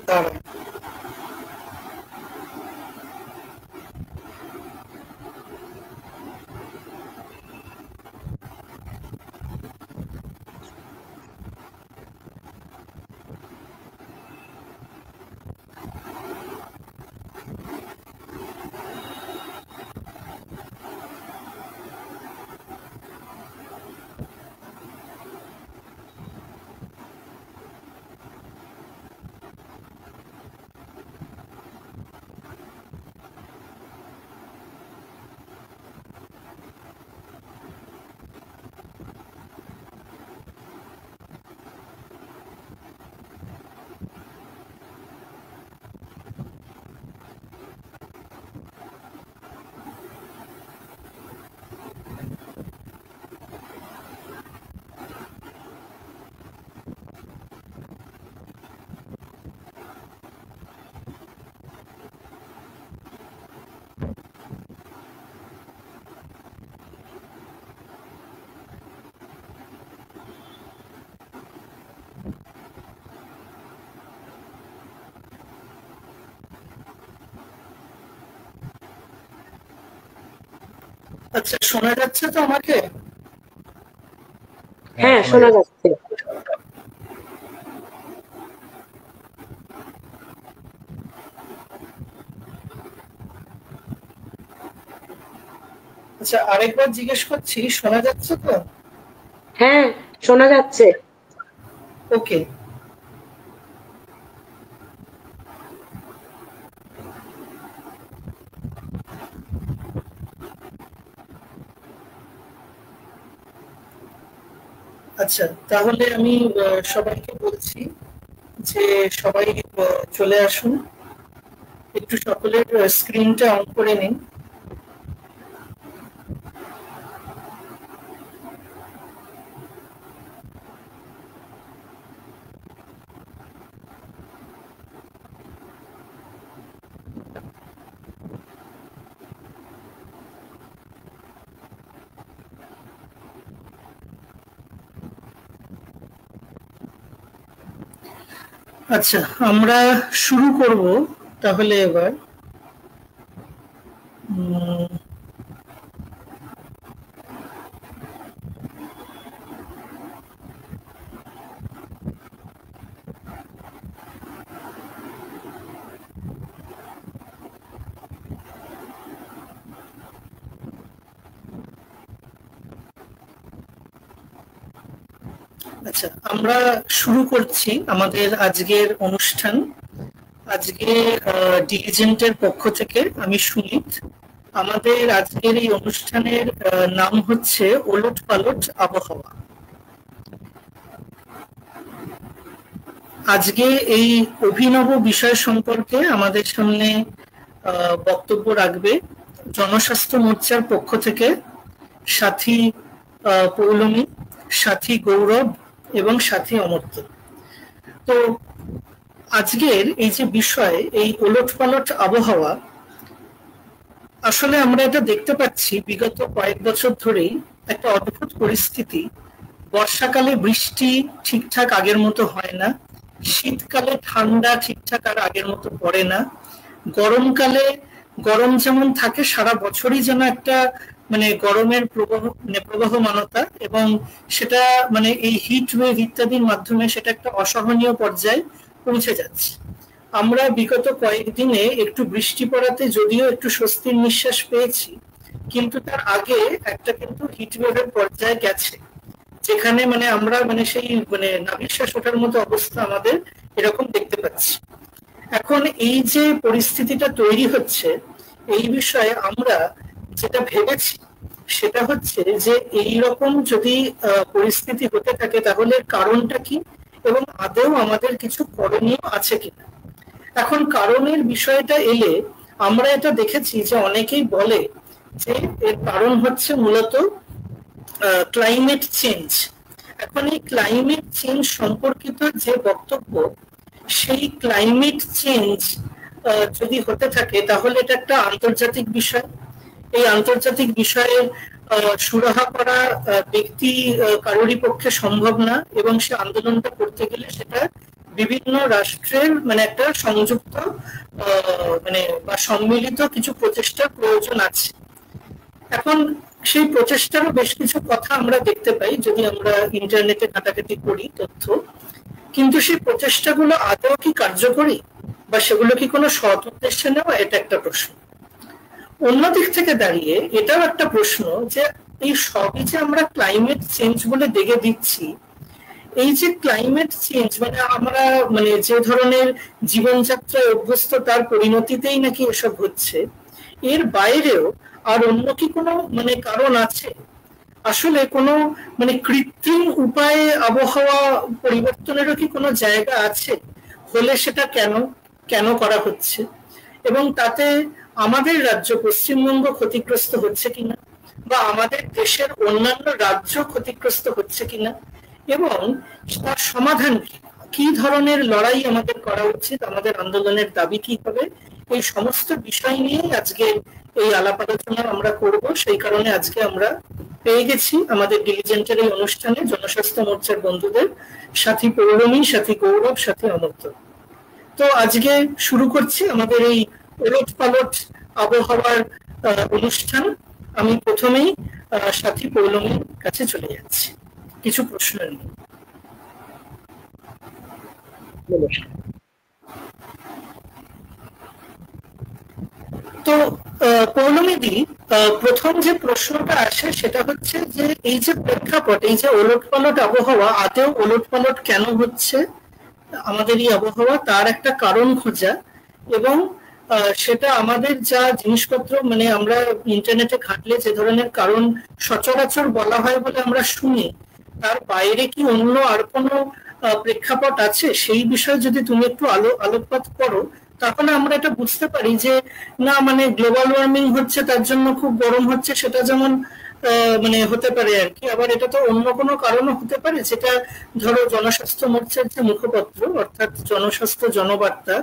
দাঁড়ান। আচ্ছা, শোনা যাচ্ছে তো আমাকে? হ্যাঁ, হ্যাঁ, শোনা শোনা যাচ্ছে। যাচ্ছে। আচ্ছা, আরেকবার জিজ্ঞেস করছি, শোনা যাচ্ছে তো? হ্যাঁ, শোনা যাচ্ছে। ওকে। আচ্ছা, তাহলে আমি সবাইকে বলছি যে সবাই চলে আসুন, একটু সকলের স্ক্রিনটা অন করে নিন। আচ্ছা, আমরা শুরু করব তাহলে এবার। আচ্ছা, আমরা শুরু করছি আমাদের আজকের অনুষ্ঠান। আজকে ডিলিজেন্টের পক্ষ থেকে আমি সুমিত। আমাদের আজকের এই অনুষ্ঠানের নাম হচ্ছে ওলট পালট আবহাওয়া। আজকে এই অভিনব বিষয় সম্পর্কে আমাদের সামনে বক্তব্য রাখবে জনস্বাস্থ্য মোর্চার পক্ষ থেকে সাথী পৌলমী, সাথী গৌরব এবং সাথী অমর্ত্য। তো আজকের এই যে বিষয়, এই ওলটপালট আবহাওয়া, আসলে আমরা এটা দেখতে পাচ্ছি বিগত কয়েক বছর ধরেই একটা অদ্ভুত পরিস্থিতি। বর্ষাকালে বৃষ্টি ঠিকঠাক আগের মতো হয় না, শীতকালে ঠান্ডা ঠিকঠাক আর আগের মতো পড়ে না, গরমকালে গরম যেমন থাকে সারা বছরই যেন একটা মানে গরমের প্রবাহমানতা, এবং সেটা মানে এই হিট ওয়েভ ইত্যাদির মাধ্যমে সেটা একটা অসহনীয় পর্যায়ে পৌঁছে যাচ্ছে। আমরা বিগত কয়েকদিনে একটু বৃষ্টি পড়াতে যদিও একটু স্বস্তির নিঃশ্বাস পেয়েছি, কিন্তু তার আগে একটা কিন্তু হিট ওয়েভের পর্যায়ে গেছে, যেখানে মানে আমরা মানে সেই মানে নাভিশ্বাস ওঠার মতো অবস্থা আমাদের এরকম দেখতে পাচ্ছি। এখন এই যে পরিস্থিতিটা তৈরি হচ্ছে, এই বিষয়ে আমরা যেটা ভেবেছি সেটা হচ্ছে যে এই রকম যদি পরিস্থিতি হতে থাকে তাহলে কারণটা কি, এবং আদৌ আমাদের কিছু করণীয় আছে কিনা। এখন কারণের বিষয়টা এলে আমরা এটা দেখেছি যে অনেকেই বলে যে এর কারণ হচ্ছে মূলত ক্লাইমেট চেঞ্জ। এখন এই ক্লাইমেট চেঞ্জ সম্পর্কিত যে বক্তব্য, সেই ক্লাইমেট চেঞ্জ যদি হতে থাকে তাহলে এটা একটা আন্তর্জাতিক বিষয়। এই আন্তর্জাতিক বিষয়ে সুরাহা করা ব্যক্তি কারোরই পক্ষে সম্ভব না, এবং সে আন্দোলনটা করতে গেলে সেটা বিভিন্ন রাষ্ট্রের মানে একটা সংযুক্ত মানে বা সম্মিলিত কিছু প্রচেষ্টার প্রয়োজন আছে। এখন সেই প্রচেষ্টারও বেশ কিছু কথা আমরা দেখতে পাই যদি আমরা ইন্টারনেটে ঘাটাঘাটি করি তথ্য, কিন্তু সেই প্রচেষ্টাগুলো আদৌ কি কার্যকরী বা সেগুলো কি কোনো সৎ উদ্দেশ্যে নেওয়া, এটা একটা প্রশ্ন। অন্যদিক থেকে দাঁড়িয়ে এটাও একটা প্রশ্ন যে এই সবই যে আমরা ক্লাইমেট চেঞ্জ বলে দেখে দিচ্ছি, এই যে ক্লাইমেট চেঞ্জ মানে আমরা মানে যে ধরনের জীবনযাত্রায় অভ্যস্ত তার পরিণতিতেই নাকি এসব হচ্ছে, এর বাইরেও আর অন্য কি কোনো মানে কারণ আছে? আসলে কোনো মানে কৃত্রিম উপায়ে আবহাওয়া পরিবর্তনেরও কি কোনো জায়গা আছে? হলে সেটা কেন কেন করা হচ্ছে, এবং তাতে আমাদের রাজ্য পশ্চিমবঙ্গ ক্ষতিগ্রস্ত হচ্ছে কিনা বা আমাদের দেশের অন্যান্য রাজ্য ক্ষতিগ্রস্ত হচ্ছে কিনা, এবং তার সমাধান কি, কি ধরনের লড়াই আমাদের করা উচিত, আমাদের আন্দোলনের দাবি কি হবে, এই সমস্ত বিষয় নিয়ে আজকে এই আলাপ আলোচনা আমরা করব। সেই কারণে আজকে আমরা পেয়ে গেছি আমাদের ডিলিজেন্টের এই অনুষ্ঠানে জনস্বাস্থ্য মোর্চার বন্ধুদের, সাথী পৌলমী, সাথী গৌরব, সাথী অমর্ত্য। তো আজকে শুরু করছি আমাদের এই ওলট পালট আবহাওয়ার অনুষ্ঠান। আমি প্রথমেই সাথী পৌলমীর কাছে চলে যাচ্ছি কিছু প্রশ্ন নিয়ে। নমস্কার। তো পৌলমীদি, প্রথম যে প্রশ্নটা আসে সেটা হচ্ছে যে এই যে প্রেক্ষাপট, এই যে ওলট পালট আবহাওয়া, আদৌ ওলট পালট কেন হচ্ছে আমাদের এই আবহাওয়া, তার একটা কারণ খোঁজা, এবং সেটা আমাদের যা জিনিসপত্র মানে আমরা ইন্টারনেটে ঘাটলে যে ধরনের কারণ সচরাচর বলা হয় বলে আমরা শুনি, তার বাইরে কি অন্য আর কোনো প্রেক্ষাপট আছে, সেই বিষয়ে যদি তুমি একটু আলোকপাত করো, তাহলে আমরা এটা বুঝতে পারি যে না মানে গ্লোবাল ওয়ার্মিং হচ্ছে তার জন্য খুব গরম হচ্ছে, সেটা যেমন মানে হতে পারে আর কি, আবার এটা তো অন্য কোনো কারণও হতে পারে, যেটা ধরো জনস্বাস্থ্য মোর্চার যে মুখপত্র অর্থাৎ জনস্বাস্থ্য জনবার্তা,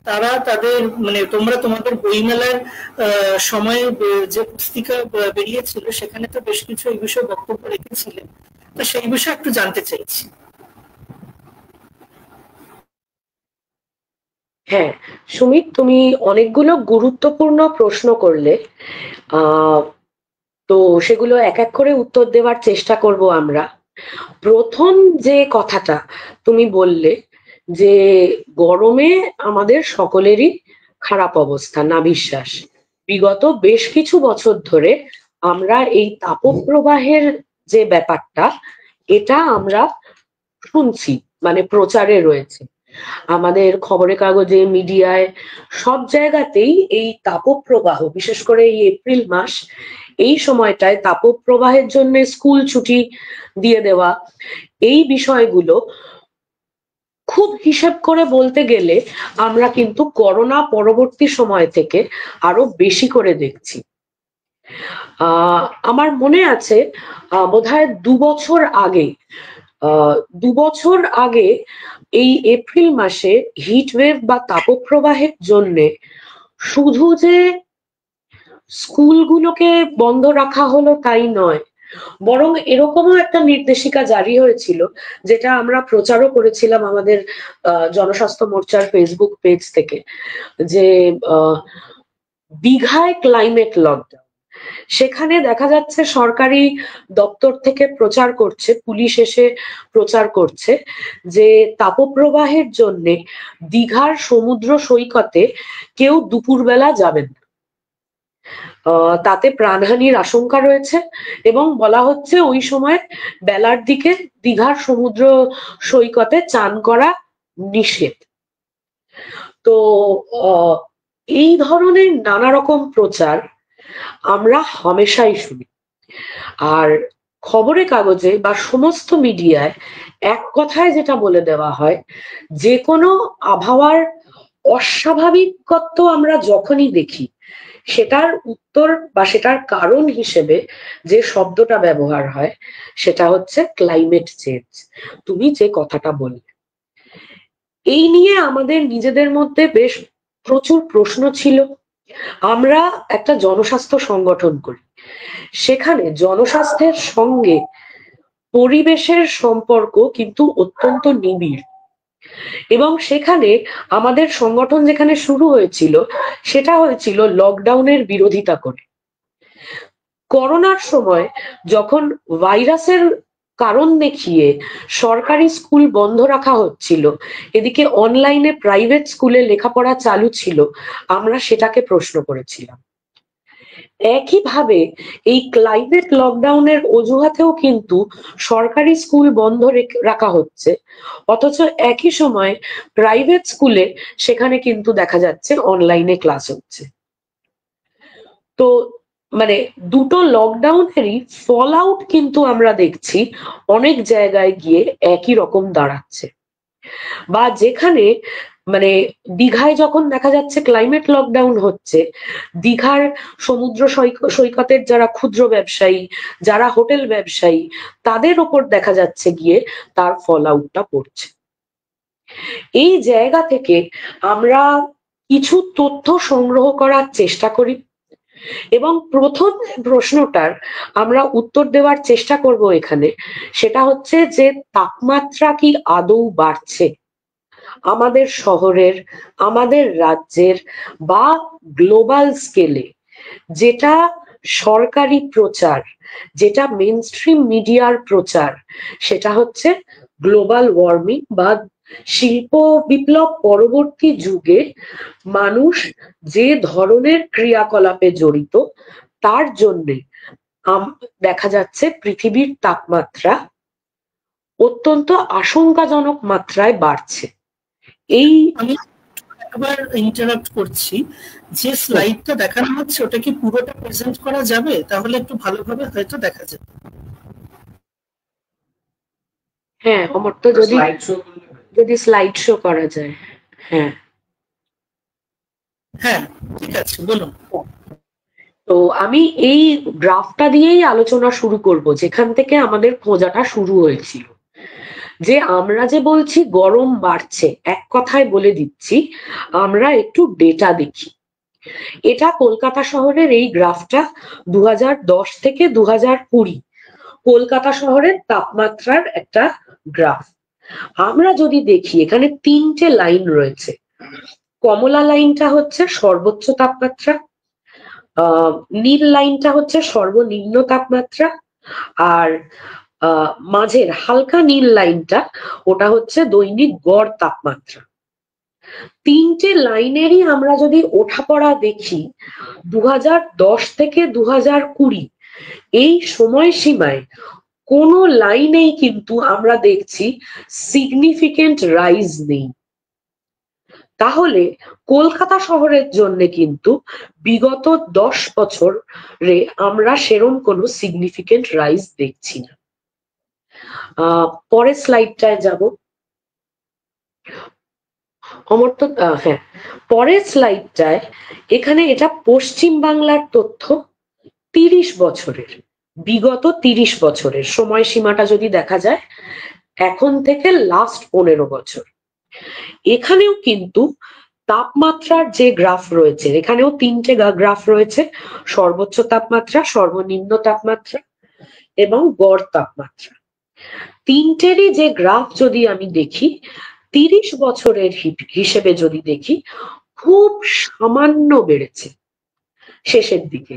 তারা তাদের মানে তোমরা তোমাদের বইমেলার সময়ে যে পুস্তিকা বেরিয়েছিল সেখানে তো বেশ কিছু এই বিষয়ে বক্তব্য রেখেছিলে, তো সেই বিষয়ে একটু জানতে চাইছি। হ্যাঁ সুমিত, তুমি অনেকগুলো গুরুত্বপূর্ণ প্রশ্ন করলে। তো সেগুলো এক এক করে উত্তর দেওয়ার চেষ্টা করব আমরা। প্রথম যে কথাটা তুমি বললে যে গরমে আমাদের সকলেরই খারাপ অবস্থা, না বিশ্বাস। বিগত বেশ কিছু বছর ধরে আমরা এই তাপপ্রবাহের যে ব্যাপারটা, এটা আমরা শুনছি, মানে প্রচারে রয়েছে আমাদের খবরের কাগজে, মিডিয়ায়, সব জায়গাতেই এই তাপপ্রবাহ, বিশেষ করে এই এপ্রিল মাস, এই সময়টায় তাপপ্রবাহের জন্য স্কুল ছুটি দিয়ে দেওয়া, এই বিষয়গুলো খুব হিসেব করে বলতে গেলে আমরা কিন্তু করোনা পরবর্তী সময় থেকে আরো বেশি করে দেখছি। আমার মনে আছে বোধহয় 2 বছর আগে, 2 বছর আগে এই এপ্রিল মাসে হিটওয়েভ বা তাপপ্রবাহের জন্য শুধু যে স্কুলগুলোকে বন্ধ রাখা হলো তাই নয়, বরং এরকমও একটা নির্দেশিকা জারি হয়েছিল, যেটা আমরা প্রচারও করেছিলাম আমাদের জনস্বাস্থ্য মোর্চার ফেসবুক পেজ থেকে, যে দীঘায় ক্লাইমেট লকডাউন। সেখানে দেখা যাচ্ছে সরকারি দপ্তর থেকে প্রচার করছে, পুলিশ এসে প্রচার করছে যে তাপপ্রবাহের জন্য দীঘার সমুদ্র সৈকতে কেউ দুপুরবেলা যাবেন না, তাতে প্রাণহানির আশঙ্কা রয়েছে, এবং বলা হচ্ছে ওই সময় বেলার দিকে দীঘার সমুদ্র সৈকতে চান করা নিষেধ। তো এই ধরনের নানা রকম প্রচার আমরা হামেশাই শুনি, আর খবরের কাগজে বা সমস্ত মিডিয়ায় এক কথায় যেটা বলে দেওয়া হয়, যে কোনো আবহাওয়ার অস্বাভাবিকত্ব আমরা যখনই দেখি, সেটার উত্তর বা সেটার কারণ হিসেবে যে শব্দটা ব্যবহার হয় সেটা হচ্ছে ক্লাইমেট চেঞ্জ। তুমি যে কথাটা বললে, এই নিয়ে আমাদের নিজেদের মধ্যে বেশ প্রচুর প্রশ্ন ছিল। আমরা একটা জনস্বাস্থ্য সংগঠন করি, সেখানে জনস্বাস্থ্যের সঙ্গে পরিবেশের সম্পর্ক কিন্তু অত্যন্ত নিবিড়। এবং সেখানে আমাদের সংগঠন যেখানে শুরু হয়েছিল সেটা হয়েছিল লকডাউনের বিরোধিতা করে। করোনার সময় যখন ভাইরাসের কারণ দেখিয়ে সরকারি স্কুল বন্ধ রাখা হচ্ছিল, এদিকে অনলাইনে প্রাইভেট স্কুলে লেখাপড়া চালু ছিল, আমরা সেটাকে প্রশ্ন করেছিলাম। একইভাবে এই ক্লাইমেট লকডাউনের অজুহাতেও কিন্তু সরকারি স্কুল বন্ধ রাখা হচ্ছে, অথচ একই সময় প্রাইভেট স্কুলে সেখানে কিন্তু দেখা যাচ্ছে অনলাইনে ক্লাস হচ্ছে। তো মানে দুটো লকডাউনেরই ফল আউট কিন্তু আমরা দেখছি অনেক জায়গায় গিয়ে একই রকম দাঁড়াচ্ছে। বা যেখানে মানে দীঘায় যখন দেখা যাচ্ছে ক্লাইমেট লকডাউন হচ্ছে, দীঘার সমুদ্র সৈকতের যারা ক্ষুদ্র ব্যবসায়ী, যারা হোটেল ব্যবসায়ী, তাদের ওপর দেখা যাচ্ছে গিয়ে তার ফল আউটটা পড়ছে। এই জায়গা থেকে আমরা কিছু তথ্য সংগ্রহ করার চেষ্টা করি এবং প্রথম প্রশ্নটার আমরা উত্তর দেওয়ার চেষ্টা করব এখানে, সেটা হচ্ছে যে তাপমাত্রা কি আদৌ বাড়ছে আমাদের শহরের, আমাদের রাজ্যের বা গ্লোবাল স্কেলে? যেটা সরকারি প্রচার, যেটা মেইনস্ট্রিম মিডিয়ার প্রচার, সেটা হচ্ছে গ্লোবাল ওয়ার্মিং বা শিল্প বিপ্লব পরবর্তী যুগে মানুষ যে ধরনের ক্রিয়াকলাপে জড়িত তার জন্যে দেখা যাচ্ছে পৃথিবীর তাপমাত্রা অত্যন্ত আশঙ্কাজনক মাত্রায় বাড়ছে। এই আমি একবার ইন্টারাপ্ট করছি, যে স্লাইডটা দেখানো হচ্ছে ওটা কি পুরোটা প্রেজেন্ট করা যাবে? তাহলে একটু ভালোভাবে হয়তো দেখা যাবে। হ্যাঁ, আমার তো যদি স্লাইড শো করা যায়। হ্যাঁ হ্যাঁ, ঠিক আছে, বলুন। তো আমি এই গ্রাফটা দিয়েই আলোচনা শুরু করব, যেখান থেকে আমাদের খোঁজাটা শুরু হয়েছিল। যে আমরা যে বলছি গরম বাড়ছে, এক কথায় বলে দিচ্ছি, আমরা একটু ডেটা দেখি। এটা কলকাতা শহরের এই গ্রাফটা 2010 থেকে 2020 কলকাতা শহরের তাপমাত্রার একটা গ্রাফ। আমরা যদি দেখি এখানে তিনটে লাইন রয়েছে। কমলা লাইনটা হচ্ছে সর্বোচ্চ তাপমাত্রা, নীল লাইনটা হচ্ছে সর্বনিম্ন তাপমাত্রা, আর মাঝের হালকা নীল লাইনটা ওটা হচ্ছে দৈনিক গড় তাপমাত্রা। তিনটে লাইনেরই আমরা যদি ওঠাপড়া দেখি 2010 থেকে 2020 এই সময়সীমায় কোনো লাইনেই কিন্তু আমরা দেখছি সিগনিফিকেন্ট রাইজ নেই। তাহলে কলকাতা শহরের জন্য কিন্তু বিগত 10 বছরে আমরা সেরম কোনো সিগনিফিকেন্ট রাইজ দেখছি না। পরের স্লাইডটায় যাব। অমর্ত, হ্যাঁ, পরের স্লাইডটায় এখানে এটা পশ্চিম বাংলার তথ্য 30 বছরের, বিগত 30 বছরের সময়সীমাটা যদি দেখা যায় এখন থেকে লাস্ট 15 বছর। এখানেও কিন্তু তাপমাত্রার যে গ্রাফ রয়েছে, এখানেও তিনটে গ্রাফ রয়েছে, সর্বোচ্চ তাপমাত্রা, সর্বনিম্ন তাপমাত্রা এবং গড় তাপমাত্রা। তিনটেরই যে গ্রাফ যদি আমি দেখি 30 বছরের হিসেবে যদি দেখি খুব সামান্য বেড়েছে শেষের দিকে।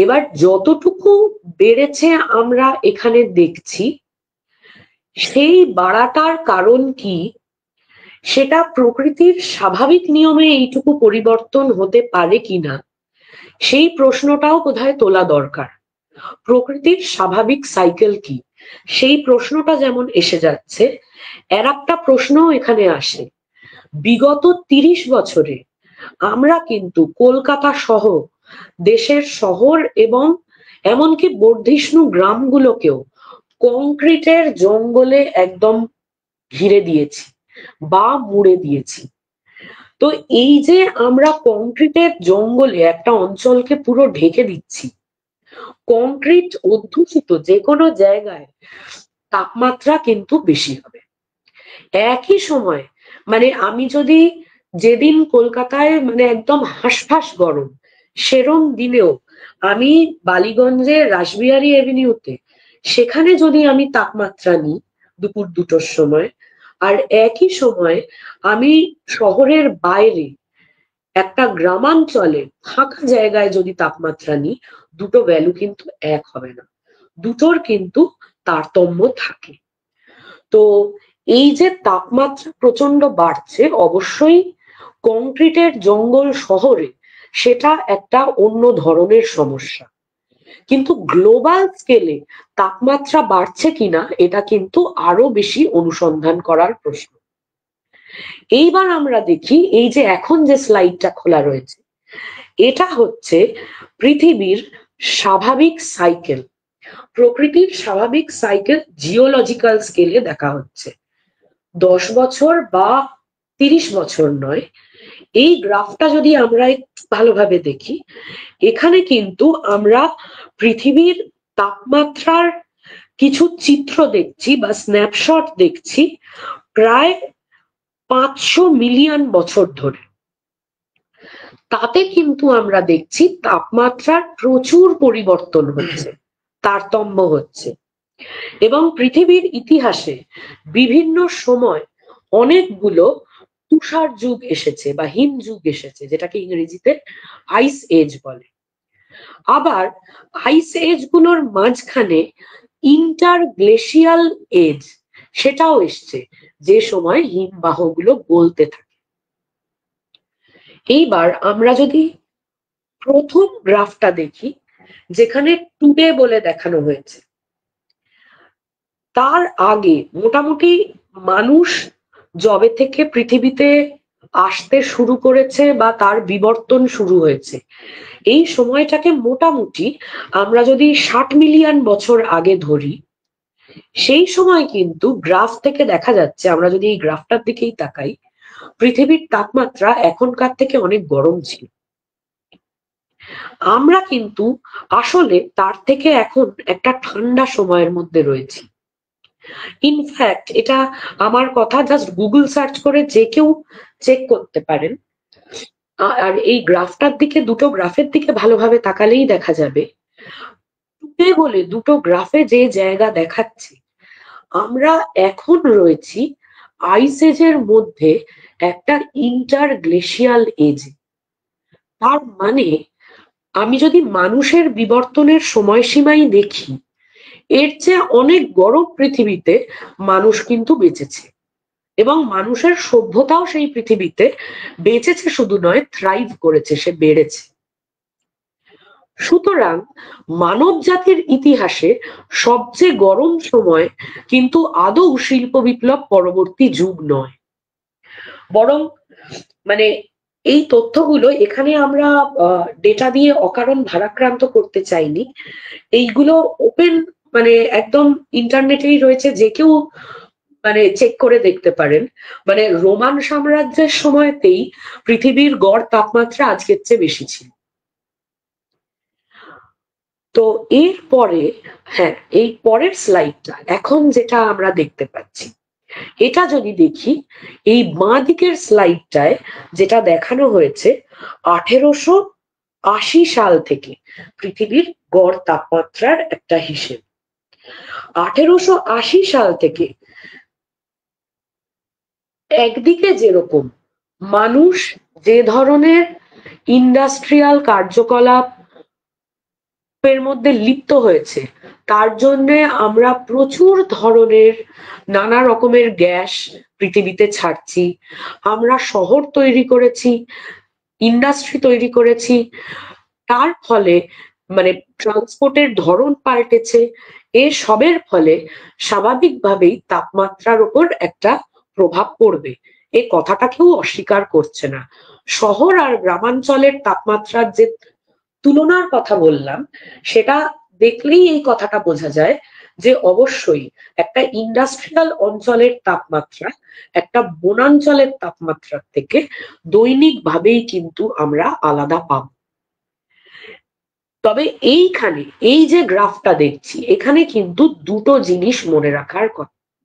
এবার যতটুকু বেড়েছে আমরা এখানে দেখছি, সেই বাড়াটার কারণ কি, সেটা প্রকৃতির স্বাভাবিক নিয়মে এইটুকু পরিবর্তন হতে পারে কিনা সেই প্রশ্নটাও বোধহয় তোলা দরকার। প্রকৃতির স্বাভাবিক সাইকেল কি সেই প্রশ্নটা যেমন এসে যাচ্ছে, এর একটা প্রশ্ন এখানে আসে। বিগত 30 বছরে আমরা কিন্তু কলকাতা সহ দেশের শহর এবং এমনকি বর্ধিষ্ণু গ্রামগুলোকেও কংক্রিটের জঙ্গলে একদম ঘিরে দিয়েছি বা মুড়ে দিয়েছি। তো এই যে আমরা কংক্রিটের জঙ্গলে একটা অঞ্চলকে পুরো ঢেকে দিচ্ছি, কংক্রিট অধ্যুষিত যে কোনো জায়গায় তাপমাত্রা কিন্তু বেশি হবে। একই সময় মানে আমি যদি যেদিন কলকাতায় মানে একদম হাঁসফাঁস গরম, সেরম দিনেও আমি বালিগঞ্জের রাসবিহারী এভিনিউতে সেখানে যদি আমি তাপমাত্রা নিই দুপুর 2টোর সময়, আর একই সময় আমি শহরের বাইরে একটা গ্রামাঞ্চলে ফাঁকা জায়গায় যদি তাপমাত্রা নিই, দুটো ভ্যালু কিন্তু এক হবে না, দুটোর কিন্তু তারতম্য থাকে। তো এই যে তাপমাত্রা প্রচন্ড বাড়ছে, অবশ্যই কংক্রিটের জঙ্গল শহরে সেটা একটা অন্য ধরনের সমস্যা, কিন্তু গ্লোবাল স্কেলে তাপমাত্রা বাড়ছে কিনা এটা কিন্তু আরো বেশি অনুসন্ধান করার প্রশ্ন। এইবার আমরা দেখি, এই যে এখন যে স্লাইডটা খোলা রয়েছে, এটা হচ্ছে পৃথিবীর স্বাভাবিক সাইকেল, প্রকৃতির স্বাভাবিক সাইকেল জিওলজিক্যাল স্কেলে দেখা হচ্ছে। 10 বছর বা 30 বছর নয়, এই গ্রাফটা যদি আমরা একটু ভালোভাবে দেখি, এখানে কিন্তু আমরা পৃথিবীর তাপমাত্রার কিছু চিত্র দেখছি বা স্ন্যাপশট দেখছি প্রায় 500 মিলিয়ন বছর ধরে। তাতে কিন্তু আমরা দেখছি তাপমাত্রার প্রচুর পরিবর্তন হচ্ছে, তারতম্য হচ্ছে। এবং পৃথিবীর ইতিহাসে বিভিন্ন সময় অনেকগুলো তুষার যুগ এসেছে বা হিম যুগ এসেছে, যেটাকে ইংরেজিতে আইস এজ বলে। আবার আইস এজ গুলোর মাঝখানে ইন্টারগ্লেশিয়াল এজ সেটাও এসছে, যে সময় হিমবাহগুলো গলতে থাকে। এইবার আমরা যদি প্রথম গ্রাফটা দেখি, যেখানে টুডে বলে দেখানো হয়েছে, তার আগে মোটামুটি মানুষ যবে থেকে পৃথিবীতে আসতে শুরু করেছে বা তার বিবর্তন শুরু হয়েছে, এই সময়টাকে মোটামুটি আমরা যদি 60 মিলিয়ন বছর আগে ধরি, সেই সময় কিন্তু গ্রাফ থেকে দেখা যাচ্ছে, আমরা যদি এই গ্রাফটার দিকেই তাকাই, পৃথিবীর তাপমাত্রা এখনকার থেকে অনেক গরম ছিল। আমরা কিন্তু আসলে তার থেকে এখন একটা ঠান্ডা সময়ের মধ্যে রয়েছি। ইনফ্যাক্ট এটা আমার কথা, জাস্ট গুগল সার্চ করে যে কেউ চেক করতে পারেন। আর এই গ্রাফটার দিকে, দুটো গ্রাফের দিকে ভালোভাবে তাকালেই দেখা যাবে, টুডে বলে দুটো গ্রাফে যে জায়গা দেখাচ্ছে, আমরা এখন রয়েছি আইস এজের মধ্যে একটা ইন্টারগ্লেশিয়াল এজ। তার মানে আমি যদি মানুষের বিবর্তনের সময়সীমাই দেখি, এর চেয়ে অনেক গরম পৃথিবীতে মানুষ কিন্তু বেঁচেছে, এবং মানুষের সভ্যতাও সেই পৃথিবীতে বেঁচেছে, শুধু নয় থ্রাইভ করেছে, সে বেড়েছে। সুতরাং মানব জাতির ইতিহাসে সবচেয়ে গরম সময় কিন্তু আদৌ শিল্প বিপ্লব পরবর্তী যুগ নয়, বরং মানে এই তথ্যগুলো এখানে আমরা ডেটা দিয়ে অকারণ ভারাক্রান্ত করতে চাইনি, এইগুলো ওপেন মানে একদম ইন্টারনেটেই রয়েছে, যে কেউ মানে চেক করে দেখতে পারেন। মানে রোমান সাম্রাজ্যের সময়তেই পৃথিবীর গড় তাপমাত্রা আজকের চেয়ে বেশি ছিল। তো এরপরে, হ্যাঁ, এই পরের স্লাইডটা এখন যেটা আমরা দেখতে পাচ্ছি, এটা যদি দেখি, এই বাঁ দিকের স্লাইডটায় যেটা দেখানো হয়েছে 1880 সাল থেকে পৃথিবীর গড় তাপমাত্রার একটা হিসেব। 1880 সাল থেকে একদিকে যেরকম মানুষ যে ধরনের ইন্ডাস্ট্রিয়াল কার্যকলাপ এর মধ্যে লিপ্ত হয়েছে, তার জন্য আমরা প্রচুর ধরনের নানা রকমের গ্যাস পৃথিবীতে ছাড়ছি, আমরা শহর তৈরি করেছি, ইন্ডাস্ট্রি তৈরি করেছি, তার ফলে মানে ট্রান্সপোর্টের ধরন পাল্টেছে। এসবের ফলে স্বাভাবিকভাবেই তাপমাত্রার উপর একটা প্রভাব পড়বে, এই কথাটা কেউ অস্বীকার করছে না। শহর আর গ্রামাঞ্চলের তাপমাত্রার যে তুলনার কথা বললাম, সেটা দেখলেই এই কথাটা বোঝা যায় যে অবশ্যই একটা ইন্ডাস্ট্রিয়াল অঞ্চলের তাপমাত্রা একটা বনাঞ্চলের তাপমাত্রার থেকে দৈনিকভাবেই কিন্তু আমরা আলাদা পাব। তবে এইখানে এই যে গ্রাফটা দেখছি, এখানে কিন্তু দুটো জিনিস মনে রাখার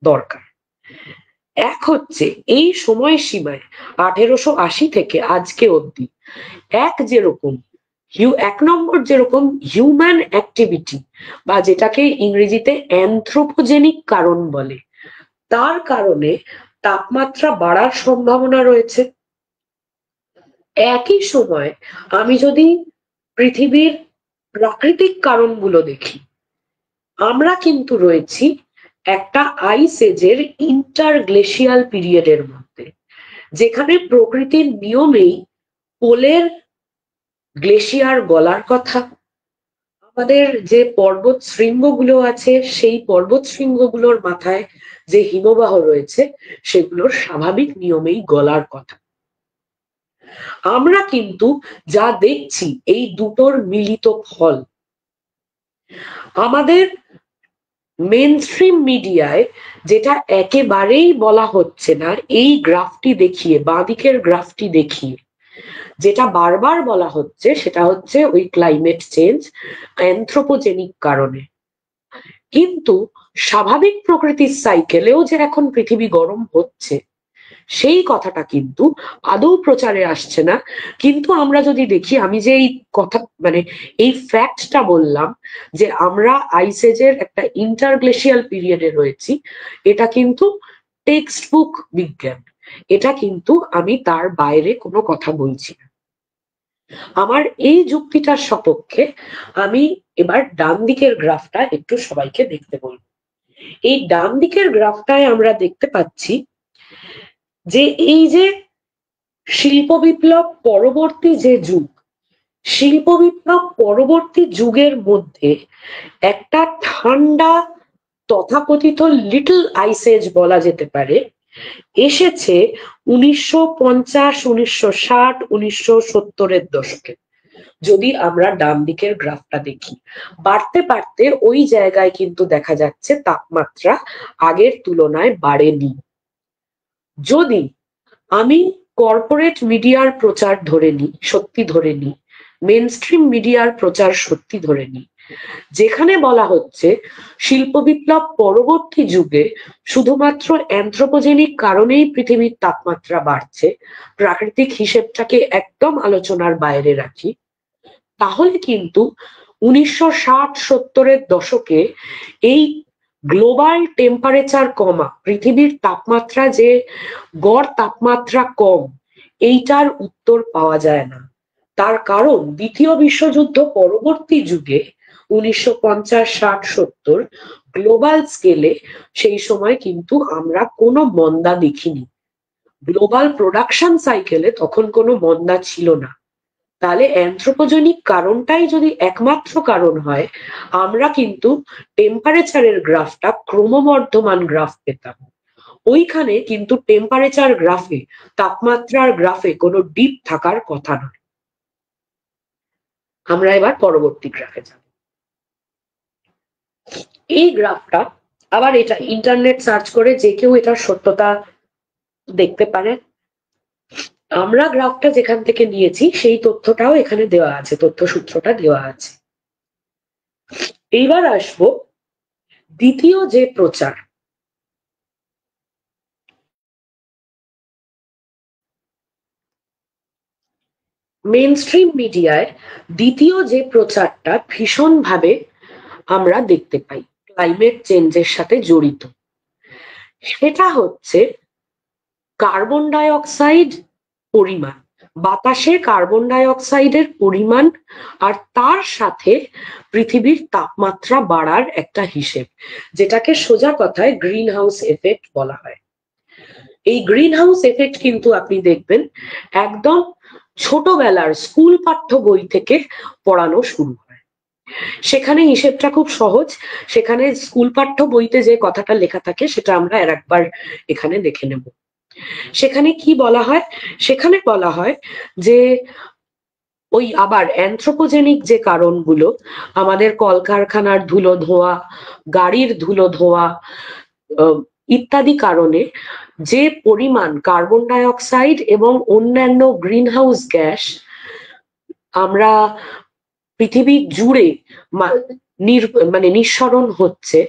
দরকার। এক হচ্ছে এই সময়সীমায় 1880 থেকে আজকে অবধি এক নম্বর যেরকম হিউম্যান অ্যাক্টিভিটি বা যেটাকে ইংরেজিতে অ্যানথ্রোপোজেনিক কারণ বলে, তার কারণে তাপমাত্রা বাড়ার সম্ভাবনা রয়েছে। একই সময় আমি যদি পৃথিবীর প্রাকৃতিক কারণগুলো দেখি, আমরা কিন্তু রয়েছি একটা আইস এজের ইন্টারগ্লেশিয়াল পিরিয়ডের মধ্যে, যেখানে প্রকৃতির নিয়মেই পোলের গ্লেশিয়ার গলার কথা। আমাদের যে পর্বত শৃঙ্গগুলো আছে, সেই পর্বত শৃঙ্গগুলোর মাথায় যে হিমবাহ রয়েছে, সেগুলোর স্বাভাবিক নিয়মেই গলার কথা। আমরা কিন্তু যা দেখছি এই দুটোর মিলিত ফল। আমাদের মেইনস্ট্রিম মিডিয়ায় যেটা একেবারেই বলা হচ্ছে না, এই গ্রাফটি দেখিয়ে, বাঁদিকের গ্রাফটি দেখিয়ে যেটা বারবার বলা হচ্ছে, সেটা হচ্ছে ওই ক্লাইমেট চেঞ্জ অ্যানথ্রোপোজেনিক কারণে। কিন্তু স্বাভাবিক প্রকৃতির সাইকেলেও যে এখন পৃথিবী গরম হচ্ছে, সেই কথাটা কিন্তু আদৌ প্রচারে আসছে না। কিন্তু আমরা যদি দেখি, আমি যে এই কথা মানে এই ফ্যাক্টটা বললাম যে আমরা আইস এজের একটা ইন্টারগ্লেশিয়াল পিরিয়ডে রয়েছি, এটা কিন্তু টেক্সট বুক বিজ্ঞান। এটা কিন্তু আমি তার বাইরে কোনো কথা বলছি না। আমার এই যুক্তিটার সপক্ষে আমি এবার ডান দিকের গ্রাফটা একটু সবাইকে দেখতে বলবো। এই ডান দিকের গ্রাফটায় আমরা দেখতে পাচ্ছি যে এই যে শিল্প বিপ্লব পরবর্তী যে যুগ, শিল্প বিপ্লব পরবর্তী যুগের মধ্যে একটা ঠান্ডা তথাকথিত লিটল আইস এজ বলা যেতে পারে এসেছে 1950, 1960, 1970-এর দশকে। যদি আমরা ডান দিকের গ্রাফটা দেখি, বাড়তে বাড়তে ওই জায়গায় কিন্তু দেখা যাচ্ছে তাপমাত্রা আগের তুলনায় বাড়েনি। যদি আমি কর্পোরেট মিডিয়ার প্রচার ধরে নিই, সত্যি ধরে নিই, মেইনস্ট্রিম মিডিয়ার প্রচার সত্যি ধরে নিই, যেখানে বলা হচ্ছে শিল্প বিপ্লব পরবর্তী যুগে শুধুমাত্র অ্যানথ্রোপোজেনিক কারণেই পৃথিবীর তাপমাত্রা বাড়ছে, প্রাকৃতিক হিসেবটাকে একদম আলোচনার বাইরে রাখি, তাহলে কিন্তু 1960-70-এর দশকে এই গ্লোবাল টেম্পারেচার কমা, পৃথিবীর তাপমাত্রা যে গড় তাপমাত্রা কম, এইটার উত্তর পাওয়া যায় না। তার কারণ দ্বিতীয় বিশ্বযুদ্ধ পরবর্তী যুগে 1950, 60, 70 গ্লোবাল স্কেলে সেই সময় কিন্তু আমরা কোনো মন্দা দেখিনি। গ্লোবাল প্রোডাকশন সাইকেলে তখন কোনো মন্দা ছিল না। তাহলে অ্যানথ্রোপোজেনিক কারণটাই যদি একমাত্র কারণ হয়, আমরা কিন্তু টেম্পারেচারের গ্রাফটা ক্রমবর্ধমান গ্রাফ পেতাম। ওইখানে কিন্তু টেম্পারেচার গ্রাফে, তাপমাত্রার গ্রাফে কোনো ডিপ থাকার কথা নয়। আমরা এবার পরবর্তী গ্রাফে যাব। এই গ্রাফটা আবার, এটা ইন্টারনেট সার্চ করে যে কেউ এটার সত্যতা দেখতে পারে। আমরা গ্রাফটা যেখান থেকে নিয়েছি সেই তথ্যটাও এখানে দেওয়া আছে, তথ্যসূত্রটা দেওয়া আছে। এইবার আসবো দ্বিতীয় যে প্রচার, মেইনস্ট্রিম মিডিয়ায় দ্বিতীয় যে প্রচারটা ভীষণভাবে আমরা দেখতে পাই ক্লাইমেট চেঞ্জের সাথে জড়িত, সেটা হচ্ছে কার্বন ডাই অক্সাইড পরিমাণ, বাতাসে কার্বন ডাই অক্সাইডের পরিমাণ, আর তার সাথে পৃথিবীর তাপমাত্রা বাড়ার একটা হিসেব, যেটাকে সোজা কথায় গ্রিন হাউস এফেক্ট বলা হয়। এই গ্রিন হাউস এফেক্ট কিন্তু আপনি দেখবেন একদম ছোটবেলার স্কুল পাঠ্য বই থেকে পড়ানো শুরু হয়। সেখানে হিসেবটা খুব সহজ, সেখানে স্কুল পাঠ্য বইতে যে কথাটা লেখা থাকে সেটা আমরা একবার এখানে দেখে নেব। সেখানে কি বলা হয়? সেখানে বলা হয় যে ওই আবার অ্যানথ্রোপোজেনিক যে কারণগুলো, আমাদের কলকারখানার ধুলো ধোঁয়া, গাড়ির ধুলো ধোঁয়া ইত্যাদি কারণে যে পরিমাণ কার্বন ডাই অক্সাইড এবং অন্যান্য গ্রিন হাউস গ্যাস আমরা পৃথিবী জুড়ে নিঃসরণ হচ্ছে,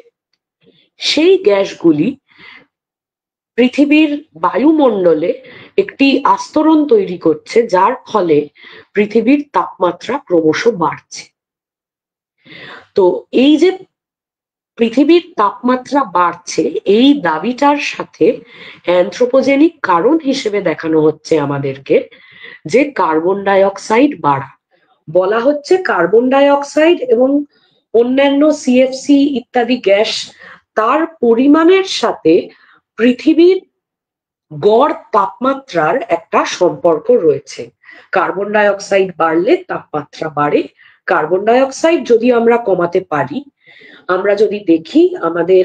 সেই গ্যাসগুলি পৃথিবীর বায়ুমণ্ডলে একটি আস্তরণ তৈরি করছে, যার ফলে পৃথিবীর তাপমাত্রা ক্রমশ বাড়ছে। তো এই যে পৃথিবীর তাপমাত্রা বাড়ছে এই দাবিটার সাথে অ্যানথ্রোপোজেনিক কারণ হিসেবে দেখানো হচ্ছে আমাদেরকে যে কার্বন ডাই অক্সাইড বাড়া। বলা হচ্ছে কার্বন ডাই অক্সাইড এবং অন্যান্য সিএফসি ইত্যাদি গ্যাস তার পরিমাণের সাথে পৃথিবীর গড় তাপমাত্রার একটা সম্পর্ক রয়েছে। কার্বন ডাই অক্সাইড বাড়লে তাপমাত্রা বাড়ে। কার্বন ডাই অক্সাইড যদি আমরা কমাতে পারি, আমরা যদি দেখি আমাদের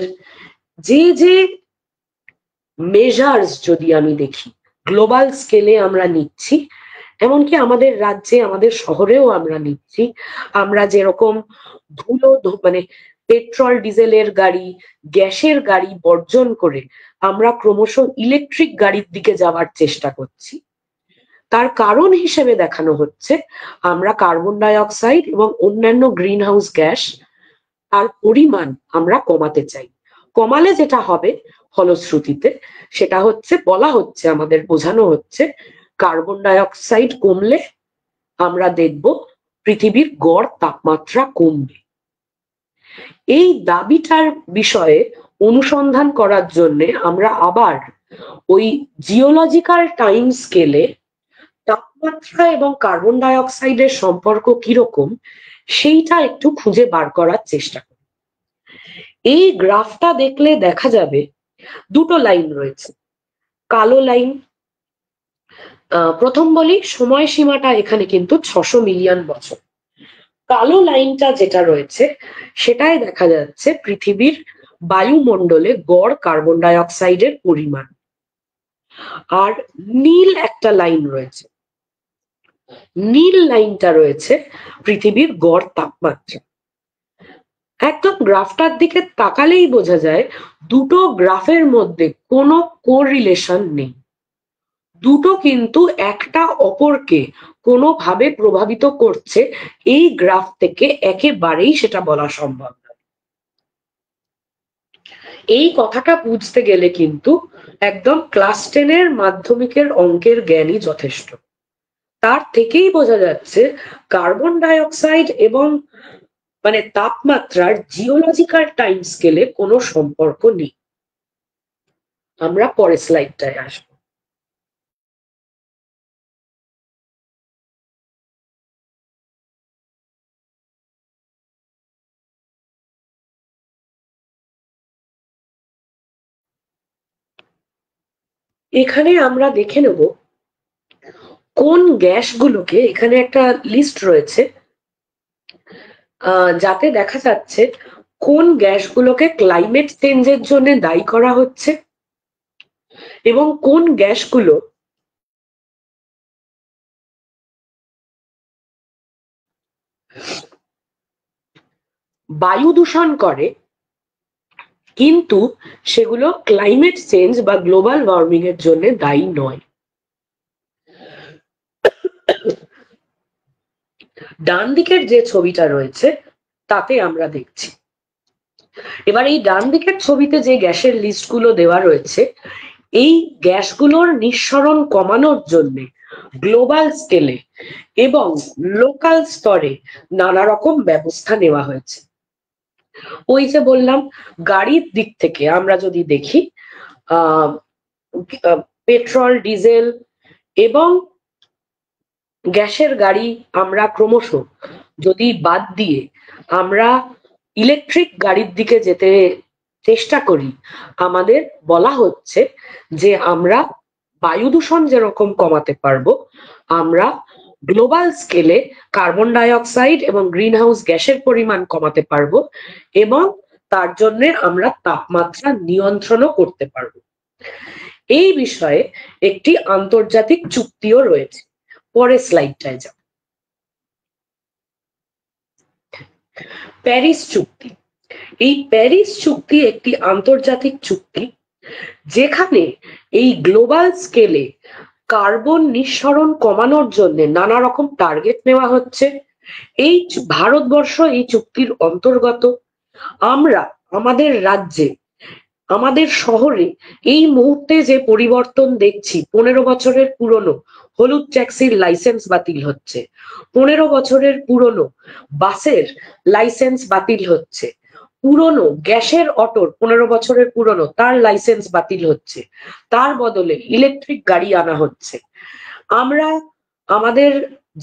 যে যে মেজার্স যদি আমি দেখি গ্লোবাল স্কেলে আমরা নিচ্ছি, এমনকি আমাদের রাজ্যে আমাদের শহরেও আমরা নিচ্ছি, আমরা যেরকম ধুলো মানে পেট্রোল ডিজেলের গাড়ি গ্যাসের গাড়ি বর্জন করে আমরা ক্রমশ ইলেকট্রিক গাড়ির দিকে যাওয়ার চেষ্টা করছি, তার কারণ হিসেবে দেখানো হচ্ছে আমরা কার্বন ডাই অক্সাইড এবং অন্যান্য গ্রিন হাউস গ্যাস তার পরিমাণ আমরা কমাতে চাই। কমালে যেটা হবে ফলশ্রুতিতে সেটা হচ্ছে বলা হচ্ছে আমাদের বোঝানো হচ্ছে কার্বন ডাই অক্সাইড কমলে আমরা দেখব পৃথিবীর গড় তাপমাত্রা কমবে। এই দাবিটার বিষয়ে অনুসন্ধান করার জন্য আমরা আবার ওই জিওলজিক্যাল টাইম স্কেলে তাপমাত্রা এবং কার্বন ডাই অক্সাইডের সম্পর্ক কিরকম সেইটা একটু খুঁজে বার করার চেষ্টা করি। এই গ্রাফটা দেখলে দেখা যাবে দুটো লাইন রয়েছে, কালো লাইন। প্রথম বলি সময়সীমাটা এখানে কিন্তু 600 মিলিয়ন বছর। কালো লাইনটা যেটা রয়েছে সেটাই দেখা যাচ্ছে পৃথিবীর বায়ুমণ্ডলে গড় কার্বন ডাই অক্সাইডের পরিমাণ। আর নীল একটা লাইন রয়েছে, নীল লাইনটা রয়েছে পৃথিবীর গড় তাপমাত্রা। একদম গ্রাফটার দিকে তাকালেই বোঝা যায় দুটো গ্রাফের মধ্যে কোনো কোরিলেশন নেই, দুটো কিন্তু একটা অপরকে কোনোভাবে প্রভাবিত করছে এই গ্রাফ থেকে একেবারেই সেটা বলা সম্ভব নয়। এই কথাটা বুঝতে গেলে কিন্তু একদম ক্লাস 10-এর মাধ্যমিকের অঙ্কের জ্ঞানই যথেষ্ট। তার থেকেই বোঝা যাচ্ছে কার্বন ডাই অক্সাইড এবং মানে তাপমাত্রার জিওলজিক্যাল টাইম স্কেলে কোনো সম্পর্ক নেই। আমরা পরের স্লাইডটায় আসবো। এখানে আমরা দেখে নেব কোন গ্যাসগুলোকে, এখানে একটা লিস্ট রয়েছে যাতে দেখা যাচ্ছে কোন গ্যাসগুলোকে ক্লাইমেট চেঞ্জের জন্য দায়ী করা হচ্ছে এবং কোন গ্যাসগুলো বায়ু দূষণ করে কিন্তু সেগুলো ক্লাইমেট চেঞ্জ বা গ্লোবাল ওয়ার্মিং এর জন্য দায়ী নয়। ডান দিকের যে ছবিটা রয়েছে তাতে আমরা দেখছি, এবার এই ডান দিকের ছবিতে যে গ্যাসের লিস্টগুলো দেওয়া রয়েছে এই গ্যাসগুলোর নিঃসরণ কমানোর জন্য গ্লোবাল স্কেলে এবং লোকাল স্তরে নানা রকম ব্যবস্থা নেওয়া হয়েছে। ওই যে বললাম গাড়ির দিক থেকে আমরা যদি দেখি পেট্রোল ডিজেল এবং গ্যাসের গাড়ি আমরা ক্রমশ যদি বাদ দিয়ে আমরা ইলেকট্রিক গাড়ির দিকে যেতে চেষ্টা করি, আমাদের বলা হচ্ছে যে আমরা বায়ু দূষণ যেরকম কমাতে পারবো আমরা গ্লোবাল স্কেলে কার্বন ডাই অক্সাইড এবং গ্রিন হাউস গ্যাসের পরিমাণ কমাতে পারবো এবং তার জন্য আমরা তাপমাত্রা নিয়ন্ত্রণও করতে পারবো। এই বিষয়ে একটি আন্তর্জাতিক চুক্তিও রয়েছে। পরের স্লাইডটায় যাব। প্যারিস চুক্তি। এই প্যারিস চুক্তি একটি আন্তর্জাতিক চুক্তি যেখানে এই গ্লোবাল স্কেলে কার্বন নিঃসরণ কমানোর জন্য নানা রকম টার্গেট নেওয়া হচ্ছে। এই ভারতবর্ষ এই চুক্তির অন্তর্গত। আমরা আমাদের রাজ্যে আমাদের শহরে এই মুহূর্তে যে পরিবর্তন দেখছি, 15 বছরের পুরনো হলুদ ট্যাক্সির লাইসেন্স বাতিল হচ্ছে, 15 বছরের পুরনো বাসের লাইসেন্স বাতিল হচ্ছে, পুরনো গ্যাসের অটোর 15 বছরের পুরনো তার লাইসেন্স বাতিল হচ্ছে, তার বদলে ইলেকট্রিক গাড়ি আনা হচ্ছে। আমরা আমাদের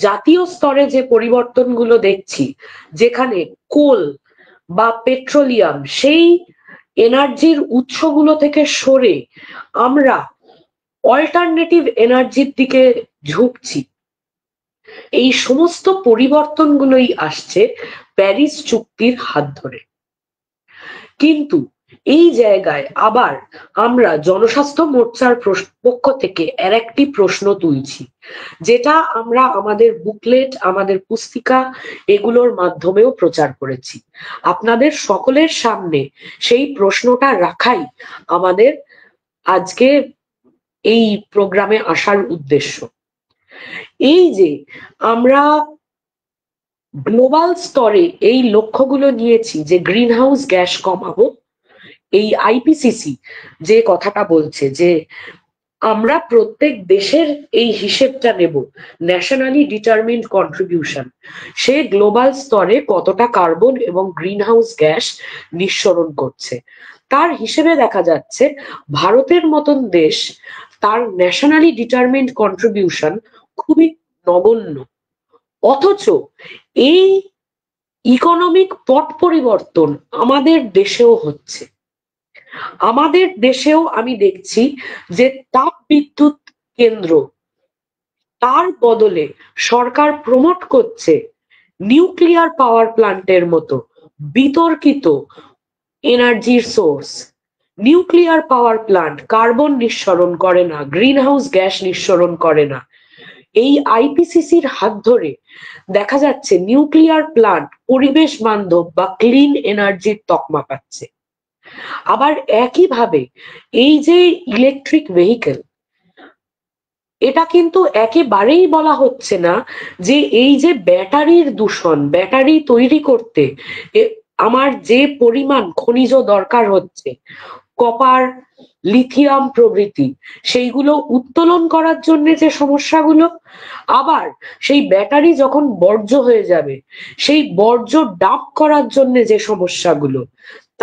জাতীয় স্তরে যে পরিবর্তনগুলো দেখছি, যেখানে কোল বা পেট্রোলিয়াম সেই এনার্জির উৎসগুলো থেকে সরে আমরা অল্টারনেটিভ এনার্জির দিকে ঝুঁকছি, এই সমস্ত পরিবর্তনগুলোই আসছে প্যারিস চুক্তির হাত ধরে। কিন্তু এই জায়গায় আবার আমরা জনস্বাস্থ্য মোর্চার পক্ষ থেকে একটি প্রশ্ন তুলছি, যেটা আমরা আমাদের বুকলেট, আমাদের পুস্তিকা এগুলোর মাধ্যমেও প্রচার করেছি। আপনাদের সকলের সামনে সেই প্রশ্নটা রাখাই আমাদের আজকে এই প্রোগ্রামে আসার উদ্দেশ্য। এই যে আমরা গ্লোবাল স্তরে এই লক্ষ্যগুলো নিয়েছি যে গ্রিন হাউস গ্যাস কমাবো, এই আইপিসিসি যে কথাটা বলছে যে আমরা প্রত্যেক দেশের এই হিসেবটা নেব, ন্যাশনালি ডিটারমিন্ড কন্ট্রিবিউশন, সে গ্লোবাল স্তরে কতটা কার্বন এবং গ্রিন হাউস গ্যাস নিঃসরণ করছে, তার হিসেবে দেখা যাচ্ছে ভারতের মতন দেশ তার ন্যাশনালি ডিটারমিন্ড কন্ট্রিবিউশন খুবই নগণ্য। অথচ এই ইকোনমিক পট পরিবর্তন আমাদের দেশেও হচ্ছে। আমাদের দেশেও আমি দেখছি যে তাপ বিদ্যুৎ কেন্দ্র, তার বদলে সরকার প্রমোট করছে নিউক্লিয়ার পাওয়ার প্ল্যান্টের মতো বিতর্কিত এনার্জির source. Nuclear power plant carbon নিঃসরণ করে না, গ্রিন হাউস গ্যাস নিঃসরণ করে না। এই আইপিসিসির হাত ধরে দেখা যাচ্ছে নিউক্লিয়ার প্ল্যান্ট পরিবেশ বান্ধব বা ক্লিন এনার্জির তকমা পাচ্ছে। আবার একইভাবে এই যে ইলেকট্রিক ভেহিকেল, এটা কিন্তু একেবারেই বলা হচ্ছে না যে এই যে ব্যাটারির দূষণ, ব্যাটারি তৈরি করতে আমার যে পরিমাণ খনিজ দরকার হচ্ছে, কপার, লিথিয়াম প্রভৃতি, সেইগুলো উত্তোলন করার জন্য যে সমস্যাগুলো, আবার সেই ব্যাটারি যখন বর্জ্য হয়ে যাবে সেই বর্জ্য ডাম্প করার জন্য যে সমস্যাগুলো,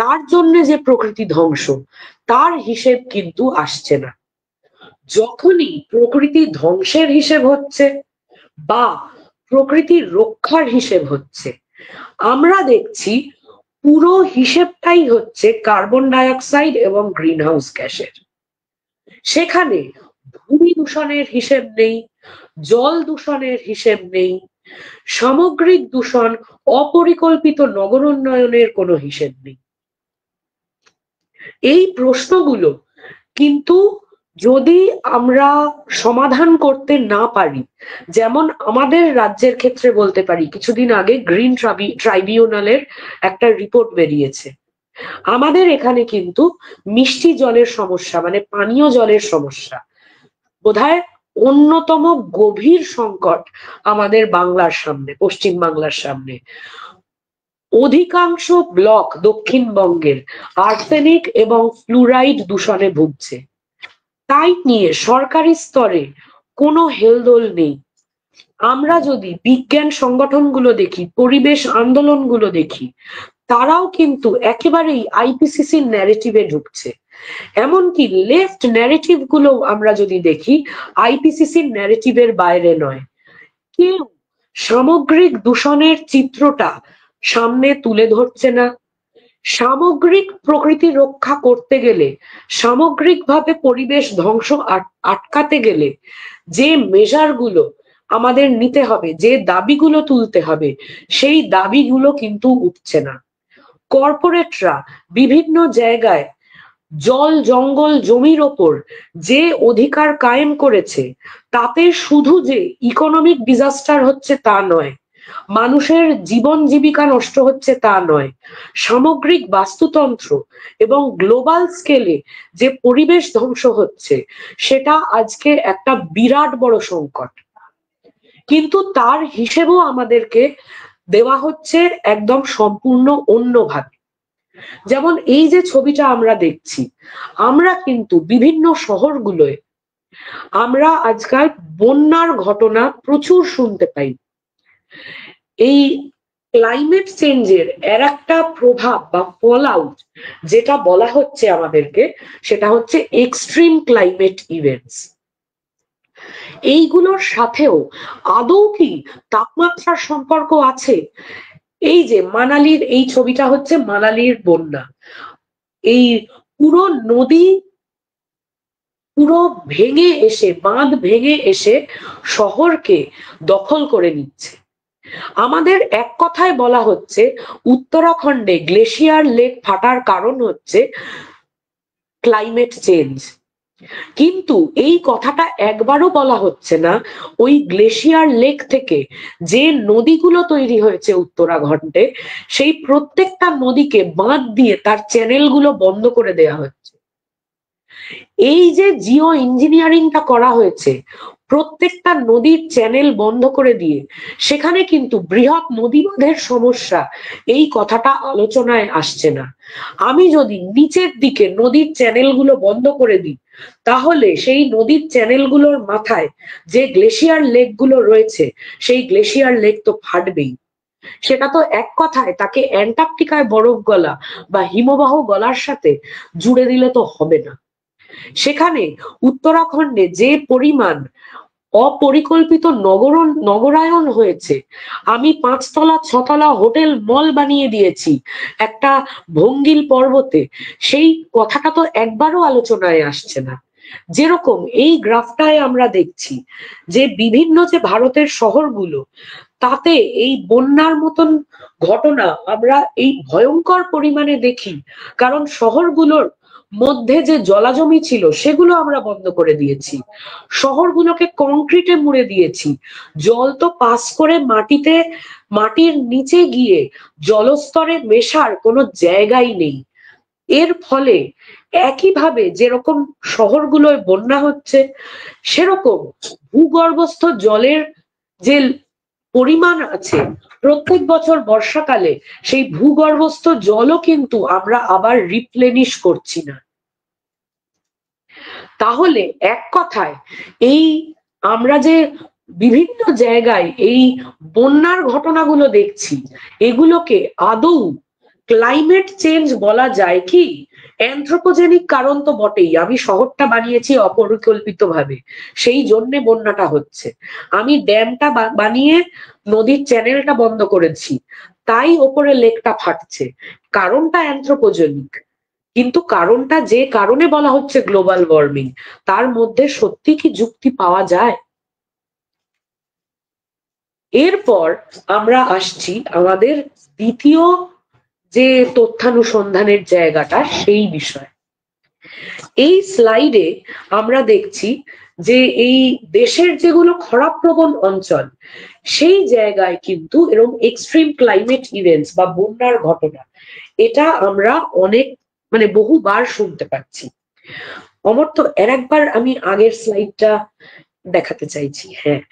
তার জন্য যে প্রকৃতি ধ্বংস, তার হিসেব কিন্তু আসছে না। যখনই প্রকৃতি ধ্বংসের হিসেব হচ্ছে বা প্রকৃতির রক্ষার হিসেব হচ্ছে, আমরা দেখছি পুরো হিসেবটাই হচ্ছে কার্বন ডাইঅক্সাইড এবং গ্রিন হাউস গ্যাসের। সেখানে ভূমি দূষণের হিসেব নেই, জল দূষণের হিসেব নেই, সামগ্রিক দূষণ, অপরিকল্পিত নগর উন্নয়নের কোনো হিসেব নেই। এই প্রশ্নগুলো কিন্তু যদি আমরা সমাধান করতে না পারি, যেমন আমাদের রাজ্যের ক্ষেত্রে বলতে পারি, কিছুদিন আগে গ্রিন ট্রাইব্যুনালের একটা রিপোর্ট বেরিয়েছে। আমাদের এখানে কিন্তু মিষ্টি জলের সমস্যা, মানে পানীয় জলের সমস্যা বোধহয় অন্যতম গভীর সংকট আমাদের বাংলার সামনে, পশ্চিম বাংলার সামনে। অধিকাংশ ব্লক দক্ষিণবঙ্গের আর্সেনিক এবং ফ্লুরাইড দূষণে ভুগছে। তাই নিয়ে সরকারি স্তরে কোনো হেলদোল নেই। আমরা যদি বিজ্ঞান সংগঠনগুলো দেখি, পরিবেশ আন্দোলনগুলো দেখি, তারাও কিন্তু একেবারেই আইপিসিসির ন্যারেটিভে ঢুকছে। এমনকি লেফট ন্যারেটিভ গুলো আমরা যদি দেখি, আইপিসিসির ন্যারেটিভের বাইরে নয়। কেউ সামগ্রিক দূষণের চিত্রটা সামনে তুলে ধরছে না। সামগ্রিক প্রকৃতি রক্ষা করতে গেলে, সামগ্রিকভাবে পরিবেশ ধ্বংস আটকাতে গেলে যে মেজারগুলো আমাদের নিতে হবে, যে দাবিগুলো তুলতে হবে, সেই দাবিগুলো কিন্তু উঠছে না। কর্পোরেটরা বিভিন্ন জায়গায় জল, জঙ্গল, জমির ওপর যে অধিকার কায়েম করেছে, তাতে শুধু যে ইকোনমিক ডিজাস্টার হচ্ছে তা নয়, মানুষের জীবন জীবিকা নষ্ট হচ্ছে তা নয়, সামগ্রিক বাস্তুতন্ত্র এবং গ্লোবাল স্কেলে যে পরিবেশ ধ্বংস হচ্ছে, সেটা আজকে একটা বিরাট বড় সংকট। কিন্তু তার হিসেবেও আমাদেরকে দেওয়া হচ্ছে একদম সম্পূর্ণ অন্যভাবে। যেমন এই যে ছবিটা আমরা দেখছি, আমরা কিন্তু বিভিন্ন শহরগুলোয় আমরা আজকাল বন্যার ঘটনা প্রচুর শুনতে পাই। এই ক্লাইমেট চেঞ্জের এর একটা প্রভাব বা ফল আউট যেটা বলা হচ্ছে আমাদেরকে, সেটা হচ্ছে এক্সট্রিম ক্লাইমেট ইভেন্টস। এইগুলোর সাথেও আদৌ কি তাপমাত্রার সম্পর্ক আছে? এই যে মানালির এই ছবিটা হচ্ছে মানালির বন্যা, এই পুরো নদী পুরো ভেঙে এসে, বাঁধ ভেঙে এসে শহরকে দখল করে নিচ্ছে। আমাদের এক কথায় বলা হচ্ছে উত্তরাখণ্ডে গ্লেশিয়ার লেক ফাটার কারণ হচ্ছে ক্লাইমেট চেঞ্জ, কিন্তু এই কথাটা একবারও বলা হচ্ছে না ওই গ্লেশিয়ার লেক থেকে যে নদীগুলো তৈরি হয়েছে উত্তরাখণ্ডে, সেই প্রত্যেকটা নদীকে বাঁধ দিয়ে তার চ্যানেলগুলো বন্ধ করে দেওয়া হচ্ছে। এই যে জিও ইঞ্জিনিয়ারিংটা করা হয়েছে প্রত্যেকটা নদীর চ্যানেল বন্ধ করে দিয়ে, সেখানে কিন্তু বৃহৎ নদীবাঁধের সমস্যা এই কথাটা আলোচনায় আসছে না। আমি যদি নিচের দিকে নদীর চ্যানেলগুলো বন্ধ করে দিই, তাহলে সেই নদীর চ্যানেলগুলোর মাথায় যে গ্লেশিয়ার লেকগুলো রয়েছে, সেই গ্লেশিয়ার লেক তো ফাটবেই। সেটা তো এক কথায় তাকে অ্যান্টার্কটিকায় বরফ গলা বা হিমবাহ গলার সাথে জুড়ে দিলে তো হবে না। সেখানে উত্তরাখণ্ডে যে পরিমাণ অপরিকল্পিত নগরায়ন হয়েছে, আমি 5 তলা 6 তলা হোটেল মল বানিয়ে দিয়েছি একটা ভঙ্গিল পর্বতে, সেই কথাটা তো একবারও আলোচনায় আসছে না। যেরকম এই গ্রাফটায় আমরা দেখছি যে বিভিন্ন যে ভারতের শহরগুলো, তাতে এই বন্যার মতন ঘটনা আমরা এই ভয়ঙ্কর পরিমাণে দেখি, কারণ শহরগুলোর মধ্যে যে জলাজমি ছিল সেগুলো আমরা বন্ধ করে দিয়েছি, শহরগুলোকে কংক্রিটে মুড়ে দিয়েছি, জল তো পাস করে মাটির নিচে গিয়ে জলস্তরে মেশার কোনো জায়গাই নেই। এর ফলে একইভাবে যেরকম শহরগুলোয় বন্যা হচ্ছে, সেরকম ভূগর্ভস্থ জলের যে পরিমাণ আছে, প্রত্যেক বছর বর্ষাকালে সেই ভূগর্ভস্থ জলও কিন্তু আমরা আবার রিপ্লেনিশ করছি না। তাহলে এক কথায় এই আমরা যে বিভিন্ন জায়গায় এই বন্যার ঘটনাগুলো দেখছি, এগুলোকে আদৌ ক্লাইমেট চেঞ্জ বলা যায় কি? অ্যানথ্রোপোজেনিক কারণ তো বটেই, আমি শহরটা বানিয়েছি অপরিকল্পিত ভাবে, সেই জন্য বন্যাটা হচ্ছে। আমি ড্যামটা বানিয়ে নদীর চ্যানেলটা বন্ধ করেছি, তাই ওপরে লেকটা ফাটছে, কারণটা অ্যানথ্রোপোজেনিক। কিন্তু কারণটা যে কারণে বলা হচ্ছে গ্লোবাল ওয়ার্মিং, তার মধ্যে সত্যি কি যুক্তি পাওয়া যায়? এরপর আমরা আসছি আমাদের দ্বিতীয় যে তথ্যানুসন্ধানের জায়গাটা, সেই বিষয়। এই স্লাইডে আমরা দেখছি যে এই দেশের যেগুলো খরাপ্রবণ অঞ্চল, সেই জায়গায় কিন্তু এরকম এক্সট্রিম ক্লাইমেট ইভেন্টস বা বন্যার ঘটনা, এটা আমরা অনেক বহুবার শুনতে পাচ্ছি। অমর্ত্য একবার আমি আগের স্লাইডটা দেখাতে চাইছি। হ্যাঁ,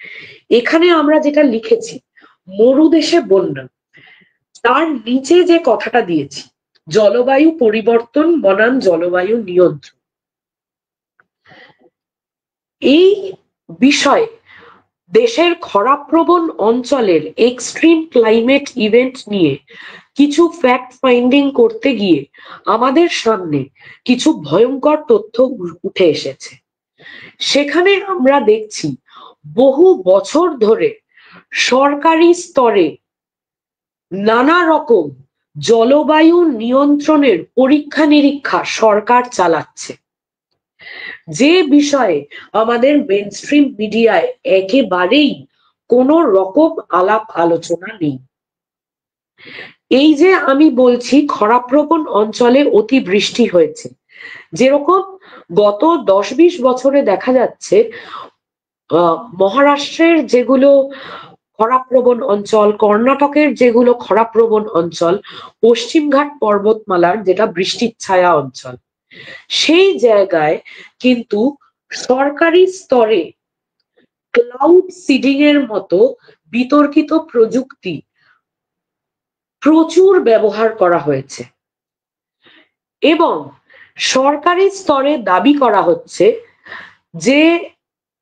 এখানে আমরা যেটা লিখেছি মরুদেশে বন্যা, তার নিচে যে কথাটা দিয়েছি জলবায়ু পরিবর্তন বনাম জলবায়ু নিয়ন্ত্রণ, এই বিষয়ে দেশের খরাপ্রবণ অঞ্চলের এক্সট্রিম ক্লাইমেট ইভেন্ট নিয়ে কিছু ফ্যাক্ট ফাইন্ডিং করতে গিয়ে আমাদের সামনে কিছু ভয়ঙ্কর তথ্য উঠে এসেছে। সেখানে আমরা দেখছি বহু বছর ধরে সরকারি স্তরে নানা রকম জলবায়ু নিয়ন্ত্রণের পরীক্ষা নিরীক্ষা সরকার চালাচ্ছে, যে বিষয়ে আমাদের মেইনস্ট্রিম মিডিয়ায় একেবারেই কোনো রকম আলাপ আলোচনা নেই। এই যে আমি বলছি খরাপ্রবণ অঞ্চলে অতিবৃষ্টি হয়েছে, যেরকম গত 10-20 বছরে দেখা যাচ্ছে মহারাষ্ট্রের যেগুলো খরাপ্রবণ অঞ্চল, কর্ণাটকের যেগুলো খরাপ্রবণ অঞ্চল, পশ্চিমঘাট পর্বতমালার যেটা বৃষ্টির ছায়া অঞ্চল, সেই জায়গায় কিন্তু সরকারি স্তরে ক্লাউড সিডিং এর মতো বিতর্কিত প্রযুক্তি প্রচুর ব্যবহার করা হয়েছে, এবং সরকারি স্তরে দাবি করা হচ্ছে যে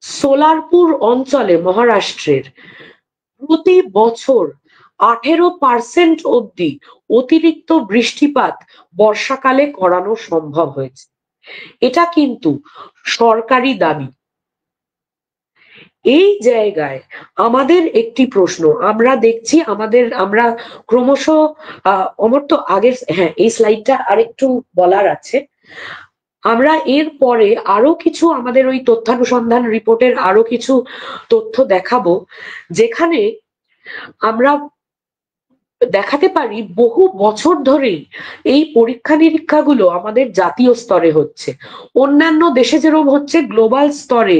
সোলারপুর অঞ্চলে মহারাষ্ট্রের প্রতি বছর 18% অবধি অতিরিক্ত বৃষ্টিপাত বর্ষাকালে করানো সম্ভব হয়েছে। এটা কিন্তু সরকারি দাবি। এই জায়গায় আমাদের একটি প্রশ্ন, আমরা দেখছি আমরা ক্রমশ অমর তো আগের, হ্যাঁ এই স্লাইডটা আরেকটু বলার আছে। আমরা এর পরে আরো কিছু আমাদের ওই তথ্যানুসন্ধান রিপোর্টের আরো কিছু তথ্য দেখাবো, যেখানে আমরা দেখাতে পারি বহু বছর ধরেই এই পরীক্ষা নিরীক্ষাগুলো আমাদের জাতীয় স্তরে হচ্ছে। অন্যান্য দেশে যেরকম হচ্ছে গ্লোবাল স্তরে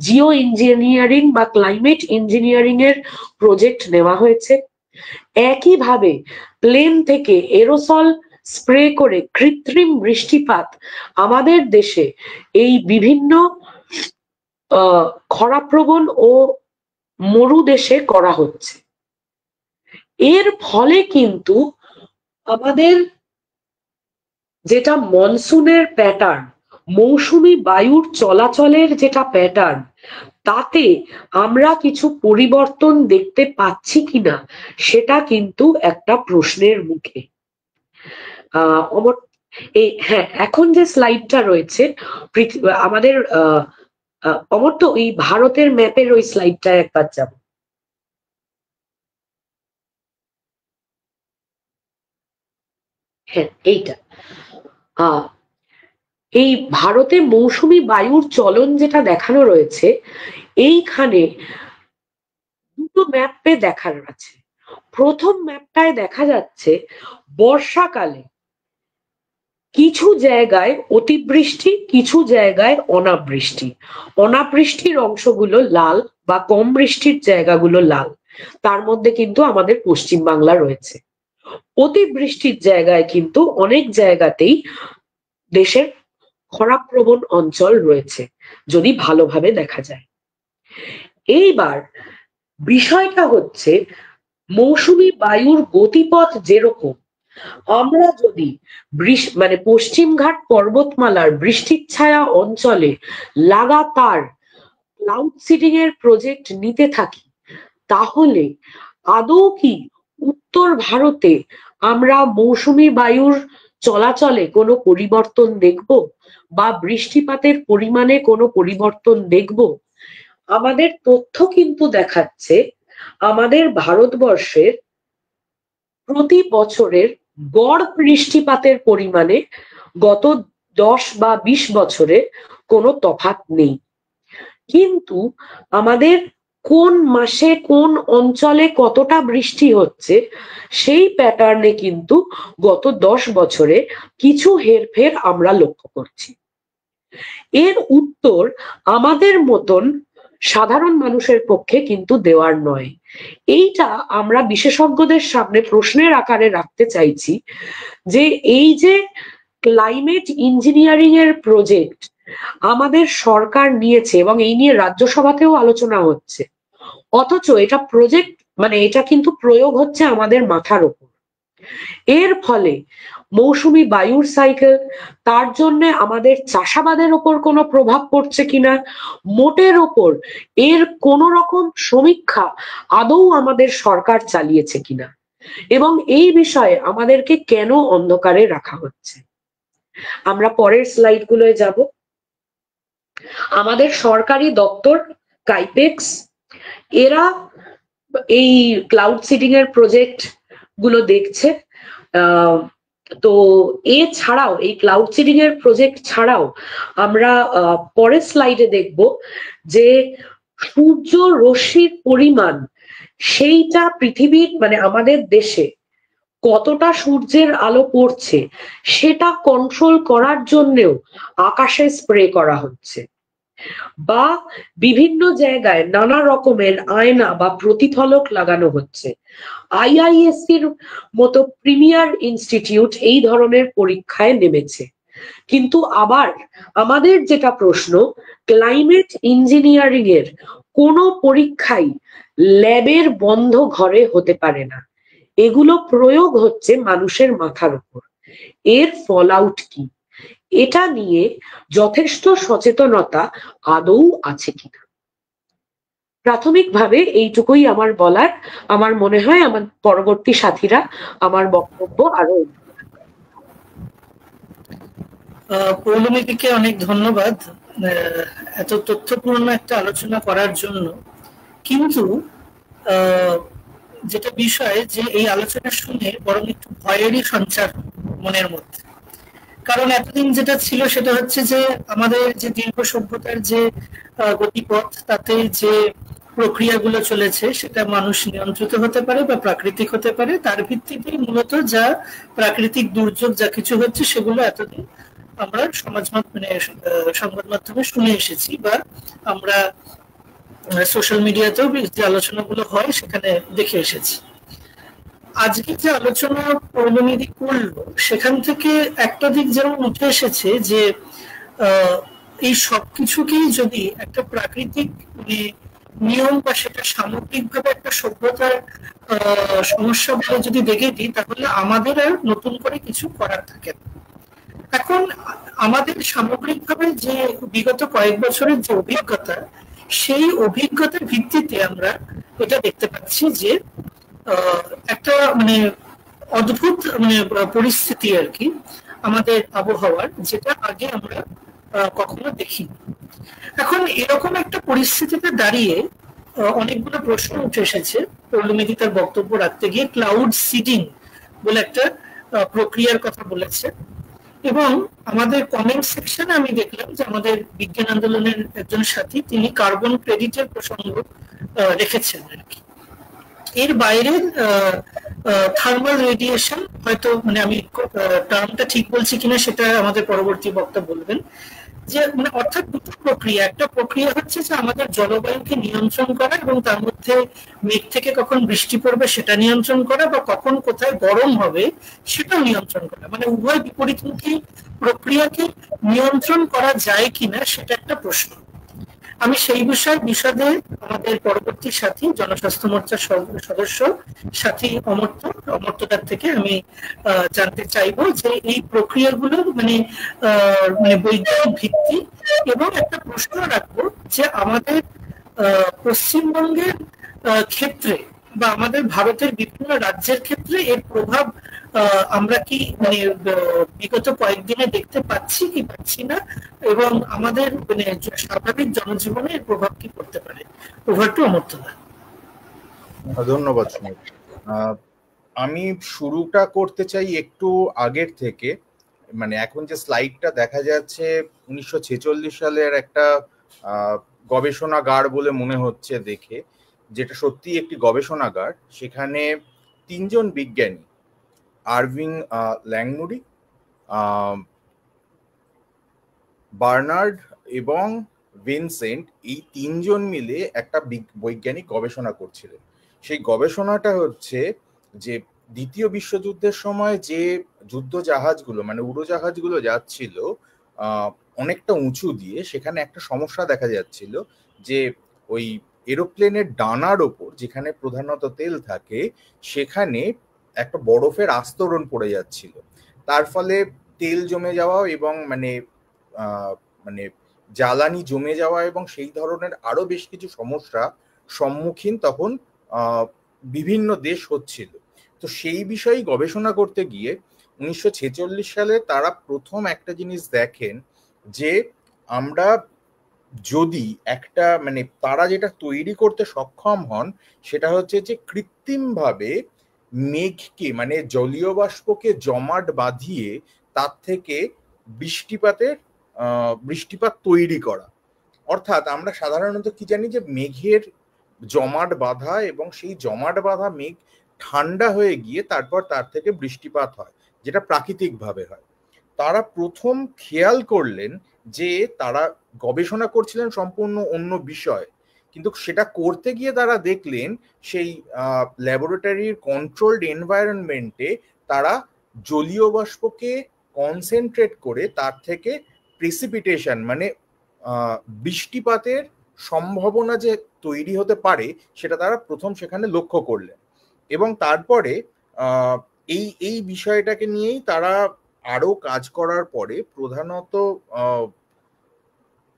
জিও ইঞ্জিনিয়ারিং বা ক্লাইমেট ইঞ্জিনিয়ারিং এর প্রজেক্ট নেওয়া হয়েছে। একইভাবে প্লেন থেকে এরোসল স্প্রে করে কৃত্রিম বৃষ্টিপাত আমাদের দেশে এই বিভিন্ন খরাপ্রবণ ও মরু দেশে করা হচ্ছে। এর ফলে কিন্তু আমাদের যেটা মনসুনের প্যাটার্ন, মৌসুমী বায়ুর চলাচলের যেটা প্যাটার্ন, তাতে আমরা কিছু পরিবর্তন দেখতে পাচ্ছি কিনা সেটা কিন্তু একটা প্রশ্নের মুখে। হ্যাঁ, এখন যে স্লাইডটা রয়েছে আমাদের অমর তো এই ভারতের ম্যাপের ওই স্লাইডটা একবার যাব। হ্যাঁ, এইটা এই ভারতে মৌসুমী বায়ুর চলন যেটা দেখানো রয়েছে, এইখানে দুটো ম্যাপে দেখার আছে। প্রথম ম্যাপটায় দেখা যাচ্ছে বর্ষাকালে কিছু জায়গায় অতিবৃষ্টি, কিছু জায়গায় অনাবৃষ্টি। অনাবৃষ্টির অংশগুলো লাল বা কম বৃষ্টির জায়গাগুলো লাল, তার মধ্যে কিন্তু আমাদের পশ্চিমবাংলা রয়েছে। অতিবৃষ্টির জায়গায় কিন্তু অনেক জায়গাতেই দেশের খরাপ্রবণ অঞ্চল রয়েছে, যদি ভালোভাবে দেখা যায়। এইবার বিষয়টা হচ্ছে মৌসুমী বায়ুর গতিপথ যেরকম, আমরা যদি মানে পশ্চিমঘাট পর্বতমালার বৃষ্টির ছায়া অঞ্চলে লাগাতার ক্লাউড সিডিং এর প্রজেক্ট নিতে থাকি, তাহলে আদৌ কি উত্তর ভারতে আমরা মৌসুমী বায়ুর চলাচলে কোনো পরিবর্তন দেখব বা বৃষ্টিপাতের পরিমাণে কোনো পরিবর্তন দেখব? আমাদের তথ্য কিন্তু দেখাচ্ছে আমাদের ভারতবর্ষের প্রতি বছরের গড় বৃষ্টিপাতের পরিমাণে গত 10 বা 20 বছরে কোনো তফাৎ নেই, কিন্তু আমাদের কোন মাসে কোন অঞ্চলে কতটা বৃষ্টি হচ্ছে সেই প্যাটার্নে কিন্তু গত 10 বছরে কিছু হেরফের আমরা লক্ষ্য করছি। এর উত্তর আমাদের মতন সাধারণ মানুষের পক্ষে কিন্তু দেওয়ার নয়। এইটা আমরা বিশেষজ্ঞদের সামনে প্রশ্নের আকারে রাখতে চাইছি যে এই যে ক্লাইমেট ইঞ্জিনিয়ারিং এর প্রজেক্ট আমাদের সরকার নিয়েছে এবং এই নিয়ে রাজ্যসভাতেও আলোচনা হচ্ছে, অথচ এটা প্রজেক্ট মানে এটা কিন্তু প্রয়োগ হচ্ছে আমাদের মাথার উপর। এর ফলে মৌসুমী বায়ুর সাইকেল, তার জন্য আমাদের চাষাবাদের ওপর কোনো প্রভাব পড়ছে কিনা, মোটের ওপর এর কোন রকম সমীক্ষা আদৌ আমাদের সরকার চালিয়েছে কিনা, এবং এই বিষয়ে আমাদেরকে কেন অন্ধকারে রাখা হচ্ছে। আমরা পরের স্লাইড গুলোয় যাব। আমাদের সরকারি দপ্তর কাইপেক্স, এরা এই ক্লাউড সিডিং এর প্রজেক্ট গুলো দেখছে। তো এছাড়াও এই ক্লাউড সিডিং এর প্রজেক্ট ছাড়াও আমরা পরের স্লাইডে দেখব যে সূর্য রশ্মির পরিমাণ, সেইটা পৃথিবীর মানে আমাদের দেশে কতটা সূর্যের আলো পড়ছে সেটা কন্ট্রোল করার জন্যও আকাশে স্প্রে করা হচ্ছে, বা বিভিন্ন জায়গায় নানা রকমের আয়না বা প্রতিফলক লাগানো হচ্ছে। আইআইএসসির মতো প্রিমিয়ার ইনস্টিটিউট এই ধরনের পরীক্ষায় নেমেছে। কিন্তু আবার আমাদের যেটা প্রশ্ন, ক্লাইমেট ইঞ্জিনিয়ারিং এর কোনো পরীক্ষাই ল্যাবের বন্ধ ঘরে হতে পারে না, এগুলো প্রয়োগ হচ্ছে মানুষের মাথার উপর। এর ফল আউট কি, এটা নিয়ে যথেষ্ট সচেতনতা আদৌ আছে কিনা। প্রাথমিকভাবে এইটুকুই আমার বলার। আমার মনে হয় আমার পরবর্তী সাথীরা আমার বক্তব্য আরো পৌলমীকে অনেক ধন্যবাদ এত তথ্যপূর্ণ একটা আলোচনা করার জন্য। কিন্তু যেটা বিষয় যে এই আলোচনা শুনে বরং একটু ভয়েরই সঞ্চার মনের মধ্যে। কারণ এতদিন যেটা ছিল সেটা হচ্ছে যে আমাদের যে দীর্ঘ সভ্যতার যে গতিপথ, তাতে যে প্রক্রিয়াগুলো চলেছে সেটা মানুষ নিয়ন্ত্রিত হতে পারে বা প্রাকৃতিক হতে পারে, তার ভিত্তিতে মূলত যা প্রাকৃতিক দুর্যোগ যা কিছু হচ্ছে সেগুলো এতদিন আমরা সমাজ মানে সংবাদ মাধ্যমে শুনে এসেছি বা আমরা সোশ্যাল মিডিয়াতেও যে আলোচনাগুলো হয় সেখানে দেখে এসেছি। আজকে যে আলোচনা পৌলমী করলো সেখান থেকে একটা দিক যেমন উঠে এসেছে যে এই সবকিছুকেই যদি একটা প্রাকৃতিক নিয়ম বা সেটা সামগ্রিকভাবে একটা সভ্যতার সমস্যা বলে যদি দেখে দিই, তাহলে আমাদের আর নতুন করে কিছু করার থাকে না। এখন আমাদের সামগ্রিকভাবে যে বিগত কয়েক বছরের যে অভিজ্ঞতা, সেই অভিজ্ঞতার ভিত্তিতে আমরা এটা দেখতে পাচ্ছি যে একটা মানে অদ্ভুত মানে পরিস্থিতি আর কি আমাদের আবহাওয়ার, যেটা আগে আমরা কখনো দেখিনি। এখন এরকম একটা পরিস্থিতিতে দাঁড়িয়ে অনেকগুলো প্রশ্ন উঠে এসেছে। পৌলমী তার বক্তব্য রাখতে গিয়ে ক্লাউড সিডিং বলে একটা প্রক্রিয়ার কথা বলেছে, এবং আমাদের কমেন্ট সেকশনে আমি দেখলাম যে আমাদের বিজ্ঞান আন্দোলনের একজন সাথী তিনি কার্বন ক্রেডিটের প্রসঙ্গ রেখেছেন আর কি। এর বাইরে থার্মাল রেডিয়েশন, হয়তো মানে আমি টার্মটা ঠিক বলছি কিনা সেটা আমাদের পরবর্তী বক্তা বলবেন, যে মানে অর্থাৎ দুটো প্রক্রিয়া। একটা প্রক্রিয়া হচ্ছে যে আমাদের জলবায়ুকে নিয়ন্ত্রণ করা এবং তার মধ্যে মেঘ থেকে কখন বৃষ্টি পড়বে সেটা নিয়ন্ত্রণ করা, বা কখন কোথায় গরম হবে সেটাও নিয়ন্ত্রণ করা। মানে উভয় বিপরীতমুখী প্রক্রিয়াকে নিয়ন্ত্রণ করা যায় কিনা সেটা একটা প্রশ্ন। আমি সেই বিষয়ে বিশদে আমাদের পরবর্তী সাথী জনস্বাস্থ্য মোর্চার সদস্য সাথী অমর্ত্যদার থেকে আমি জানতে চাইবো যে এই প্রক্রিয়াগুলো মানে মানে বৈজ্ঞানিক ভিত্তি, এবং একটা প্রশ্ন রাখবো যে আমাদের পশ্চিমবঙ্গের ক্ষেত্রে বা আমাদের ভারতের বিভিন্ন রাজ্যের ক্ষেত্রে এর প্রভাব আমরা কি মানে বিগত কয়েকদিনে দেখতে পাচ্ছি কি পাচ্ছি না, এবং আমাদের মানে স্বাভাবিক জনজীবনে এর প্রভাব কি পড়তে পারে। ওভার টু অমর্ত্যদা। ধন্যবাদ সুমিত। আমি শুরুটা করতে চাই একটু আগের থেকে। মানে এখন যে স্লাইডটা দেখা যাচ্ছে 1946 সালের একটা গবেষণাগার বলে মনে হচ্ছে দেখে, যেটা সত্যি একটি গবেষণাগার। সেখানে তিনজন বিজ্ঞানী, আরভিং ল্যাংমুরি, বার্নার্ড এবং ভিনসেন্ট, এই তিনজন মিলে একটা বৈজ্ঞানিক গবেষণা করছিলেন। সেই গবেষণাটা হচ্ছে যে দ্বিতীয় বিশ্বযুদ্ধের সময় যে যুদ্ধ জাহাজগুলো মানে উড়োজাহাজগুলো যাচ্ছিল অনেকটা উঁচু দিয়ে, সেখানে একটা সমস্যা দেখা যাচ্ছিল যে ওই এরোপ্লেনের ডানার ওপর যেখানে প্রধানত তেল থাকে সেখানে একটা বরফের আস্তরণ পড়ে যাচ্ছিল। তার ফলে তেল জমে যাওয়া এবং মানে মানে জ্বালানি জমে যাওয়া এবং সেই ধরনের আরো বেশ কিছু সমস্যা সম্মুখীন তখন বিভিন্ন দেশ হচ্ছিল। তো সেই বিষয়ে গবেষণা করতে গিয়ে 1946 সালে তারা প্রথম একটা জিনিস দেখেন যে আমরা যদি একটা মানে তারা যেটা তৈরি করতে সক্ষম হন সেটা হচ্ছে যে কৃত্রিমভাবে মেঘকে মানে জলীয় বাষ্পকে জমাট বাঁধিয়ে তার থেকে বৃষ্টিপাত তৈরি করা। অর্থাৎ আমরা সাধারণত কি জানি যে মেঘের জমাট বাঁধা এবং সেই জমাট বাঁধা মেঘ ঠান্ডা হয়ে গিয়ে তারপর তার থেকে বৃষ্টিপাত হয়, যেটা প্রাকৃতিকভাবে হয়। তারা প্রথম খেয়াল করলেন যে তারা গবেষণা করছিলেন সম্পূর্ণ অন্য বিষয়, কিন্তু সেটা করতে গিয়ে তারা দেখলেন সেই ল্যাবরেটরির কন্ট্রোলড এনভায়রনমেন্টে তারা জলীয় বাষ্পকে কনসেন্ট্রেট করে তার থেকে প্রেসিপিটেশন মানে বৃষ্টিপাতের সম্ভাবনা যে তৈরি হতে পারে সেটা তারা প্রথম সেখানে লক্ষ্য করলেন। এবং তারপরে এই বিষয়টাকে নিয়েই তারা আরো কাজ করার পরে প্রধানত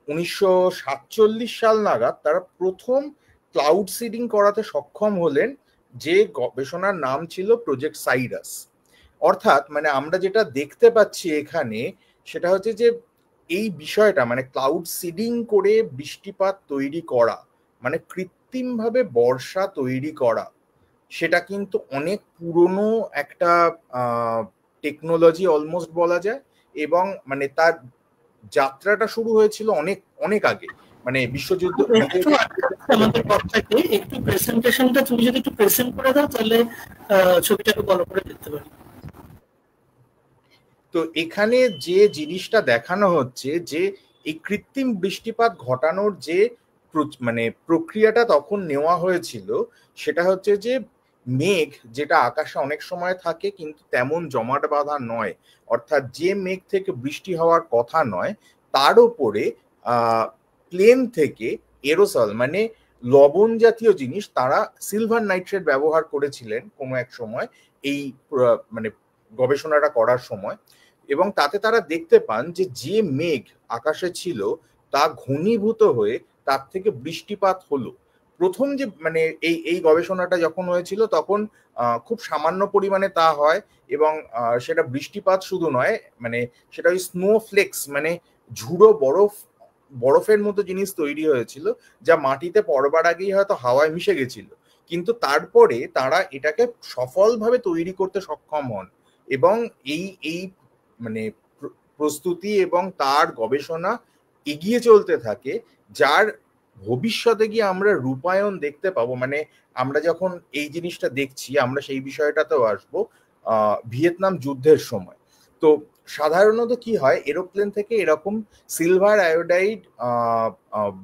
1947 সাল নাগাদ তারা প্রথম ক্লাউড সিডিং করাতে সক্ষম হলেন, যে গবেষণার নাম ছিল প্রজেক্ট সাইরাস। অর্থাৎ মানে আমরা যেটা দেখতে পাচ্ছি এখানে সেটা হচ্ছে যে এই বিষয়টা মানে ক্লাউড সিডিং করে বৃষ্টিপাত তৈরি করা, মানে কৃত্রিমভাবে বর্ষা তৈরি করা, সেটা কিন্তু অনেক পুরনো একটা টেকনোলজি অলমোস্ট বলা যায়। এবং মানে তার যাত্রাটা শুরু হয়েছিল অনেক অনেক আগে, মানে বিশ্বযুদ্ধ আমাদের বক্তাকে একটু প্রেজেন্টেশনটা তুমি যদি একটু প্রেজেন্ট করে দাও তাহলে ছবিটাকে ভালো করে দেখতে পারি। তো এখানে যে জিনিসটা দেখানো হচ্ছে যে এই কৃত্রিম বৃষ্টিপাত ঘটানোর যে মানে প্রক্রিয়াটা তখন নেওয়া হয়েছিল, সেটা হচ্ছে যে মেঘ যেটা আকাশে অনেক সময় থাকে কিন্তু তেমন জমাট বাঁধা নয়, অর্থাৎ যে মেঘ থেকে বৃষ্টি হওয়ার কথা নয়, তার উপরে প্লেন থেকে এরোসল মানে লবণ জাতীয় জিনিস, তারা সিলভার নাইট্রেট ব্যবহার করেছিলেন কোনো এক সময় এই মানে গবেষণাটা করার সময়। এবং তাতে তারা দেখতে পান যে যে মেঘ আকাশে ছিল তা ঘনীভূত হয়ে তার থেকে বৃষ্টিপাত হলো। প্রথম যে মানে এই গবেষণাটা যখন হয়েছিল তখন খুব সামান্য পরিমাণে তা হয়, এবং সেটা বৃষ্টিপাত শুধু নয়, মানে সেটা ওই স্নোফ্লেক্স মানে ঝুড়ো বরফের মতো জিনিস তৈরি হয়েছিল, যা মাটিতে পড়বার আগেই হয়তো হাওয়ায় মিশে গেছিল। কিন্তু তারপরে তারা এটাকে সফলভাবে তৈরি করতে সক্ষম হন, এবং এই এই মানে প্রস্তুতি এবং তার গবেষণা এগিয়ে চলতে থাকে, যার ভবিষ্যতে গিয়ে আমরা রূপায়ণ দেখতে পাবো। মানে আমরা যখন এই জিনিসটা দেখছি, আমরা সেই বিষয়টাতেও আসবো ভিয়েতনাম যুদ্ধের সময়। তো সাধারণত কি হয়, এরোপ্লেন থেকে এরকম সিলভার আয়োডাইড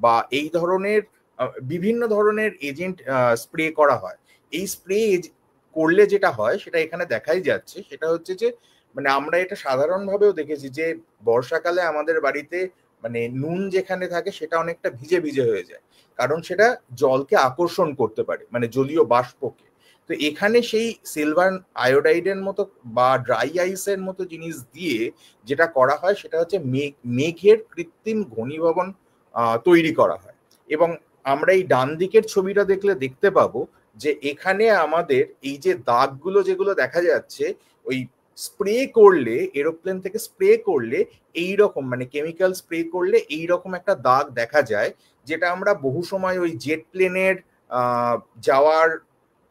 বা এই ধরনের বিভিন্ন ধরনের এজেন্ট স্প্রে করা হয়। এই স্প্রে করলে যেটা হয় সেটা এখানে দেখাই যাচ্ছে, সেটা হচ্ছে যে মানে আমরা এটা সাধারণভাবেও দেখেছি যে বর্ষাকালে আমাদের বাড়িতে মানে নুন যেখানে থাকে সেটা অনেকটা ভিজে ভিজে হয়ে যায়, কারণ সেটা জলকে আকর্ষণ করতে পারে, মানে জলীয় বাষ্পকে। তো এখানে সেই সিলভার আয়োডাইডের মতো বা ড্রাই আইসের মতো জিনিস দিয়ে যেটা করা হয় সেটা হচ্ছে মেঘের কৃত্রিম ঘনীভবন তৈরি করা হয়। এবং আমরা এই ডান দিকের ছবিটা দেখলে দেখতে পাবো যে এখানে আমাদের এই যে দাগগুলো যেগুলো দেখা যাচ্ছে, ওই স্প্রে করলে, এরোপ্লেন থেকে স্প্রে করলে এইরকম মানে কেমিক্যাল স্প্রে করলে এইরকম একটা দাগ দেখা যায়, যেটা আমরা বহু সময় ওই জেট প্লেনের যাওয়ার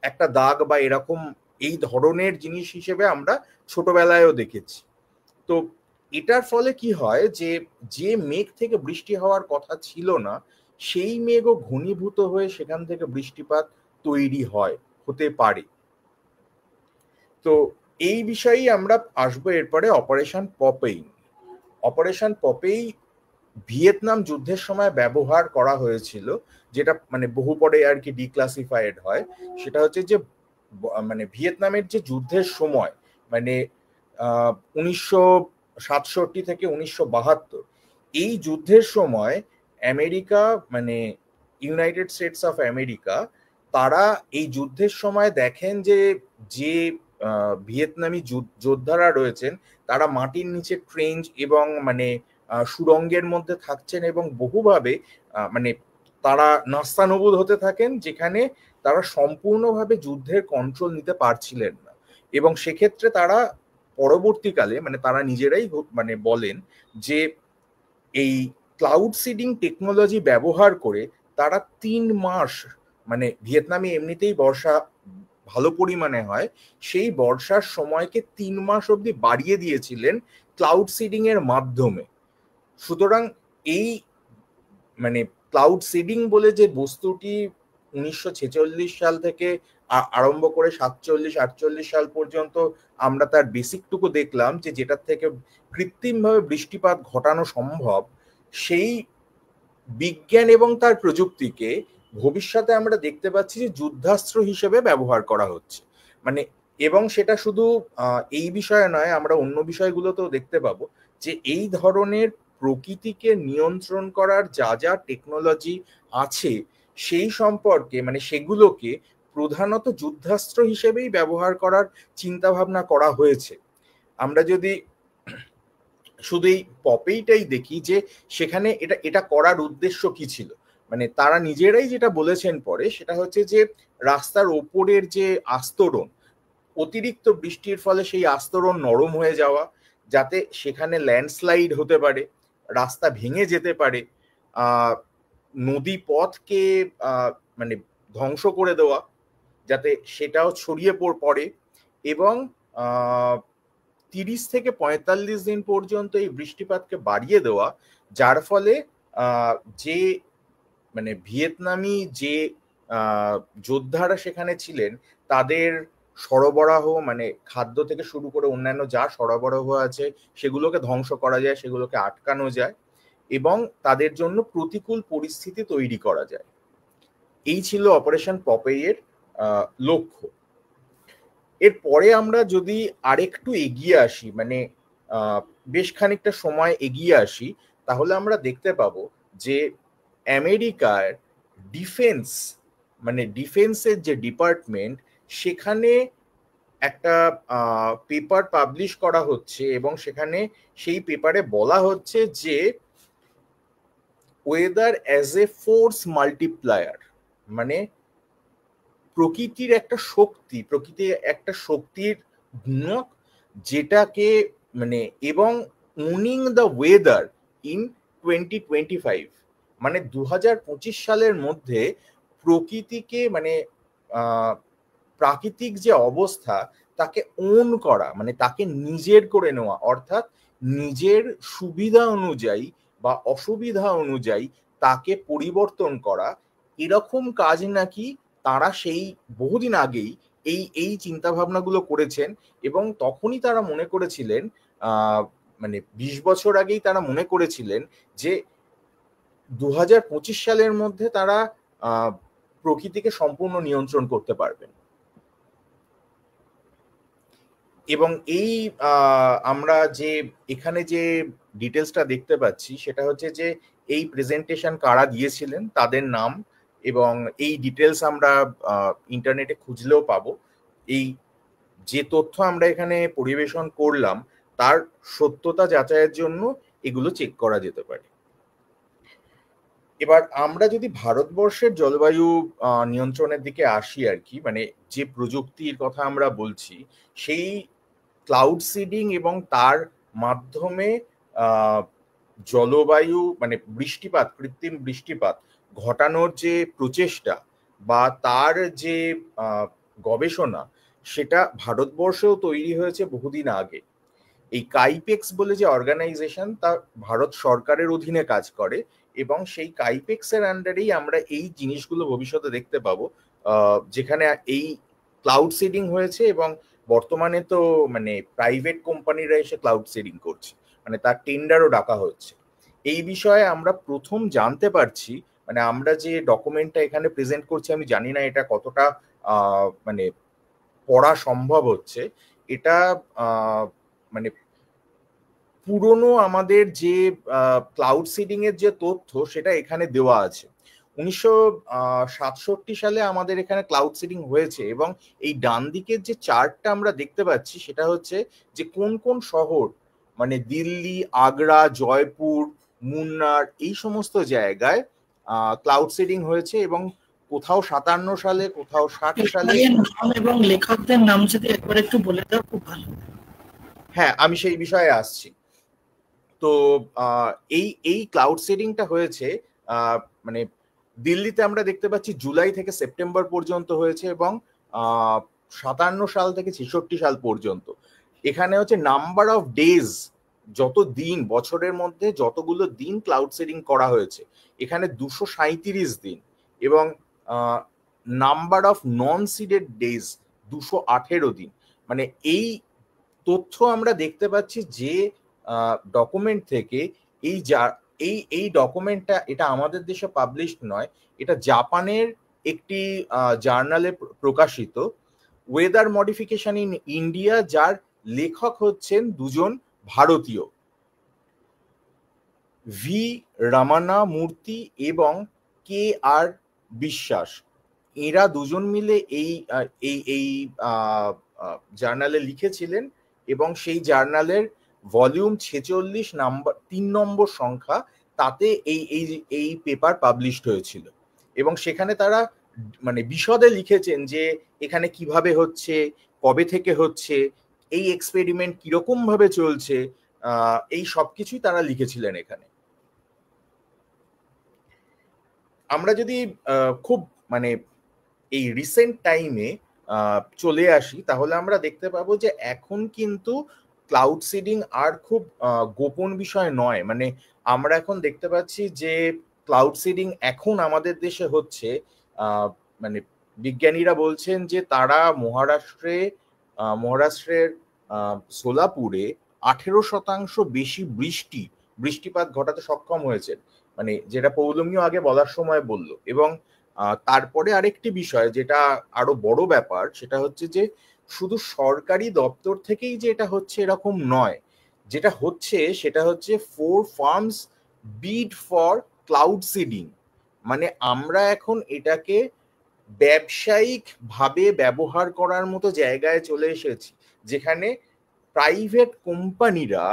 একটা দাগ বা এরকম এই ধরনের জিনিস হিসেবে আমরা ছোটবেলায়ও দেখেছি। তো এটার ফলে কি হয় যে যে মেঘ থেকে বৃষ্টি হওয়ার কথা ছিল না, সেই মেঘও ঘনীভূত হয়ে সেখান থেকে বৃষ্টিপাত তৈরি হয়, হতে পারে। তো এই বিষয়েই আমরা আসবো এরপরে অপারেশন পপেই। অপারেশন পপেই ভিয়েতনাম যুদ্ধের সময় ব্যবহার করা হয়েছিল, যেটা মানে বহু পরে আর কি ডিক্লাসিফাইড হয়। সেটা হচ্ছে যে মানে ভিয়েতনামের যে যুদ্ধের সময় মানে 1967 থেকে 1972 এই যুদ্ধের সময় আমেরিকা মানে ইউনাইটেড স্টেটস অফ আমেরিকা, তারা এই যুদ্ধের সময় দেখেন যে যে ভিয়েতনামি যোদ্ধারা রয়েছেন তারা মাটির নিচে ট্রেঞ্চ এবং মানে সুড়ঙ্গের মধ্যে থাকছেন, এবং বহুভাবে মানে তারা নাস্তানুবুদ হতে থাকেন, যেখানে তারা সম্পূর্ণভাবে যুদ্ধের কন্ট্রোল নিতে পারছিলেন না। এবং সেক্ষেত্রে তারা পরবর্তীকালে মানে তারা নিজেরাই মানে বলেন যে এই ক্লাউড সিডিং টেকনোলজি ব্যবহার করে তারা 3 মাস মানে ভিয়েতনামে এমনিতেই বর্ষা ভালো পরিমাণে হয়, সেই বর্ষার সময়কে 3 মাস অবধি বাড়িয়ে দিয়েছিলেন ক্লাউড সিডিং এর মাধ্যমে। সুতরাং এই মানে ক্লাউড সিডিং বলে যে বস্তুটি 1946 সাল থেকে আরম্ভ করে 47-48 সাল পর্যন্ত আমরা তার বেসিকটুকু দেখলাম, যে যেটার থেকে কৃত্রিমভাবে বৃষ্টিপাত ঘটানো সম্ভব, সেই বিজ্ঞান এবং তার প্রযুক্তিকে ভবিষ্যতে আমরা দেখতে পাচ্ছি যে যুদ্ধাস্ত্র হিসেবে ব্যবহার করা হচ্ছে। মানে এবং সেটা শুধু এই বিষয়ে নয়, আমরা অন্য বিষয়গুলোতেও দেখতে পাবো যে এই ধরনের প্রকৃতিকে নিয়ন্ত্রণ করার যা যা টেকনোলজি আছে সেই সম্পর্কে মানে সেগুলোকে প্রধানত যুদ্ধাস্ত্র হিসেবেই ব্যবহার করার চিন্তা ভাবনা করা হয়েছে। আমরা যদি শুধু এই পপেইটাই দেখি যে সেখানে এটা করার উদ্দেশ্য কি ছিল। মানে তারা নিজেরাই যেটা বলেছেন পরে, সেটা হচ্ছে যে রাস্তার ওপরের যে আস্তরণ, অতিরিক্ত বৃষ্টির ফলে সেই আস্তরণ নরম হয়ে যাওয়া, যাতে সেখানে ল্যান্ডস্লাইড হতে পারে, রাস্তা ভেঙে যেতে পারে, নদী পথকে মানে ধ্বংস করে দেওয়া, যাতে সেটাও ছড়িয়ে পড়ে, এবং 30 থেকে 45 দিন পর্যন্ত এই বৃষ্টিপাতকে বাড়িয়ে দেওয়া, যার ফলে যে মানে ভিয়েতনামি যে যোদ্ধারা সেখানে ছিলেন তাদের সরবরাহ, মানে খাদ্য থেকে শুরু করে অন্যান্য যা সরবরাহ আছে সেগুলোকে ধ্বংস করা যায়, সেগুলোকে আটকানো যায় এবং তাদের জন্য প্রতিকূল পরিস্থিতি তৈরি করা যায়। এই ছিল অপারেশন পপেইয়ের লক্ষ্য। এরপরে আমরা যদি আরেকটু এগিয়ে আসি, মানে বেশ খানিকটা সময় এগিয়ে আসি, তাহলে আমরা দেখতে পাবো যে আমেরিকার ডিফেন্স, মানে ডিফেন্সের যে ডিপার্টমেন্ট, সেখানে একটা পেপার পাবলিশ করা হচ্ছে এবং সেখানে সেই পেপারে বলা হচ্ছে যে weather as a force multiplier, মানে প্রকৃতির একটা শক্তি, প্রকৃতির একটা শক্তির গুণক, যেটাকে মানে এবং ওনিং দ্য ওয়েদার ইন 2025, মানে 2025 সালের মধ্যে প্রকৃতিকে, মানে প্রাকৃতিক যে অবস্থা তাকে ওন করা, মানে তাকে নিজের করে নেওয়া, অর্থাৎ নিজের সুবিধা অনুযায়ী বা অসুবিধা অনুযায়ী তাকে পরিবর্তন করা, এরকম কাজ নাকি তারা সেই বহুদিন আগেই এই চিন্তা ভাবনাগুলো করেছেন। এবং তখনই তারা মনে করেছিলেন, মানে 20 বছর আগেই তারা মনে করেছিলেন যে 2025 সালের মধ্যে তারা প্রকৃতিকে সম্পূর্ণ নিয়ন্ত্রণ করতে পারবেন। এবং এই আমরা যে এখানে যে ডিটেলসটা দেখতে পাচ্ছি, সেটা হচ্ছে যে এই প্রেজেন্টেশন কারা দিয়েছিলেন, তাদের নাম, এবং এই ডিটেলস আমরা ইন্টারনেটে খুঁজলেও পাবো। এই যে তথ্য আমরা এখানে পরিবেশন করলাম তার সত্যতা যাচাইয়ের জন্য এগুলো চেক করা যেতে পারে। এবার আমরা যদি ভারতবর্ষের জলবায়ু নিয়ন্ত্রণের দিকে আসি আর কি, মানে যে প্রযুক্তির কথা আমরা বলছি, সেই ক্লাউড সিডিং এবং তার মাধ্যমে জলবায়ু, মানে বৃষ্টিপাত, কৃত্রিম বৃষ্টিপাত ঘটানোর যে প্রচেষ্টা বা তার যে গবেষণা, সেটা ভারতবর্ষেও তৈরি হয়েছে বহুদিন আগে। এই কাইপেক্স বলে যে অর্গানাইজেশন, তা ভারত সরকারের অধীনে কাজ করে এবং সেই কাইপেক্সের আন্ডারেই আমরা এই জিনিসগুলো ভবিষ্যতে দেখতে পাবো, যেখানে এই ক্লাউড সিডিং হয়েছে এবং বর্তমানে তো মানে প্রাইভেট কোম্পানিরা এসে ক্লাউড সিডিং করছে, মানে তার টেন্ডারও ডাকা হচ্ছে। এই বিষয়ে আমরা প্রথম জানতে পারছি, মানে আমরা যে ডকুমেন্টটা এখানে প্রেজেন্ট করছি, আমি জানি না এটা কতটা মানে পড়া সম্ভব হচ্ছে। এটা মানে পুরনো আমাদের যে ক্লাউড সিডিং এর যে তথ্য, সেটা এখানে দেওয়া আছে। 1967 সালে আমাদের এখানে ক্লাউড সিডিং হয়েছে এবং এই ডান দিকের যে চার্টটা আমরা দেখতে পাচ্ছি, সেটা হচ্ছে যে কোন কোন শহর, মানে দিল্লি, আগ্রা, জয়পুর, মুন্নার, এই সমস্ত জায়গায় ক্লাউড সিডিং হয়েছে এবং কোথাও 57 সালে, কোথাও 60 সালে। নাম এবং লেখকদের নাম যদি একবার একটু বলে দাও খুব ভালো। হ্যাঁ, আমি সেই বিষয়ে আসছি। তো এই ক্লাউড সিডিংটা হয়েছে মানে দিল্লিতে আমরা দেখতে পাচ্ছি জুলাই থেকে সেপ্টেম্বর পর্যন্ত হয়েছে এবং 57 সাল থেকে 66 সাল পর্যন্ত। এখানে হচ্ছে নাম্বার অফ ডেজ, যত দিন, বছরের মধ্যে যতগুলো দিন ক্লাউড সিডিং করা হয়েছে, এখানে 237 দিন, এবং number of non seeded days 218 দিন। মানে এই তথ্য আমরা দেখতে পাচ্ছি যে ডকুমেন্ট থেকে। এই ডকুমেন্টটা, এটা আমাদের দেশে পাবলিশড নয়, এটা জাপানের একটি জার্নালে প্রকাশিত, ওয়েদার মডিফিকেশন ইন ইন্ডিয়া, যার লেখক হচ্ছেন দুজন ভারতীয়, ভি রমনা মূর্তি এবং কে আর বিশ্বাস। এরা দুজন মিলে এই জার্নালে লিখেছিলেন এবং সেই জার্নালের ভলিউম 46 নাম্বার 3 নম্বর সংখ্যা, তাতে এই এই এই পেপার পাবলিশড হয়েছিল এবং সেখানে তারা মানে বিশদে লিখেছেন যে এখানে কিভাবে হচ্ছে, কবে থেকে হচ্ছে, এই এক্সপেরিমেন্ট কিরকম ভাবে চলছে, এই সবকিছুই তারা লিখেছিলেন এখানে। আমরা যদি খুব মানে এই রিসেন্ট টাইমে চলে আসি তাহলে আমরা দেখতে পাবো যে এখন কিন্তু ক্লাউড সিডিং আর খুব গোপন বিষয় নয়। মানে আমরা এখন দেখতে পাচ্ছি যে ক্লাউড সিডিং এখন আমাদের দেশে হচ্ছে, মানে বিজ্ঞানীরা বলছেন যে তারা মহারাষ্ট্রের সোলাপুরে 18% বেশি বৃষ্টিপাত ঘটাতে সক্ষম হয়েছে, মানে যেটা পৌলমীও আগে বলার সময় বলল। এবং তারপরে আরেকটি বিষয় যেটা আরো বড় ব্যাপার, সেটা হচ্ছে যে শুধু সরকারি দপ্তর থেকেই যে এটা হচ্ছে এরকম নয়, যেটা হচ্ছে সেটা হচ্ছে 4 firms bid for cloud seeding. মানে আমরা এখন এটাকে ব্যবসায়িক ভাবে ব্যবহার করার মতো জায়গায় চলে এসেছি, যেখানে প্রাইভেট কোম্পানিরা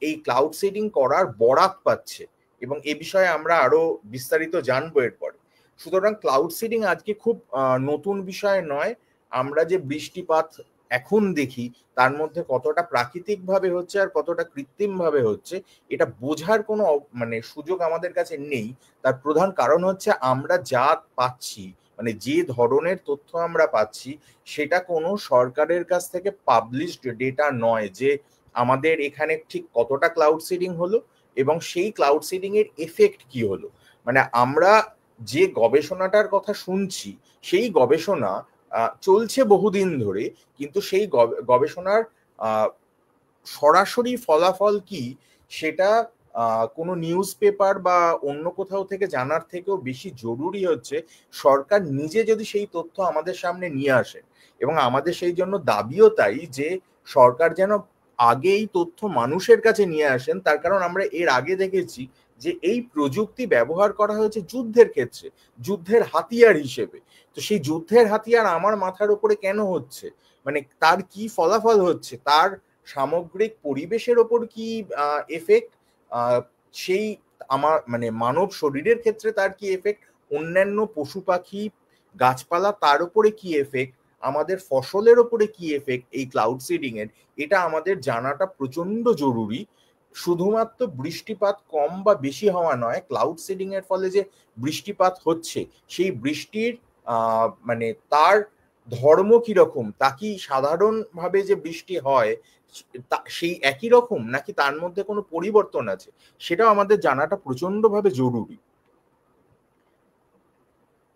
এই ক্লাউড সিডিং করার বরাত পাচ্ছে এবং এ বিষয়ে আমরা আরো বিস্তারিত জানবো এরপরে। সুতরাং ক্লাউড সিডিং আজকে খুব নতুন বিষয় নয়। আমরা যে বৃষ্টিপাত এখন দেখি তার মধ্যে কতটা প্রাকৃতিক ভাবে হচ্ছে আর কতটা কৃত্রিম ভাবে হচ্ছে এটা বোঝার কোনো মানে সুযোগ আমাদের কাছে নেই। তার প্রধান কারণ হচ্ছে আমরা যা পাচ্ছি, মানে যে ধরনের তথ্য আমরা পাচ্ছি সেটা কোনো সরকারের কাছ থেকে পাবলিশড ডেটা নয় যে আমাদের এখানে ঠিক কতটা ক্লাউড সিডিং হলো এবং সেই ক্লাউড সিডিং এর এফেক্ট কি হলো। মানে আমরা যে গবেষণাটার কথা শুনছি সেই গবেষণা চলছে বহুদিন ধরে, কিন্তু সেই গবেষণার সরাসরি ফলাফল কি সেটা কোনো নিউজ পেপার বা অন্য কোথাও থেকে জানার থেকেও বেশি জরুরি হচ্ছে সরকার নিজে যদি সেই তথ্য আমাদের সামনে নিয়ে আসে। এবং আমাদের সেই জন্য দাবিও তাই যে সরকার যেন আগে এই তথ্য মানুষের কাছে নিয়ে আসেন। তার কারণ আমরা এর আগে দেখেছি যে এই প্রযুক্তি ব্যবহার করা হয়েছে যুদ্ধের ক্ষেত্রে, যুদ্ধের হাতিয়ার হিসেবে। তো সেই যুদ্ধের হাতিয়ার আমার মাথার উপরে কেন হচ্ছে, মানে তার কি ফলাফল হচ্ছে, তার সামগ্রিক পরিবেশের ওপর কি এফেক্ট, সেই আমার মানে মানব শরীরের ক্ষেত্রে তার কি এফেক্ট, অন্যান্য পশু পাখি গাছপালা তার উপরে কি এফেক্ট, আমাদের ফসলের ওপরে কি এফেক্ট এই ক্লাউড সিডিং এর, এটা আমাদের জানাটা প্রচন্ড জরুরি। শুধুমাত্র বৃষ্টিপাত কম বা বেশি হওয়া নয়, ক্লাউড সিডিং এর ফলে যে বৃষ্টিপাত হচ্ছে সেই বৃষ্টির মানে তার ধর্ম কিরকম, তা কি সাধারণভাবে যে বৃষ্টি হয় সেই একই রকম নাকি তার মধ্যে কোনো পরিবর্তন আছে, সেটাও আমাদের জানাটা প্রচন্ডভাবে জরুরি।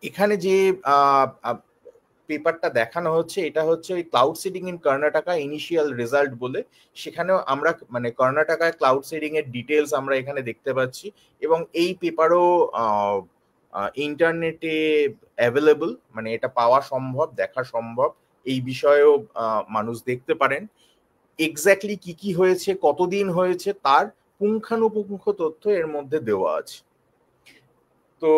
এখানে যে পেপারটা দেখানো হচ্ছে এটা হচ্ছে ওই cloud seeding in Karnataka initial result বলে, সেখানেও আমরা মানে কর্ণাটকায় ক্লাউড সিডিং এর ডিটেলস আমরা এখানে দেখতে পাচ্ছি এবং এই পেপারও ইন্টারনেটে অ্যাভেলেবল, মানে এটা পাওয়া সম্ভব, দেখা সম্ভব। এই বিষয়েও মানুষ দেখতে পারেন এক্স্যাক্টলি কি কি হয়েছে, কতদিন হয়েছে, তার পুঙ্খানুপুঙ্খ তথ্য এর মধ্যে দেওয়া আছে। তো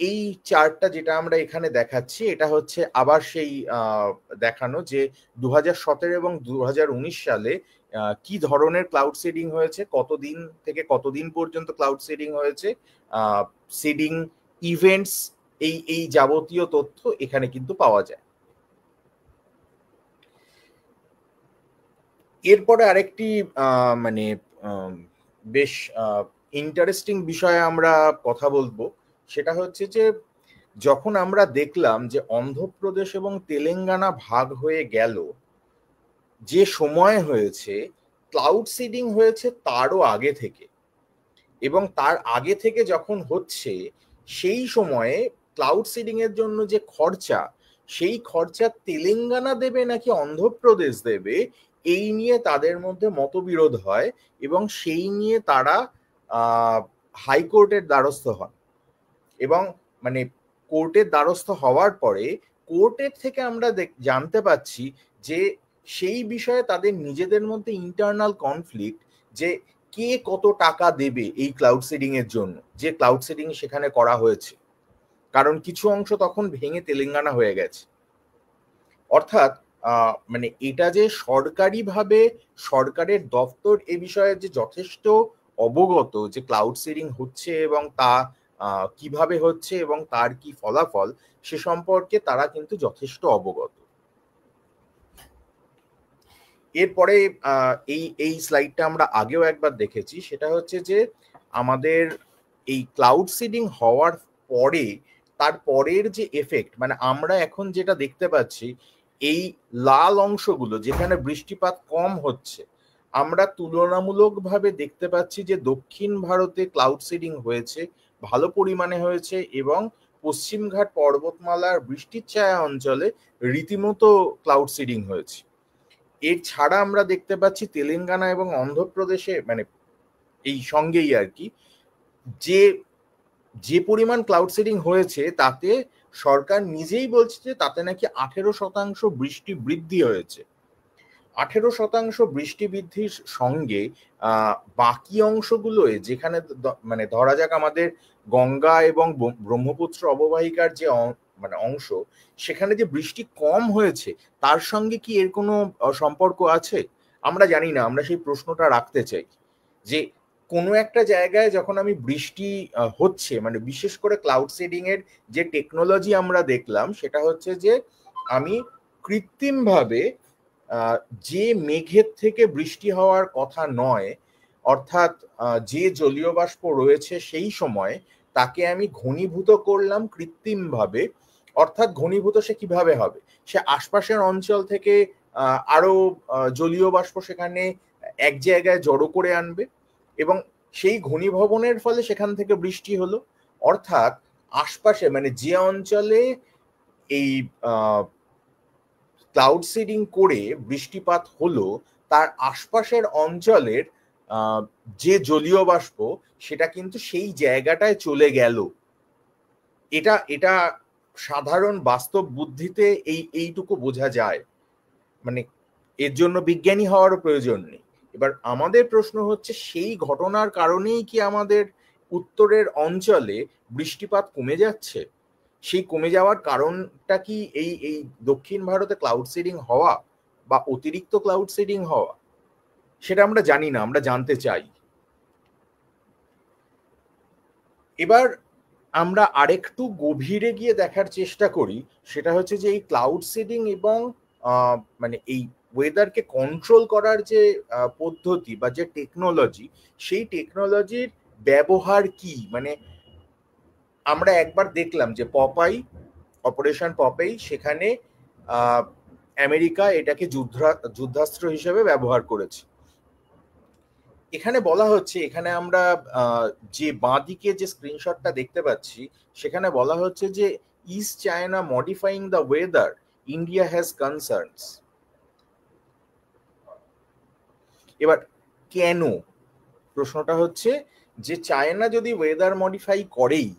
এই চার্টটা যেটা আমরা এখানে দেখাচ্ছি এটা হচ্ছে আবার সেই দেখানো যে 2017 এবং 2019 সালে কি ধরনের ক্লাউড সিডিং হয়েছে, কতদিন থেকে কতদিন পর্যন্ত ক্লাউড সিডিং হয়েছে, সিডিং ইভেন্টস, এই যাবতীয় তথ্য এখানে কিন্তু পাওয়া যায়। এরপরে আরেকটি মানে বেশ ইন্টারেস্টিং বিষয়ে আমরা কথা বলবো, সেটা হচ্ছে যে যখন আমরা দেখলাম যে অন্ধ্রপ্রদেশ এবং তেলেঙ্গানা ভাগ হয়ে গেল, যে সময় হয়েছে ক্লাউড সিডিং হয়েছে তারও আগে থেকে, এবং তার আগে থেকে যখন হচ্ছে সেই সময়ে ক্লাউড সিডিং এর জন্য যে খরচা, সেই খরচা তেলেঙ্গানা দেবে নাকি অন্ধ্রপ্রদেশ দেবে এই নিয়ে তাদের মধ্যে মতবিরোধ হয় এবং সেই নিয়ে তারা হাইকোর্টের দ্বারস্থ হন। এবং মানে কোর্টের দ্বারস্থ হওয়ার পরে কোর্টের থেকে আমরা জানতে পাচ্ছি যে সেই বিষয়ে তাদের নিজেদের মধ্যে ইন্টারনাল কনফ্লিক্ট, যে কে কত টাকা দেবে এই ক্লাউড সিডিং এর জন্য, যে ক্লাউড সিডিং সেখানে করা হয়েছে, কারণ কিছু অংশ তখন ভেঙে তেলেঙ্গানা হয়ে গেছে। অর্থাৎ মানে এটা যে সরকারিভাবে সরকারের দপ্তর এ বিষয়ে যে যথেষ্ট অবগত যে ক্লাউড সিডিং হচ্ছে এবং তা কিভাবে হচ্ছে এবং তার কি ফলাফল, সে সম্পর্কে তারা কিন্তু যথেষ্ট অবগত। এরপরে এই স্লাইডটা আমরা আগেও একবার দেখেছি, সেটা হচ্ছে যে আমাদের এই ক্লাউড সিডিং হওয়ার পরে তার পরের যে এফেক্ট, মানে আমরা এখন যেটা দেখতে পাচ্ছি এই লাল অংশগুলো যেখানে বৃষ্টিপাত কম হচ্ছে, আমরা তুলনামূলকভাবে দেখতে পাচ্ছি যে দক্ষিণ ভারতে ক্লাউড সিডিং হয়েছে, ভালো পরিমাণে হয়েছে, এবং পশ্চিমঘাট পর্বতমালার বৃষ্টির ছায়া অঞ্চলে রীতিমতো ক্লাউড সিডিং হয়েছে। এর ছাড়া আমরা দেখতে পাচ্ছি তেলেঙ্গানা এবং অন্ধ্রপ্রদেশে, মানে এই সঙ্গেই আর কি, যে পরিমাণ ক্লাউড সিডিং হয়েছে তাতে সরকার নিজেই বলছে যে তাতে নাকি 18% বৃষ্টি বৃদ্ধি হয়েছে। 18% বৃষ্টি বৃদ্ধির সঙ্গে বাকি অংশগুলোয় যেখানে মানে ধরা যাক আমাদের গঙ্গা এবং ব্রহ্মপুত্র অববাহিকার যে মানে অংশ, সেখানে যে বৃষ্টি কম হয়েছে তার সঙ্গে কি এর কোনো সম্পর্ক আছে? আমরা জানি না। আমরা সেই প্রশ্নটা রাখতে চাই যে কোনো একটা জায়গায় যখন আমি বৃষ্টি হচ্ছে, মানে বিশেষ করে ক্লাউড সিডিং এর যে টেকনোলজি আমরা দেখলাম সেটা হচ্ছে যে আমি কৃত্রিমভাবে যে মেঘের থেকে বৃষ্টি হওয়ার কথা নয়, অর্থাৎ যে জলীয় বাষ্প রয়েছে সেই সময় তাকে আমি ঘনীভূত করলাম কৃত্রিমভাবে। অর্থাৎ ঘনীভূত সে কিভাবে হবে? সে আশপাশের অঞ্চল থেকে আরো জলীয় বাষ্প সেখানে এক জায়গায় জড়ো করে আনবে এবং সেই ঘনীভবনের ফলে সেখান থেকে বৃষ্টি হলো। অর্থাৎ আশপাশে, মানে যে অঞ্চলে এই ক্লাউড সিডিং করে বৃষ্টিপাত হলো তার আশপাশের অঞ্চলের যে জলীয় বাষ্প সেটা কিন্তু সেই জায়গাটায় চলে গেল। এটা সাধারণ বাস্তব বুদ্ধিতে এইটুকু বোঝা যায়, মানে এর জন্য বিজ্ঞানী হওয়ারও প্রয়োজন নেই। এবার আমাদের প্রশ্ন হচ্ছে সেই ঘটনার কারণেই কি আমাদের উত্তরের অঞ্চলে বৃষ্টিপাত কমে যাচ্ছে? সেই কমে যাওয়ার কারণটা কি এই দক্ষিণ ভারতে ক্লাউড সিডিং হওয়া বা অতিরিক্ত ক্লাউড সিডিং হওয়া? সেটা আমরা জানি না, আমরা জানতে চাই। এবার আমরা আরেকটু গভীরে গিয়ে দেখার চেষ্টা করি, সেটা হচ্ছে যে এই ক্লাউড সিডিং এবং মানে এই ওয়েদারকে কন্ট্রোল করার যে পদ্ধতি বা যে টেকনোলজি, সেই টেকনোলজির ব্যবহার কি। মানে আমরা একবার দেখলাম যে পপাই, অপারেশন পপাই, সেখানে আমেরিকা এটাকে যুদ্ধাস্ত্র হিসেবে ব্যবহার করেছে। এখানে বলা হচ্ছে, এখানে আমরা যে বাঁদিকে যে স্ক্রিনশটটা দেখতে পাচ্ছি সেখানে বলা হচ্ছে যে east China modifying the weather, India has concerns. এবার কেন? প্রশ্নটা হচ্ছে যে চায়না যদি ওয়েদার মডিফাই করেই,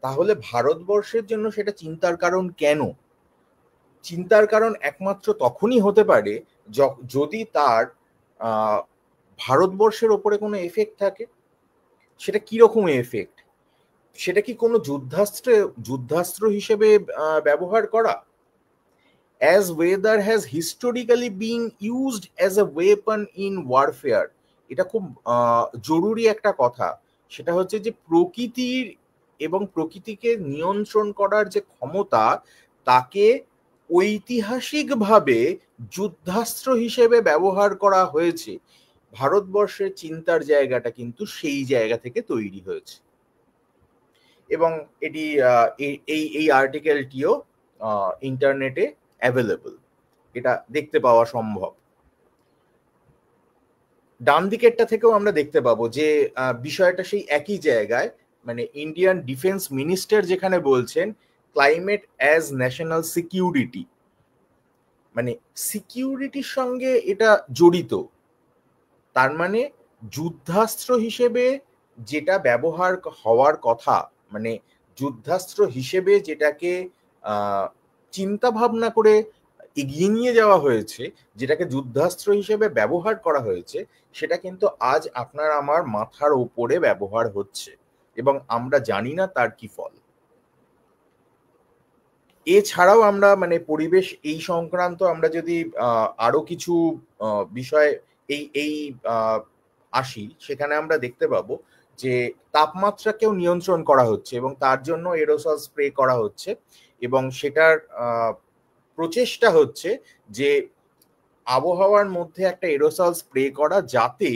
তাহলে ভারতবর্ষের জন্য সেটা চিন্তার কারণ কেন? চিন্তার কারণ একমাত্র তখনই হতে পারে যদি তার ভারতবর্ষের ওপরে কোনো এফেক্ট থাকে। সেটা কিরকম এফেক্ট? সেটা কি কোনো যুদ্ধাস্ত্র হিসেবে ব্যবহার করা? As weather has historically been used as a weapon in warfare, এটা খুব জরুরি একটা কথা। সেটা হচ্ছে যে প্রকৃতির এবং প্রকৃতিকে নিয়ন্ত্রণ করার যে ক্ষমতা, তাকে ঐতিহাসিকভাবে যুদ্ধাস্ত্র হিসেবে ব্যবহার করা হয়েছে। ভারতবর্ষের চিন্তার জায়গাটা কিন্তু সেই জায়গা থেকে তৈরি হয়েছে। এবং এটি এই আর্টিকেলটিও ইন্টারনেটে অ্যাভেলেবল, এটা দেখতে পাওয়া সম্ভব। ডান দিকেরটা থেকেও আমরা দেখতে পাবো যে বিষয়টা সেই একই জায়গায়, মানে ইন্ডিয়ান ডিফেন্স মিনিস্টার যেখানে বলছেন ক্লাইমেট অ্যাজ ন্যাশনাল সিকিউরিটি, মানে সিকিউরিটির সঙ্গে এটা জড়িত। তার মানে যুদ্ধাস্ত্র হিসেবে যেটা ব্যবহার হওয়ার কথা, মানে যুদ্ধাস্ত্র হিসেবে যেটাকে চিন্তা ভাবনা করে এগিয়ে নিয়ে যাওয়া হয়েছে, যেটাকে যুদ্ধাস্ত্র হিসেবে ব্যবহার করা হয়েছে, সেটা কিন্তু আজ আপনার আমার মাথার উপরে ব্যবহার হচ্ছে এবং আমরা জানি না তার কি ফল। এছাড়াও আমরা মানে পরিবেশ এই সংক্রান্ত আমরা যদি আরো কিছু বিষয় এই এই আসি, সেখানে আমরা দেখতে পাবো যে তাপমাত্রাকেও নিয়ন্ত্রণ করা হচ্ছে এবং তার জন্য এরোসল স্প্রে করা হচ্ছে, এবং সেটার প্রচেষ্টা হচ্ছে যে আবহাওয়ার মধ্যে একটা এরোসল স্প্রে করা, যাতে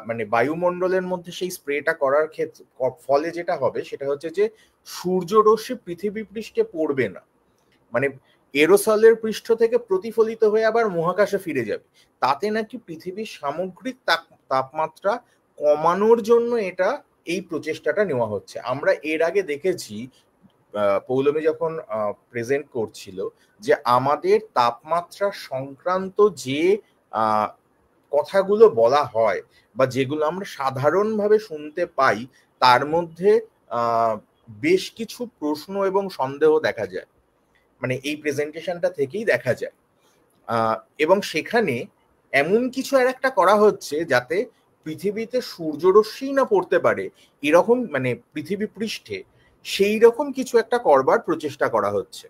মানে বায়ুমণ্ডলের মধ্যে সেই স্প্রেটা করার ক্ষেত্রে ফলে যেটা হবে সেটা হচ্ছে যে সূর্যরশ্মি পৃথিবী পৃষ্ঠে পড়বে না, মানে এরোসলের পৃষ্ঠ থেকে প্রতিফলিত হয়ে আবার মহাকাশে ফিরে যাবে, তাতে নাকি পৃথিবীর সামগ্রিক তাপমাত্রা কমানোর জন্য এটা এই প্রচেষ্টাটা নেওয়া হচ্ছে। আমরা এর আগে দেখেছি পৌলমী যখন প্রেজেন্ট করছিল যে আমাদের তাপমাত্রা সংক্রান্ত যে কথাগুলো বলা হয় বা যেগুলো আমরা সাধারণভাবে শুনতে পাই, তার মধ্যে বেশ কিছু প্রশ্ন এবং সন্দেহ দেখা যায়, মানে এই প্রেজেন্টেশনটা থেকেই দেখা যায়। এবং সেখানে এমন কিছু আর একটা করা হচ্ছে যাতে পৃথিবীতে সূর্যরশ্মি না পড়তে পারে এরকম, মানে পৃথিবী পৃষ্ঠে সেই রকম কিছু একটা করবার প্রচেষ্টা করা হচ্ছে।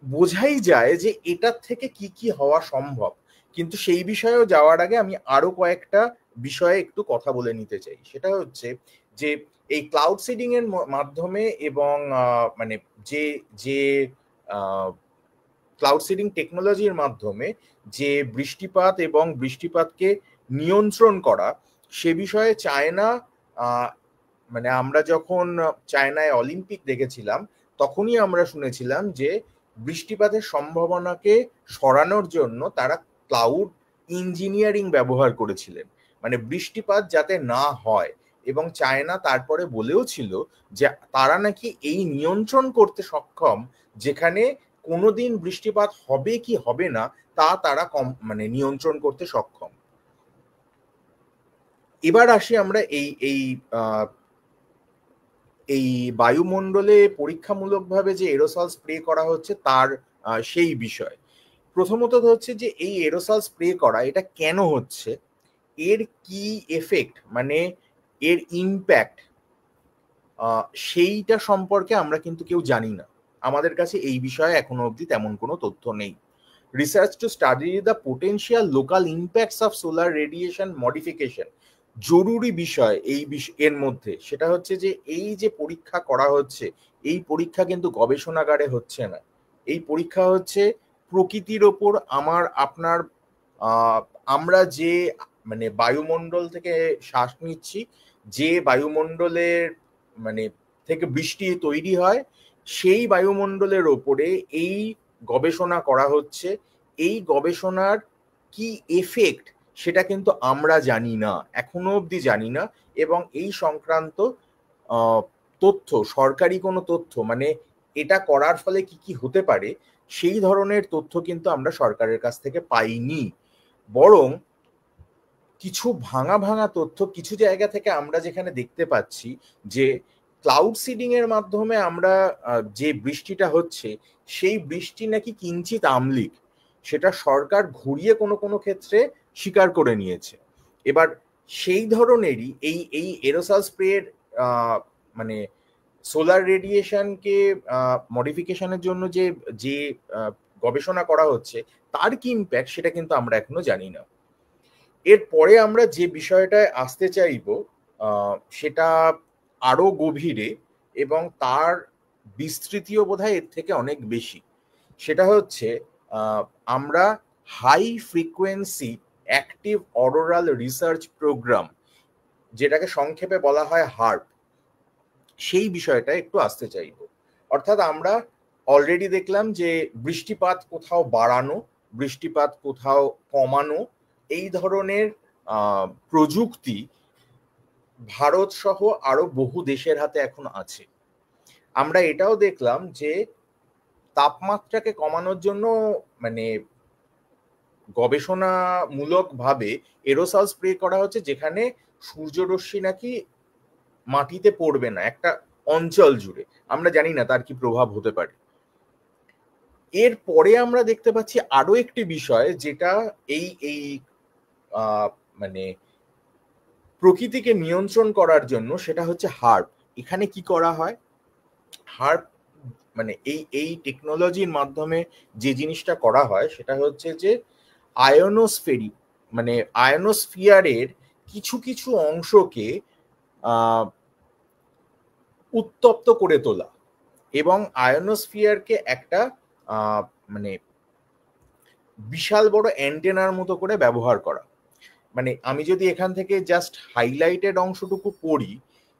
বোঝাই যায় যে এটার থেকে কি কি হওয়া সম্ভব, কিন্তু সেই বিষয়েও যাওয়ার আগে আমি আরো কয়েকটা বিষয়ে একটু কথা বলে নিতে চাই। সেটা হচ্ছে যে এই ক্লাউড সিডিং এর মাধ্যমে এবং মানে যে যে ক্লাউড সিডিং টেকনোলজির মাধ্যমে যে বৃষ্টিপাত এবং বৃষ্টিপাতকে নিয়ন্ত্রণ করা, সে বিষয়ে চায়না, মানে আমরা যখন চায়নায় অলিম্পিক দেখেছিলাম তখনই আমরা শুনেছিলাম যে বৃষ্টিপাতের সম্ভাবনাকে সরানোর জন্য তারা ক্লাউড ইঞ্জিনিয়ারিং ব্যবহার করেছিলেন, মানে বৃষ্টিপাত যাতে না হয়। এবং চায়না তারপরে বলেও ছিল যে তারা নাকি এই নিয়ন্ত্রণ করতে সক্ষম, যেখানে কোনোদিন বৃষ্টিপাত হবে কি হবে না তা তারা মানে নিয়ন্ত্রণ করতে সক্ষম। এবার আসি আমরা এই এই এই বায়ুমণ্ডলে পরীক্ষামূলকভাবে যে এরোসল স্প্রে করা হচ্ছে তার সেই বিষয়। প্রথমত হচ্ছে যে এই এরোসল স্প্রে করা এটা কেন হচ্ছে, এর কি এফেক্ট, মানে এর ইম্প্যাক্ট, সেইটা সম্পর্কে আমরা কিন্তু কেউ জানি না। আমাদের কাছে এই বিষয়ে এখনো অবধি তেমন কোনো তথ্য নেই। Research to study the potential local impacts of solar radiation modification, জরুরি বিষয় এর মধ্যে সেটা হচ্ছে যে এই যে পরীক্ষা করা হচ্ছে, এই পরীক্ষা কিন্তু গবেষণাগারে হচ্ছে না, এই পরীক্ষা হচ্ছে প্রকৃতির ওপর আমার আপনার আমরা যে মানে বায়ুমণ্ডল থেকে শ্বাস নিচ্ছি, যে বায়ুমণ্ডলের মানে থেকে বৃষ্টি তৈরি হয়, সেই বায়ুমণ্ডলের ওপরে এই গবেষণা করা হচ্ছে। এই গবেষণার কি এফেক্ট সেটা কিন্তু আমরা জানি না, এখনো অবধি জানি না। এবং এই সংক্রান্ত তথ্য, সরকারি কোনো তথ্য, মানে এটা করার ফলে কি কি হতে পারে সেই ধরনের তথ্য কিন্তু আমরা সরকারের কাছ থেকে পাইনি। বরং কিছু ভাঙা ভাঙা তথ্য কিছু জায়গা থেকে আমরা যেখানে দেখতে পাচ্ছি যে ক্লাউড সিডিং এর মাধ্যমে আমরা যে বৃষ্টিটা হচ্ছে সেই বৃষ্টি নাকি কিঞ্চিত আমলিক, সেটা সরকার ঘুরিয়ে কোনো কোনো ক্ষেত্রে স্বীকার করে নিয়েছে। এবার সেই ধরনেরই এই এই এরোসল স্প্রের মানে সোলার রেডিয়েশনকে মডিফিকেশনের জন্য যে যে গবেষণা করা হচ্ছে তার কি ইম্প্যাক্ট সেটা কিন্তু আমরা এখনো জানি না। এরপরে আমরা যে বিষয়টায় আসতে চাইব সেটা আরো গভীরে এবং তার বিস্তৃতিও বোধহয় এর থেকে অনেক বেশি। সেটা হচ্ছে আমরা high frequency active auroral research programme, যেটাকে সংক্ষেপে বলা হয় হার্প, সেই বিষয়টা একটু আসতে চাইব। অর্থাৎ আমরা অলরেডি দেখলাম যে বৃষ্টিপাত কোথাও বাড়ানো, বৃষ্টিপাত কোথাও কমানো, এই ধরনের প্রযুক্তি ভারত সহ আরো বহু দেশের হাতে এখন আছে। আমরা এটাও দেখলাম যে তাপমাত্রাকে কমানোর জন্য মানে গবেষণামূলক ভাবে এরোসল স্প্রে করা হচ্ছে, যেখানে সূর্যরশ্মি নাকি মাটিতে পড়বে না একটা অঞ্চল জুড়ে। আমরা জানি না তার কি প্রভাব হতে পারে। এরপরে আমরা দেখতে পাচ্ছি আরো একটি বিষয় যেটা এই এই মানে প্রকৃতিকে নিয়ন্ত্রণ করার জন্য, সেটা হচ্ছে হার্প। এখানে কি করা হয়, হার্প মানে এই টেকনোলজির মাধ্যমে যে জিনিসটা করা হয় সেটা হচ্ছে যে আয়োনোস্ফেরি মানে আয়োনোস্ফিয়ারের কিছু কিছু অংশকে উত্তপ্ত করে তোলা এবং আয়োনোস্ফিয়ারকে একটা মানে বিশাল বড় অ্যান্টেনার মতো করে ব্যবহার করা। মানে আমি যদি এখান থেকে জাস্ট হাইলাইটেড অংশটুকু পড়ি,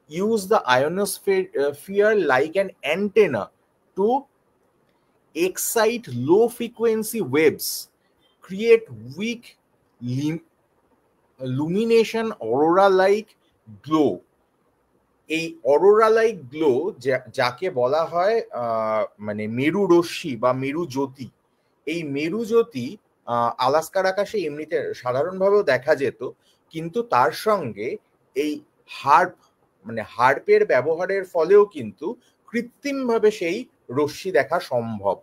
use the ionosphere like an antenna to excite low frequency waves, create weak lumination aurora like glow। এই অরোরা লাইক গ্লো যাকে বলা হয় মানে মেরু রশ্মি বা মেরু জ্যোতি, এই মেরু জ্যোতি আলাস্কার আকাশে এমনিতে সাধারণভাবেও দেখা যেত, কিন্তু তার সঙ্গে এই হার্পের ব্যবহারের ফলেও কিন্তু কৃত্রিমভাবে সেই রশ্মি দেখা সম্ভব।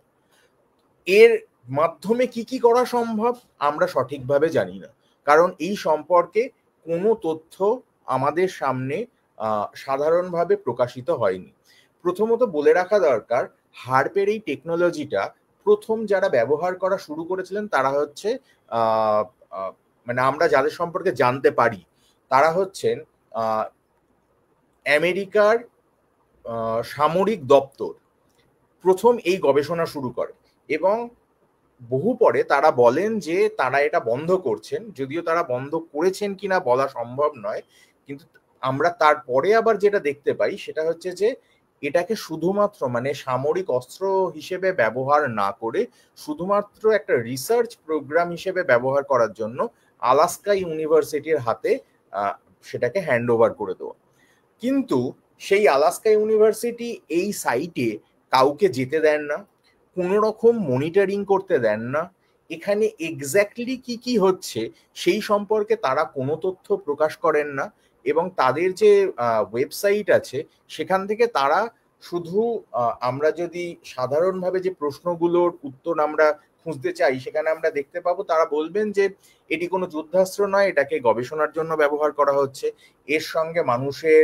এর মাধ্যমে কি কি করা সম্ভব আমরা সঠিকভাবে জানি না, কারণ এই সম্পর্কে কোনো তথ্য আমাদের সামনে সাধারণভাবে প্রকাশিত হয়নি। প্রথমত বলে রাখা দরকার, হার্পের এই টেকনোলজিটা প্রথম যারা ব্যবহার করা শুরু করেছিলেন তারা হচ্ছে মানে আমরা যাদের সম্পর্কে জানতে পারি তারা হচ্ছেন আমেরিকার সামরিক দপ্তর প্রথম এই গবেষণা শুরু করে এবং বহু পরে তারা বলেন যে তারা এটা বন্ধ করছেন, যদিও তারা বন্ধ করেছেন কিনা বলা সম্ভব নয়, কিন্তু আমরা তারপরে আবার যেটা দেখতে পাই সেটা হচ্ছে যে এটাকে শুধুমাত্র মানে সামরিক অস্ত্র হিসেবে ব্যবহার না করে শুধুমাত্র একটা রিসার্চ প্রোগ্রাম হিসেবে ব্যবহার করার জন্য আলাস্কা ইউনিভার্সিটির হাতে সেটাকে হ্যান্ড ওভার করে দেওয়া। কিন্তু সেই আলাস্কা ইউনিভার্সিটি এই সাইটে কাউকে যেতে দেন না, কোনো রকম মনিটরিং করতে দেন না, এখানে এক্স্যাক্টলি কি কি হচ্ছে সেই সম্পর্কে তারা কোনো তথ্য প্রকাশ করেন না, এবং তাদের যে ওয়েবসাইট আছে সেখান থেকে তারা শুধু আমরা যদি সাধারণভাবে যে প্রশ্নগুলোর উত্তর আমরা খুঁজতে চাই সেখানে আমরা দেখতে পাবো তারা বলবেন যে এটি কোনো যুদ্ধাস্ত্র নয়, এটাকে গবেষণার জন্য ব্যবহার করা হচ্ছে, এর সঙ্গে মানুষের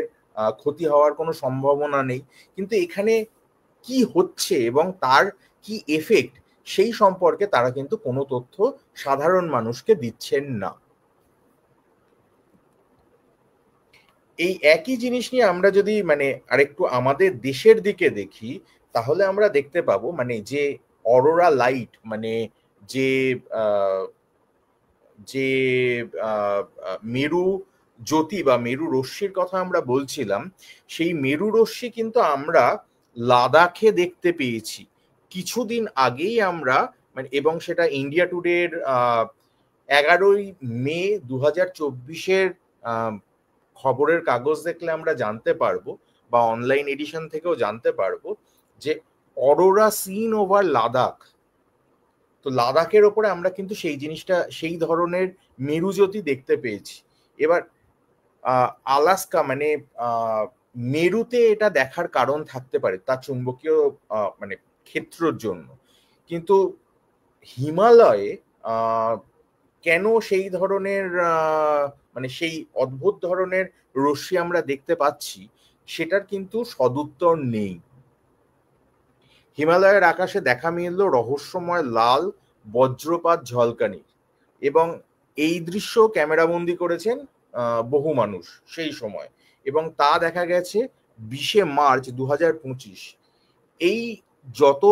ক্ষতি হওয়ার কোনো সম্ভাবনা নেই। কিন্তু এখানে কি হচ্ছে এবং তার কি এফেক্ট সেই সম্পর্কে তারা কিন্তু কোনো তথ্য সাধারণ মানুষকে দিচ্ছেন না। এই একই জিনিস নিয়ে আমরা যদি মানে আরেকটু আমাদের দেশের দিকে দেখি তাহলে আমরা দেখতে পাবো মানে যে অরোরা লাইট মানে যে যে মেরু জ্যোতি বা মেরু রশ্মির কথা আমরা বলছিলাম, সেই মেরু রশ্মি কিন্তু আমরা লাদাখে দেখতে পেয়েছি কিছুদিন আগেই আমরা মানে, এবং সেটা ইন্ডিয়া টুডের 11ই মে 2024-এর খবরের কাগজ দেখলে আমরা জানতে পারবো বা অনলাইন এডিশন থেকেও জানতে পারবো যে অরোরা সিন ওভার লাদাখ। তো লাদাখের ওপরে আমরা কিন্তু সেই জিনিসটা সেই ধরনের মেরুজ্যোতি দেখতে পেয়েছি। এবার আলাস্কা মানে মেরুতে এটা দেখার কারণ থাকতে পারে তার চুম্বকীয় মানে ক্ষেত্রের জন্য, কিন্তু হিমালয়ে কেন সেই ধরনের মানে সেই অদ্ভুত ধরনের রশ্মি আমরা দেখতে পাচ্ছি সেটার কিন্তু সদুত্তর নেই। হিমালয়ের আকাশে দেখা মিলল রহস্যময় লাল বজ্রপাত ঝলকানি, এবং এই দৃশ্য ক্যামেরাবন্দি করেছেন বহু মানুষ সেই সময়, এবং তা দেখা গেছে 20শে মার্চ 2025। এই যত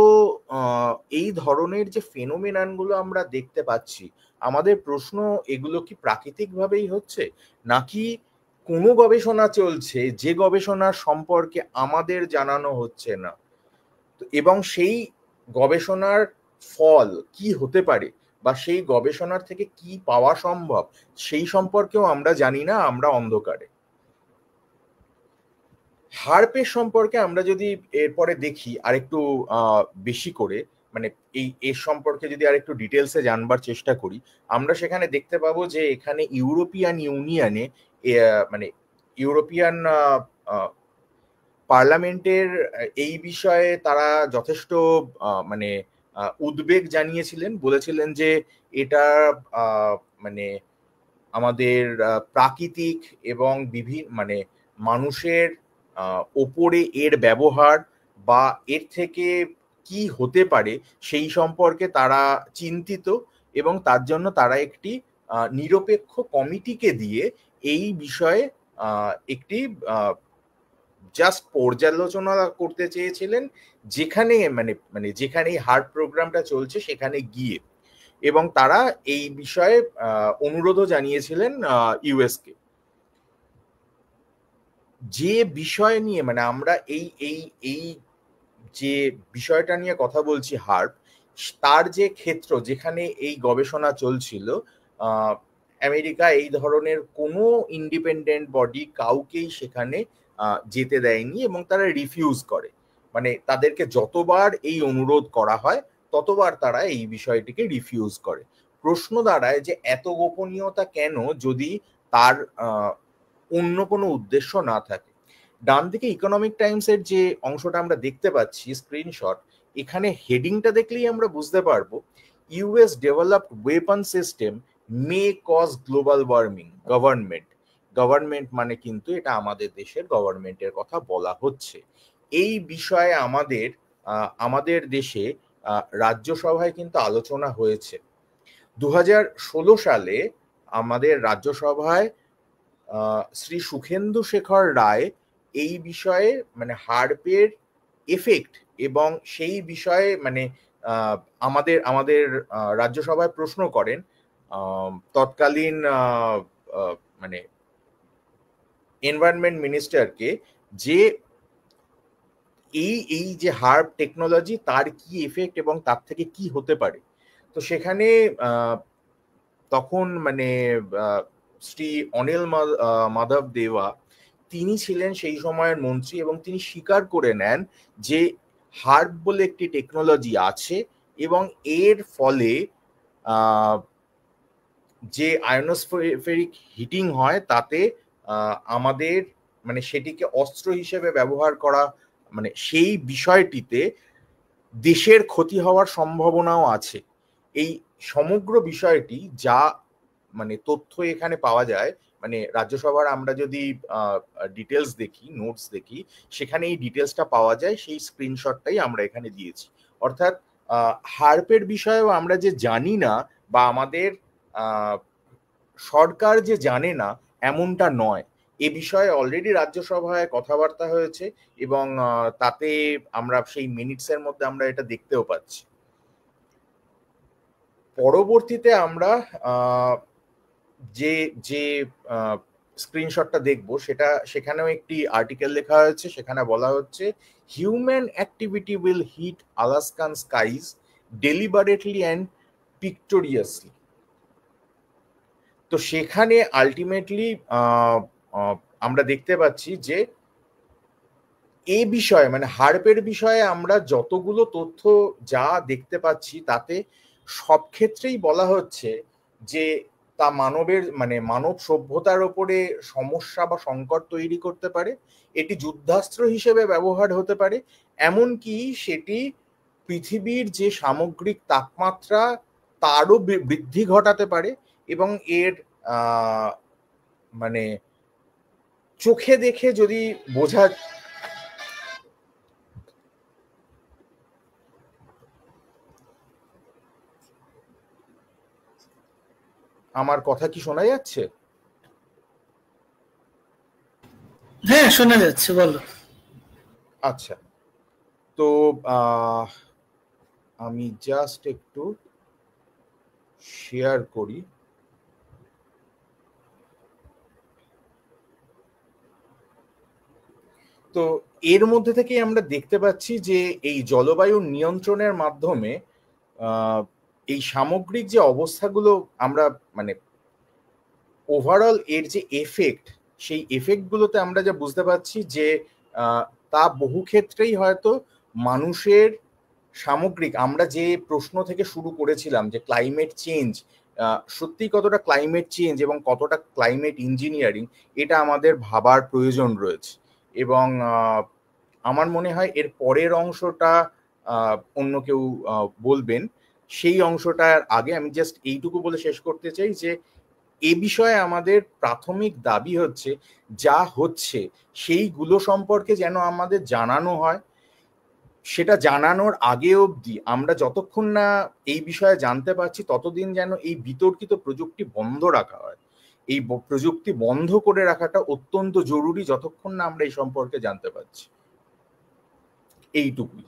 এই ধরনের যে ফেনোমেননগুলো আমরা দেখতে পাচ্ছি আমাদের প্রশ্ন, এগুলো কি প্রাকৃতিকভাবেই হচ্ছে নাকি কোনো গবেষণা চলছে যে গবেষণার সম্পর্কে আমাদের জানানো হচ্ছে না, এবং সেই গবেষণার ফল কি হতে পারে বা সেই গবেষণার থেকে কি পাওয়া সম্ভব সেই সম্পর্কেও আমরা জানি না, আমরা অন্ধকারে। হার্পের সম্পর্কে আমরা যদি এরপরে দেখি আরেকটু বেশি করে মানে এর সম্পর্কে যদি আরেকটু ডিটেলসে জানবার চেষ্টা করি, আমরা সেখানে দেখতে পাবো যে এখানে ইউরোপিয়ান ইউনিয়নে মানে ইউরোপিয়ান পার্লামেন্টের এই বিষয়ে তারা যথেষ্ট মানে উদ্বেগ জানিয়েছিলেন, বলেছিলেন যে এটা মানে আমাদের প্রাকৃতিক এবং বিভিন্ন মানে মানুষের ওপরে এর ব্যবহার বা এর থেকে কি হতে পারে সেই সম্পর্কে তারা চিন্তিত, এবং তার জন্য তারা একটি নিরপেক্ষ কমিটিকে দিয়ে এই বিষয়ে একটি জাস্ট পর্যালোচনা করতে চেয়েছিলেন, যেখানে মানে মানে যেখানে এই হার্ট প্রোগ্রামটা চলছে সেখানে গিয়ে, এবং তারা এই বিষয়ে অনুরোধও জানিয়েছিলেন ইউএস কে। যে বিষয় নিয়ে মানে আমরা এই এই এই যে বিষয়টা নিয়ে কথা বলছি হার্প, তার যে ক্ষেত্র যেখানে এই গবেষণা চলছিল, আমেরিকা এই ধরনের কোনো ইন্ডিপেন্ডেন্ট বডি কাউকেই সেখানে যেতে দেয়নি, এবং তারা রিফিউজ করে। মানে তাদেরকে যতবার এই অনুরোধ করা হয় ততবার তারা এই বিষয়টিকে রিফিউজ করে। প্রশ্ন দাঁড়ায় যে এত গোপনীয়তা কেন, যদি তার অন্য কোনো উদ্দেশ্য না থাকে। ডান দিকে ইকোনমিক টাইমসের যে অংশটা আমরা দেখতে পাচ্ছি স্ক্রিনশট, এখানে হেডিংটা দেখলেই আমরা বুঝতে পারবো US developed weapon system may cause global warming. Government মানে কিন্তু এটা আমাদের দেশের গভর্নমেন্টের কথা বলা হচ্ছে। এই বিষয়ে আমাদের দেশে রাজ্যসভায় কিন্তু আলোচনা হয়েছে। 2016 সালে আমাদের রাজ্যসভায় শ্রী সুখেন্দু শেখর রায় এই বিষয়ে মানে হার্পের এফেক্ট এবং সেই বিষয়ে মানে আমাদের রাজ্যসভায় প্রশ্ন করেন তৎকালীন মানে এনভায়রনমেন্ট মিনিস্টারকে, যে এই যে হার্প টেকনোলজি তার কি এফেক্ট এবং তার থেকে কি হতে পারে। তো সেখানে তখন মানে শ্রী অনিল মাধব দেওয়া তিনি ছিলেন সেই সময়ের মন্ত্রী, এবং তিনি স্বীকার করে নেন যে হার্প বলে একটি টেকনোলজি আছে, এবং এর ফলে যে আয়নোস্ফেরিক হিটিং হয় তাতে আমাদের মানে সেটিকে অস্ত্র হিসেবে ব্যবহার করা, মানে সেই বিষয়টিতে দেশের ক্ষতি হওয়ার সম্ভাবনাও আছে। এই সমগ্র বিষয়টি যা মানে তথ্য এখানে পাওয়া যায়, মানে রাজ্যসভার আমরা যদি ডিটেলস দেখি, নোটস দেখি, সেখানে এই ডিটেলসটা পাওয়া যায়, সেই স্ক্রিনশটটাই আমরা এখানে দিয়েছি। অর্থাৎ হার্পের বিষয়েও আমরা যে জানি না বা আমাদের সরকার যে জানে না এমনটা নয়। এ বিষয়ে অলরেডি রাজ্যসভায় কথাবার্তা হয়েছে, এবং তাতে আমরা সেই মিনিটসের মধ্যে আমরা এটা দেখতেও পাচ্ছি। পরবর্তীতে আমরা যে যে স্ক্রিনশটটা দেখব সেখানেও একটি আর্টিকেল লেখা হয়েছে। সেখানে বলা হচ্ছে human activity will hit Alaskan skies deliberately and victoriously. তো সেখানে আলটিমেটলি আমরা দেখতে পাচ্ছি যে এই বিষয়ে মানে হার্পের বিষয়ে আমরা যতগুলো তথ্য যা দেখতে পাচ্ছি তাতে সব ক্ষেত্রেই বলা হচ্ছে যে তা মানব সভ্যতার ওপরে সমস্যা বা সংকট তৈরি করতে পারে, এটি যুদ্ধাস্ত্র হিসেবে ব্যবহার হতে পারে, এমনকি সেটি পৃথিবীর যে সামগ্রিক তাপমাত্রা তারও বৃদ্ধি ঘটাতে পারে, এবং এর মানে চোখে দেখে যদি বোঝা আমার কথা কি শোনা যাচ্ছে? হ্যাঁ, শোনা যাচ্ছে, বলো। আচ্ছা, তো আমি জাস্ট একটু শেয়ার করি। তো এর মধ্যে থেকে আমরা দেখতে পাচ্ছি যে এই জলবায়ু নিয়ন্ত্রণের মাধ্যমে এই সামগ্রিক যে অবস্থাগুলো আমরা মানে ওভারঅল এর যে এফেক্ট, সেই এফেক্টগুলোতে আমরা যা বুঝতে পারছি যে তা বহু ক্ষেত্রেই হয়তো মানুষের সামগ্রিক আমরা যে প্রশ্ন থেকে শুরু করেছিলাম যে ক্লাইমেট চেঞ্জ সত্যি কতটা ক্লাইমেট চেঞ্জ এবং কতটা ক্লাইমেট ইঞ্জিনিয়ারিং, এটা আমাদের ভাবার প্রয়োজন রয়েছে। এবং আমার মনে হয় এর পরের অংশটা অন্য কেউ বলবেন। সেই অংশটার আগে আমি জাস্ট এইটুকু বলে শেষ করতে চাই যে এ বিষয়ে আমাদের প্রাথমিক দাবি হচ্ছে যা হচ্ছে সেইগুলো সম্পর্কে যেন আমাদের জানানো হয়, সেটা জানানোর আগে অবধি আমরা যতক্ষণ না এই বিষয়ে জানতে পারছি ততদিন যেন এই বিতর্কিত প্রযুক্তি বন্ধ রাখা হয়। এই প্রযুক্তি বন্ধ করে রাখাটা অত্যন্ত জরুরি যতক্ষণ না আমরা এই সম্পর্কে জানতে পারছি। এইটুকুই।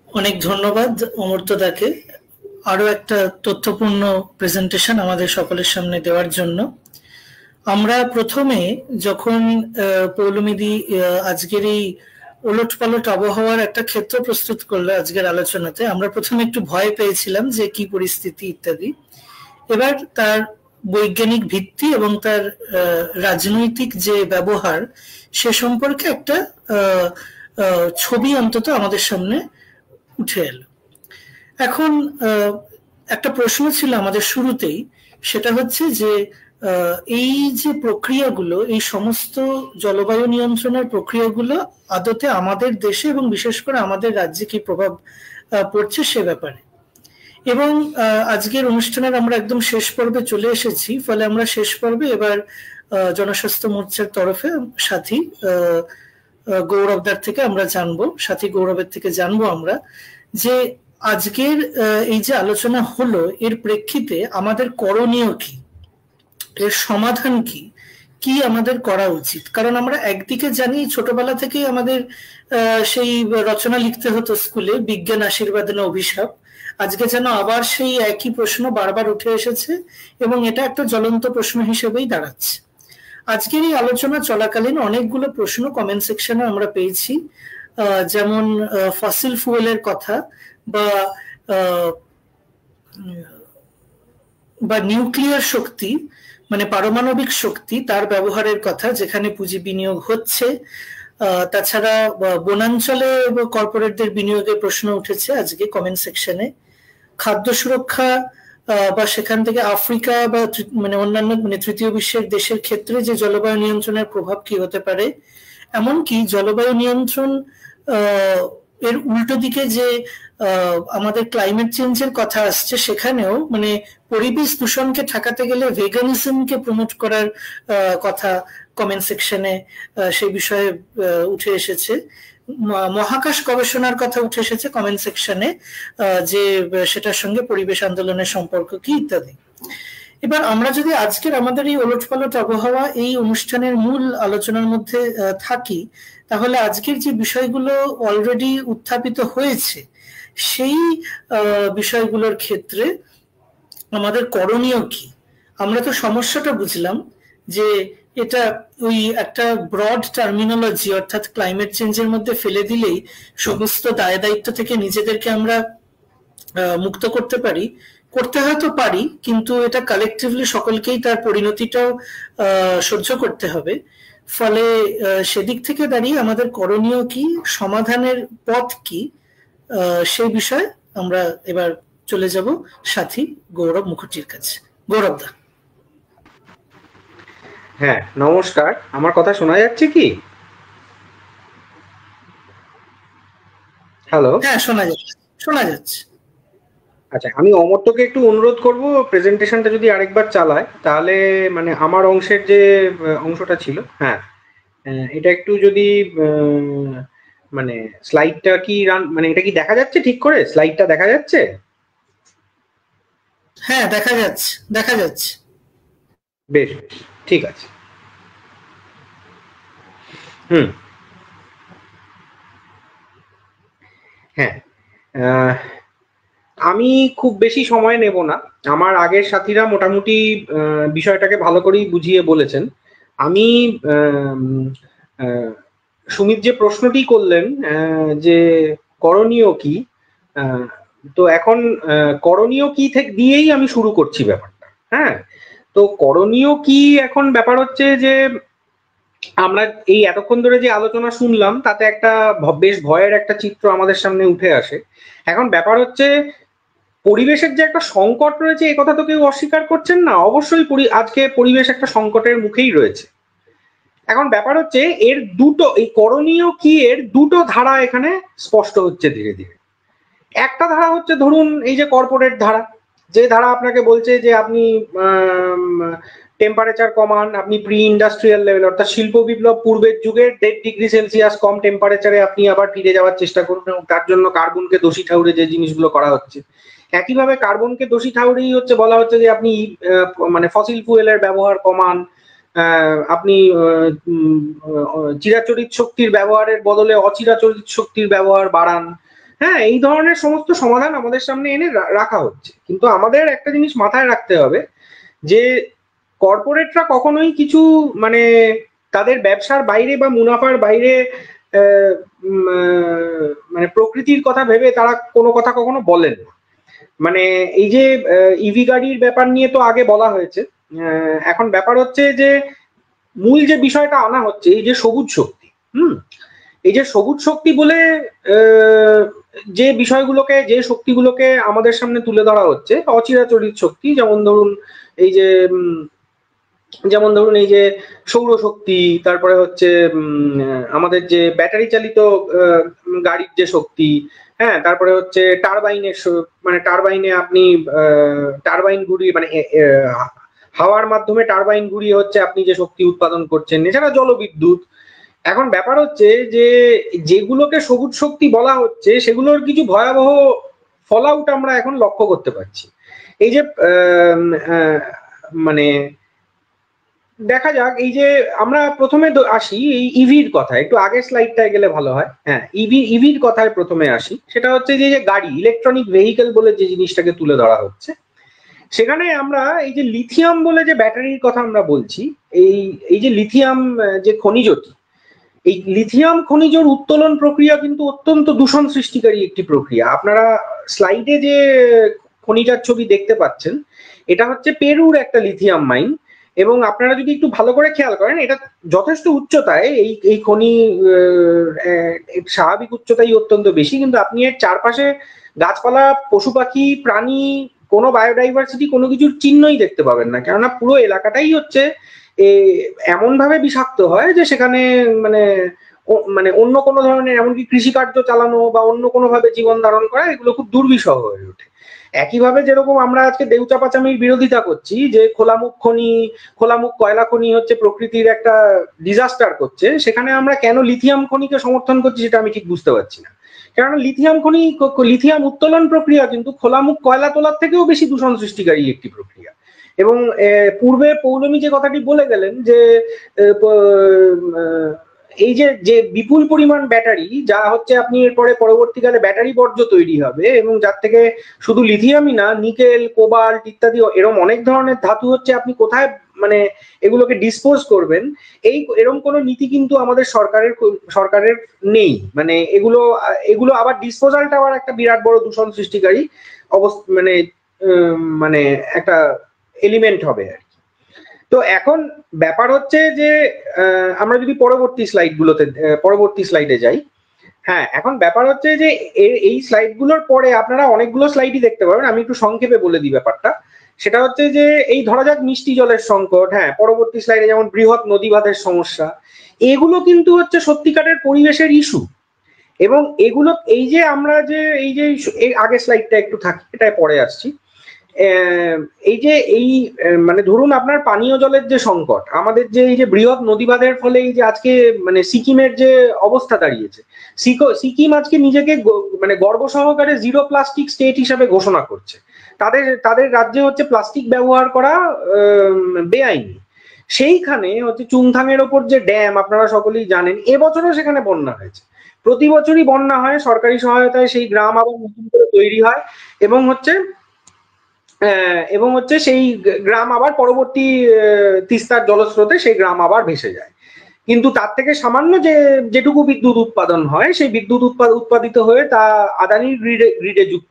অনেক ধন্যবাদ অমর্ত্যদাকে আরো একটা তথ্যপূর্ণ প্রেজেন্টেশন আমাদের সকলের সামনে দেওয়ার জন্য। আমরা প্রথমে যখন পৌলমীদি আজকের এই ওলটপালট আবহাওয়ার একটা ক্ষেত্র প্রস্তুত করলো আজকের আলোচনাতে, আমরা প্রথমে একটু ভয় পেয়েছিলাম যে কি পরিস্থিতি ইত্যাদি। এবার তার বৈজ্ঞানিক ভিত্তি এবং তার রাজনৈতিক যে ব্যবহার সে সম্পর্কে একটা ছবি অন্তত আমাদের সামনে উঠে এলো। এখন একটা প্রশ্ন ছিল আমাদের শুরুতেই, সেটা হচ্ছে যে এই যে প্রক্রিয়াগুলো, এই সমস্ত জলবায়ু নিয়ন্ত্রণের প্রক্রিয়াগুলো আদতে আমাদের দেশে এবং বিশেষ করে আমাদের রাজ্যে কি প্রভাব পড়ছে সে ব্যাপারে। এবং আজকের অনুষ্ঠানের আমরা একদম শেষ পর্বে চলে এসেছি, ফলে আমরা শেষ পর্বে এবার জনস্বাস্থ্য মোর্চার তরফে সাথী গৌরবদার থেকে আমরা জানবো, সাথী গৌরবের থেকে জানবো আমরা যে আজকের এই যে আলোচনা হলো এর প্রেক্ষিতে আমাদের করণীয় কি, এর সমাধান কি, কি আমাদের করা উচিত। কারণ আমরা একদিকে জানি ছোটবেলা থেকেই আমাদের সেই রচনা লিখতে হতো স্কুলে, বিজ্ঞান আশীর্বাদ না অভিশাপ। আজকে যেন আবার সেই একই প্রশ্ন বারবার উঠে এসেছে এবং এটা একটা জ্বলন্ত প্রশ্ন হিসেবেই দাঁড়াচ্ছে। আজকের এই আলোচনা চলাকালীন অনেকগুলো প্রশ্ন কমেন্ট সেকশনে আমরা পেয়েছি, যেমন ফসিল ফুয়েলের কথা বা নিউক্লিয়ার শক্তি মানে পারমাণবিক শক্তি তার ব্যবহারের কথা যেখানে পুঁজি বিনিয়োগ হচ্ছে। তাছাড়া বনাঞ্চলে কর্পোরেটদের বিনিয়োগের প্রশ্ন উঠেছে আজকে কমেন্ট সেকশনে। খাদ্য সুরক্ষা বা সেখান থেকে আফ্রিকা বা মানে অন্যান্য মানে তৃতীয় বিশ্বের দেশের ক্ষেত্রে যে জলবায়ু নিয়ন্ত্রণের প্রভাব কি হতে পারে, এমনকি জলবায়ু নিয়ন্ত্রণ এর উল্টো দিকে যে আমাদের ক্লাইমেট চেঞ্জের কথা আসছে সেখানেও মানে পরিবেশ দূষণকে ঠেকাতে গেলে ভেগানিজমকে প্রমোট করার কথা কমেন্ট সেকশনে সেই বিষয়ে উঠে এসেছে। মহাকাশ গবেষণার কথা উঠে এসেছে কমেন্ট সেকশনে, যে সেটার সঙ্গে পরিবেশ আন্দোলনের সম্পর্ক কি ইত্যাদি। এবার আমরা যদি আজকের আমাদের এই ওলটপালট আবহাওয়া এই অনুষ্ঠানের মূল আলোচনার মধ্যে থাকি, তাহলে আজকের যে বিষয়গুলো অলরেডি উত্থাপিত হয়েছে সেই বিষয়গুলোর ক্ষেত্রে আমাদের করণীয় কি। আমরা তো সমস্যাটা বুঝলাম যে এটা ওই একটা ব্রড টার্মিনোলজি, অর্থাৎ ক্লাইমেট চেঞ্জের মধ্যে ফেলে দিলেই সমস্ত দায় দায়িত্ব থেকে নিজেদেরকে আমরা মুক্ত করতে পারি, করতে হয়তো পারি, কিন্তু এটা কালেকটিভলি সকলকেই তার পরিণতিটাও সহ্য করতে হবে। ফলে সেদিক থেকে দাঁড়িয়ে আমাদের করণীয় কি, সমাধানের পথ কি, সেই বিষয়ে আমরা এবার চলে যাব সাথী গৌরব মুখার্জির কাছে। গৌরব দা। হ্যাঁ নমস্কার, আমার কথা শোনা যাচ্ছে কি? হ্যালো। হ্যাঁ শোনা যাচ্ছে, শোনা যাচ্ছে। আচ্ছা, আমি অমর্ত্যকে একটু অনুরোধ করব প্রেজেন্টেশনটা যদি আরেকবার চালায়, তাহলে মানে আমার অংশের যে অংশটা ছিল, হ্যাঁ এটা একটু যদি মানে স্লাইডটা কি রান, মানে এটা কি দেখা যাচ্ছে ঠিক করে? স্লাইডটা দেখা যাচ্ছে? হ্যাঁ দেখা যাচ্ছে, দেখা যাচ্ছে। বেশ বেশ, ঠিক আছে। হ্যাঁ, আমি খুব বেশি সময় নেব না, আমার আগের সাথীরা মোটামুটি বিষয়টাকে ভালো করেই বুঝিয়ে বলেছেন। আমি সুমিত যে প্রশ্নটি করলেন যে করণীয় কি, তো এখন করণীয় কি থেকে দিয়েই আমি শুরু করছি ব্যাপারটা। হ্যাঁ, তো করণীয় কি এখন ব্যাপার হচ্ছে যে আমরা এই এতক্ষণ ধরে যে আলোচনা শুনলাম তাতে একটা বেশ ভয়ের একটা চিত্র আমাদের সামনে উঠে আসে। এখন ব্যাপার হচ্ছে পরিবেশের যে একটা সংকট রয়েছে এ কথা তো কেউ অস্বীকার করছেন না, অবশ্যই আজকে পরিবেশ একটা সংকটের মুখেই রয়েছে। এখন ব্যাপার হচ্ছে এর দুটো, এই করণীয় কি এর দুটো ধারা এখানে স্পষ্ট হচ্ছে ধীরে ধীরে। একটা ধারা হচ্ছে ধরুন এই যে কর্পোরেট ধারা, যে ধারা আপনাকে বলছে যে আপনি টেম্পারেচার কমান, আপনি প্রি ইন্ডাস্ট্রিয়াল লেভেল অর্থাৎ শিল্প বিপ্লব পূর্বের যুগের 1.5°C কম টেম্পারেচারে আপনি আবার ফিরে যাওয়ার চেষ্টা করুন, এবং তার জন্য কার্বনকে দোষী ঠাউরে যে জিনিসগুলো করা হচ্ছে, একইভাবে কার্বনকে দোষী ঠাউরেই হচ্ছে বলা হচ্ছে যে আপনি মানে ফসিল ফুয়েলের ব্যবহার কমান, আপনি চিরাচরিত শক্তির ব্যবহারের বদলে অচিরাচরিত শক্তির ব্যবহার বাড়ান। হ্যাঁ, এই ধরনের সমস্ত সমাধান আমাদের সামনে এনে রাখা হচ্ছে। কিন্তু আমাদের একটা জিনিস মাথায় রাখতে হবে যে কর্পোরেটরা কখনোই কিছু মানে তাদের ব্যবসার বাইরে বা মুনাফার বাইরে মানে প্রকৃতির কথা ভেবে তারা কোনো কথা কখনো বলেন না। মানে এই যে ইভি গাড়ির ব্যাপার নিয়ে তো আগে বলা হয়েছে, এখন ব্যাপার হচ্ছে যে মূল যে বিষয়টা আনা হচ্ছে এই যে সবুজ শক্তি, এই যে সবুজ শক্তি বলে যে বিষয়গুলোকে, যে শক্তিগুলোকে আমাদের সামনে তুলে ধরা হচ্ছে, অচিরাচরিত শক্তি, যেমন ধরুন এই যে সৌরশক্তি, তারপরে হচ্ছে আমাদের যে ব্যাটারি চালিত গাড়ির যে শক্তি, হ্যাঁ, তারপরে হচ্ছে টারবাইনে আপনি টারবাইন ঘুরিয়ে মানে হাওয়ার মাধ্যমে টারবাইন ঘুরিয়ে হচ্ছে আপনি যে শক্তি উৎপাদন করছেন, এছাড়া জলবিদ্যুৎ। এখন ব্যাপার হচ্ছে যে যেগুলোকে সবুজ শক্তি বলা হচ্ছে সেগুলোর কিছু ভয়াবহ ফলআউট আমরা এখন লক্ষ্য করতে পারছি। এই যে মানে দেখা যাক, এই যে আমরা প্রথমে আসি এই ইভির কথা, একটু আগের স্লাইডটায় গেলে ভালো হয়। হ্যাঁ, ইভির কথায় প্রথমে আসি। সেটা হচ্ছে যে গাড়ি, ইলেকট্রনিক ভেহিকেল বলে যে জিনিসটাকে তুলে ধরা হচ্ছে, সেখানে আমরা এই যে লিথিয়াম বলে যে ব্যাটারির কথা আমরা বলছি, এই যে লিথিয়াম যে খনিজটি, এই লিথিয়াম খনিজের উত্তোলন প্রক্রিয়া কিন্তু অত্যন্ত দূষণ সৃষ্টিকারী একটি প্রক্রিয়া। আপনারা স্লাইডে যে খনিজার ছবি দেখতে পাচ্ছেন, এটা হচ্ছে পেরুর একটা লিথিয়াম মাইন, এবং আপনারা যদি একটু ভালো করে খেয়াল করেন, এটা যথেষ্ট উচ্চতায়, এই খনি স্বাভাবিক উচ্চতাই অত্যন্ত বেশি, কিন্তু আপনি এর চারপাশে গাছপালা, পশু পাখি, প্রাণী, কোনো বায়োডাইভার্সিটি, কোনো কিছুর চিহ্নই দেখতে পাবেন না, কেননা পুরো এলাকাটাই হচ্ছে এমন ভাবে বিষাক্ত হয় যে সেখানে মানে অন্য কোনো ধরনের এমনকি কৃষিকার্য চালানো বা অন্য কোনো ভাবে জীবন ধারণ করা এগুলো খুব দুর্বিষহ হয়ে ওঠে। একইভাবে যেরকম আমরা আজকে দেউচাপাচামির বিরোধিতা করছি যে খোলামুখ কয়লা খনি হচ্ছে প্রকৃতির একটা ডিজাস্টার করছে, সেখানে আমরা কেন লিথিয়াম খনিকে সমর্থন করছি সেটা আমি ঠিক বুঝতে পারছি না। কারণ লিথিয়াম উত্তোলন প্রক্রিয়া কিন্তু খোলামুখ কয়লা তোলার থেকেও বেশি দূষণ সৃষ্টিকারী একটি প্রক্রিয়া। এবং পূর্বে পৌলমী যে কথাটি বলে গেলেন যে এই যে বিপুল পরিমাণ ব্যাটারি, যা হচ্ছে আপনি এরপরে পরবর্তীকালে ব্যাটারি বর্জ্য তৈরি হবে, এবং যার থেকে শুধু লিথিয়ামই না, নিকেল, কোবাল্ট ইত্যাদি এরকম অনেক ধরনের ধাতু হচ্ছে আপনি কোথায় মানে এগুলোকে ডিসপোজ করবেন, এরকম কোনো নীতি কিন্তু আমাদের সরকারের নেই। মানে এগুলো আবার ডিসপোজালটা আবার একটা বিরাট বড় দূষণ সৃষ্টিকারী মানে একটা এলিমেন্ট হবে আর কি। তো এখন ব্যাপার হচ্ছে যে আমরা যদি পরবর্তী স্লাইডে যাই, হ্যাঁ, এখন ব্যাপার হচ্ছে যে এই স্লাইডগুলোর পরে আপনারা অনেকগুলো স্লাইডই দেখতে পাবেন। আমি একটু সংক্ষেপে বলে দিই ব্যাপারটা। সেটা হচ্ছে যে এই ধরা যাক মিষ্টি জলের সংকট, হ্যাঁ, পরবর্তী স্লাইডে যেমন বৃহৎ নদীবাঁধের সমস্যা, এগুলো কিন্তু হচ্ছে সত্যিকারের পরিবেশের ইস্যু। এবং এগুলো এই যে আমরা যে এই আগের স্লাইডটা একটু থাকি, এটাই পরে আসছি। এই মানে ধরুন আপনার পানীয় জলের যে সংকট, আমাদের যে এই যে বৃহৎ নদীবাঁধের ফলে এই যে আজকে মানে সিকিমের যে অবস্থা দাঁড়িয়েছে, সিকিম আজকে নিজেকে মানে গর্ব সহকারে জিরো প্লাস্টিক স্টেট হিসাবে ঘোষণা করছে। তাদের রাজ্যে হচ্ছে প্লাস্টিক ব্যবহার করা বেআইনি। সেইখানে হচ্ছে চুংথাংয়ের ওপর যে ড্যাম, আপনারা সকলেই জানেন, এবছরও সেখানে বন্যা হয়েছে। প্রতি বছরই বন্যা হয়, সরকারি সহায়তায় সেই গ্রাম আবার নতুন করে তৈরি হয়, এবং হচ্ছে সেই গ্রাম আবার পরবর্তী তিস্তার জলস্রোতে সেই গ্রাম আবার ভেসে যায়। কিন্তু তার থেকে সামান্য যেটুকু বিদ্যুৎ উৎপাদন হয়, সেই বিদ্যুৎ উৎপাদিত হয়ে তা আদানির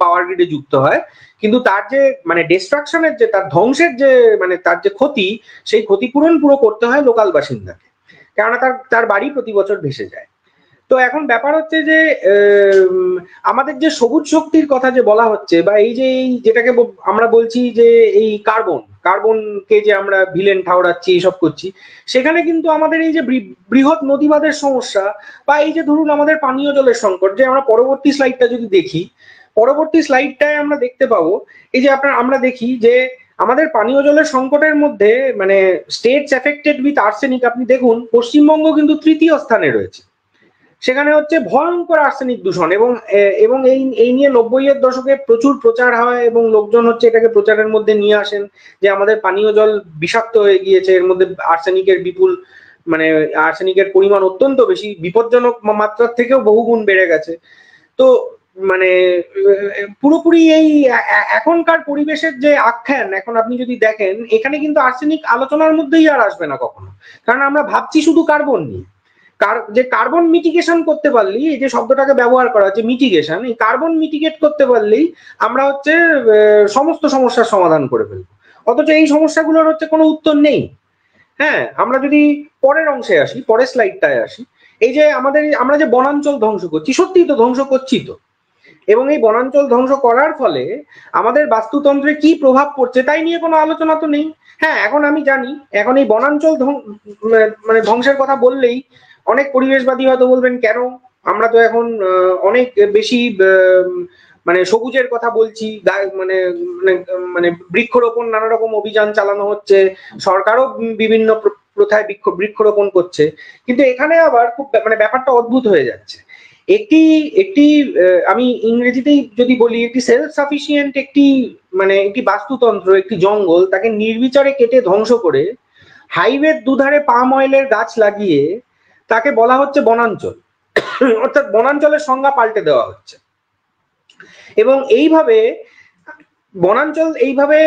পাওয়ার গ্রিডে যুক্ত হয়। কিন্তু তার যে মানে ডিস্ট্রাকশনের যে তার ধ্বংসের যে মানে তার যে ক্ষতি, সেই ক্ষতিপূরণ পুরো করতে হয় লোকাল বাসিন্দাকে, কেননা তার বাড়ি প্রতি বছর ভেসে যায়। তো এখন ব্যাপার হচ্ছে যে আমাদের যে সবুজ শক্তির কথা যে বলা হচ্ছে, বা এই যে যেটাকে আমরা বলছি যে এই কার্বনকে যে আমরা ভিলেন ঠাউরাচ্ছি, এইসব করছি, সেখানে কিন্তু আমাদের এই যে বৃহৎ নদীবাঁধের সমস্যা, বা এই যে ধরুন আমাদের পানীয় জলের সংকট, যে আমরা পরবর্তী স্লাইডটা যদি দেখি, পরবর্তী স্লাইডটায় আমরা দেখতে পাবো এই যে আমরা দেখি যে আমাদের পানীয় জলের সংকটের মধ্যে মানে স্টেটস এফেক্টেড উইথ আর্সেনিক, আপনি দেখুন পশ্চিমবঙ্গ কিন্তু তৃতীয় স্থানে রয়েছে। সেখানে হচ্ছে ভয়ঙ্কর আর্সেনিক দূষণ, এবং এবং এই নিয়ে 90-এর দশকে প্রচুর প্রচার হয় এবং লোকজন হচ্ছে এটাকে প্রচারের মধ্যে নিয়ে আসেন যে আমাদের পানীয় জল বিষাক্ত হয়ে গিয়েছে, এর মধ্যে আর্সেনিকের বিপুল মানে আর্সেনিকের পরিমাণ অত্যন্ত বেশি, বিপজ্জনক মাত্রার থেকেও বহুগুণ বেড়ে গেছে। তো মানে পুরোপুরি এই এখনকার পরিবেশের যে আখ্যান, এখন আপনি যদি দেখেন এখানে কিন্তু আর্সেনিক আলোচনার মধ্যেই আর আসবে না কখনো, কারণ আমরা ভাবছি শুধু কার্বন নিয়ে। যে কার্বন মিটিগেশন করতে পারলেই, এই যে শব্দটাকে ব্যবহার করা হচ্ছে মিটিগেশন, এই কার্বন মিটিগেট করতে পারলেই আমরা হচ্ছে সমস্ত সমস্যার সমাধান করে ফেলবো, অথচ এই সমস্যাগুলোর হচ্ছে কোনো উত্তর নেই। হ্যাঁ, আমরা যদি পরের অংশে আসি, পরের স্লাইডটায় আসি, এই যে আমরা যে বনাঞ্চল ধ্বংস করছি, সত্যিই তো ধ্বংস করছি তো, এবং এই বনাঞ্চল ধ্বংস করার ফলে আমাদের বাস্তুতন্ত্রে কি প্রভাব পড়ছে তাই নিয়ে কোনো আলোচনা তো নেই। হ্যাঁ, এখন আমি জানি এখন এই বনাঞ্চল মানে ধ্বংসের কথা বললেই অনেক পরিবেশবাদী হয়তো বলবেন কেন, আমরা তো এখন অনেক বেশি মানে সবুজের কথা বলছি, মানে মানে বৃক্ষরোপণ নানা রকম অভিযান চালানো হচ্ছে, সরকারও বিভিন্ন প্রথায় বৃক্ষরোপণ করছে, কিন্তু এখানে আবার খুব মানে ব্যাপারটা অদ্ভুত হয়ে যাচ্ছে। একটি আমি ইংরেজিতেই যদি বলি, একটি সেলফ সাফিসিয়েন্ট একটি বাস্তুতন্ত্র, একটি জঙ্গল, তাকে নির্বিচারে কেটে ধ্বংস করে হাইওয়ের দুধারে পাম অয়েলের গাছ লাগিয়ে তাকে বলা হচ্ছে বনাঞ্চল। অর্থাৎ বনাঞ্চলের সংজ্ঞা পাল্টে দেওয়া হচ্ছে, এবং এইভাবে বনাঞ্চল এইভাবে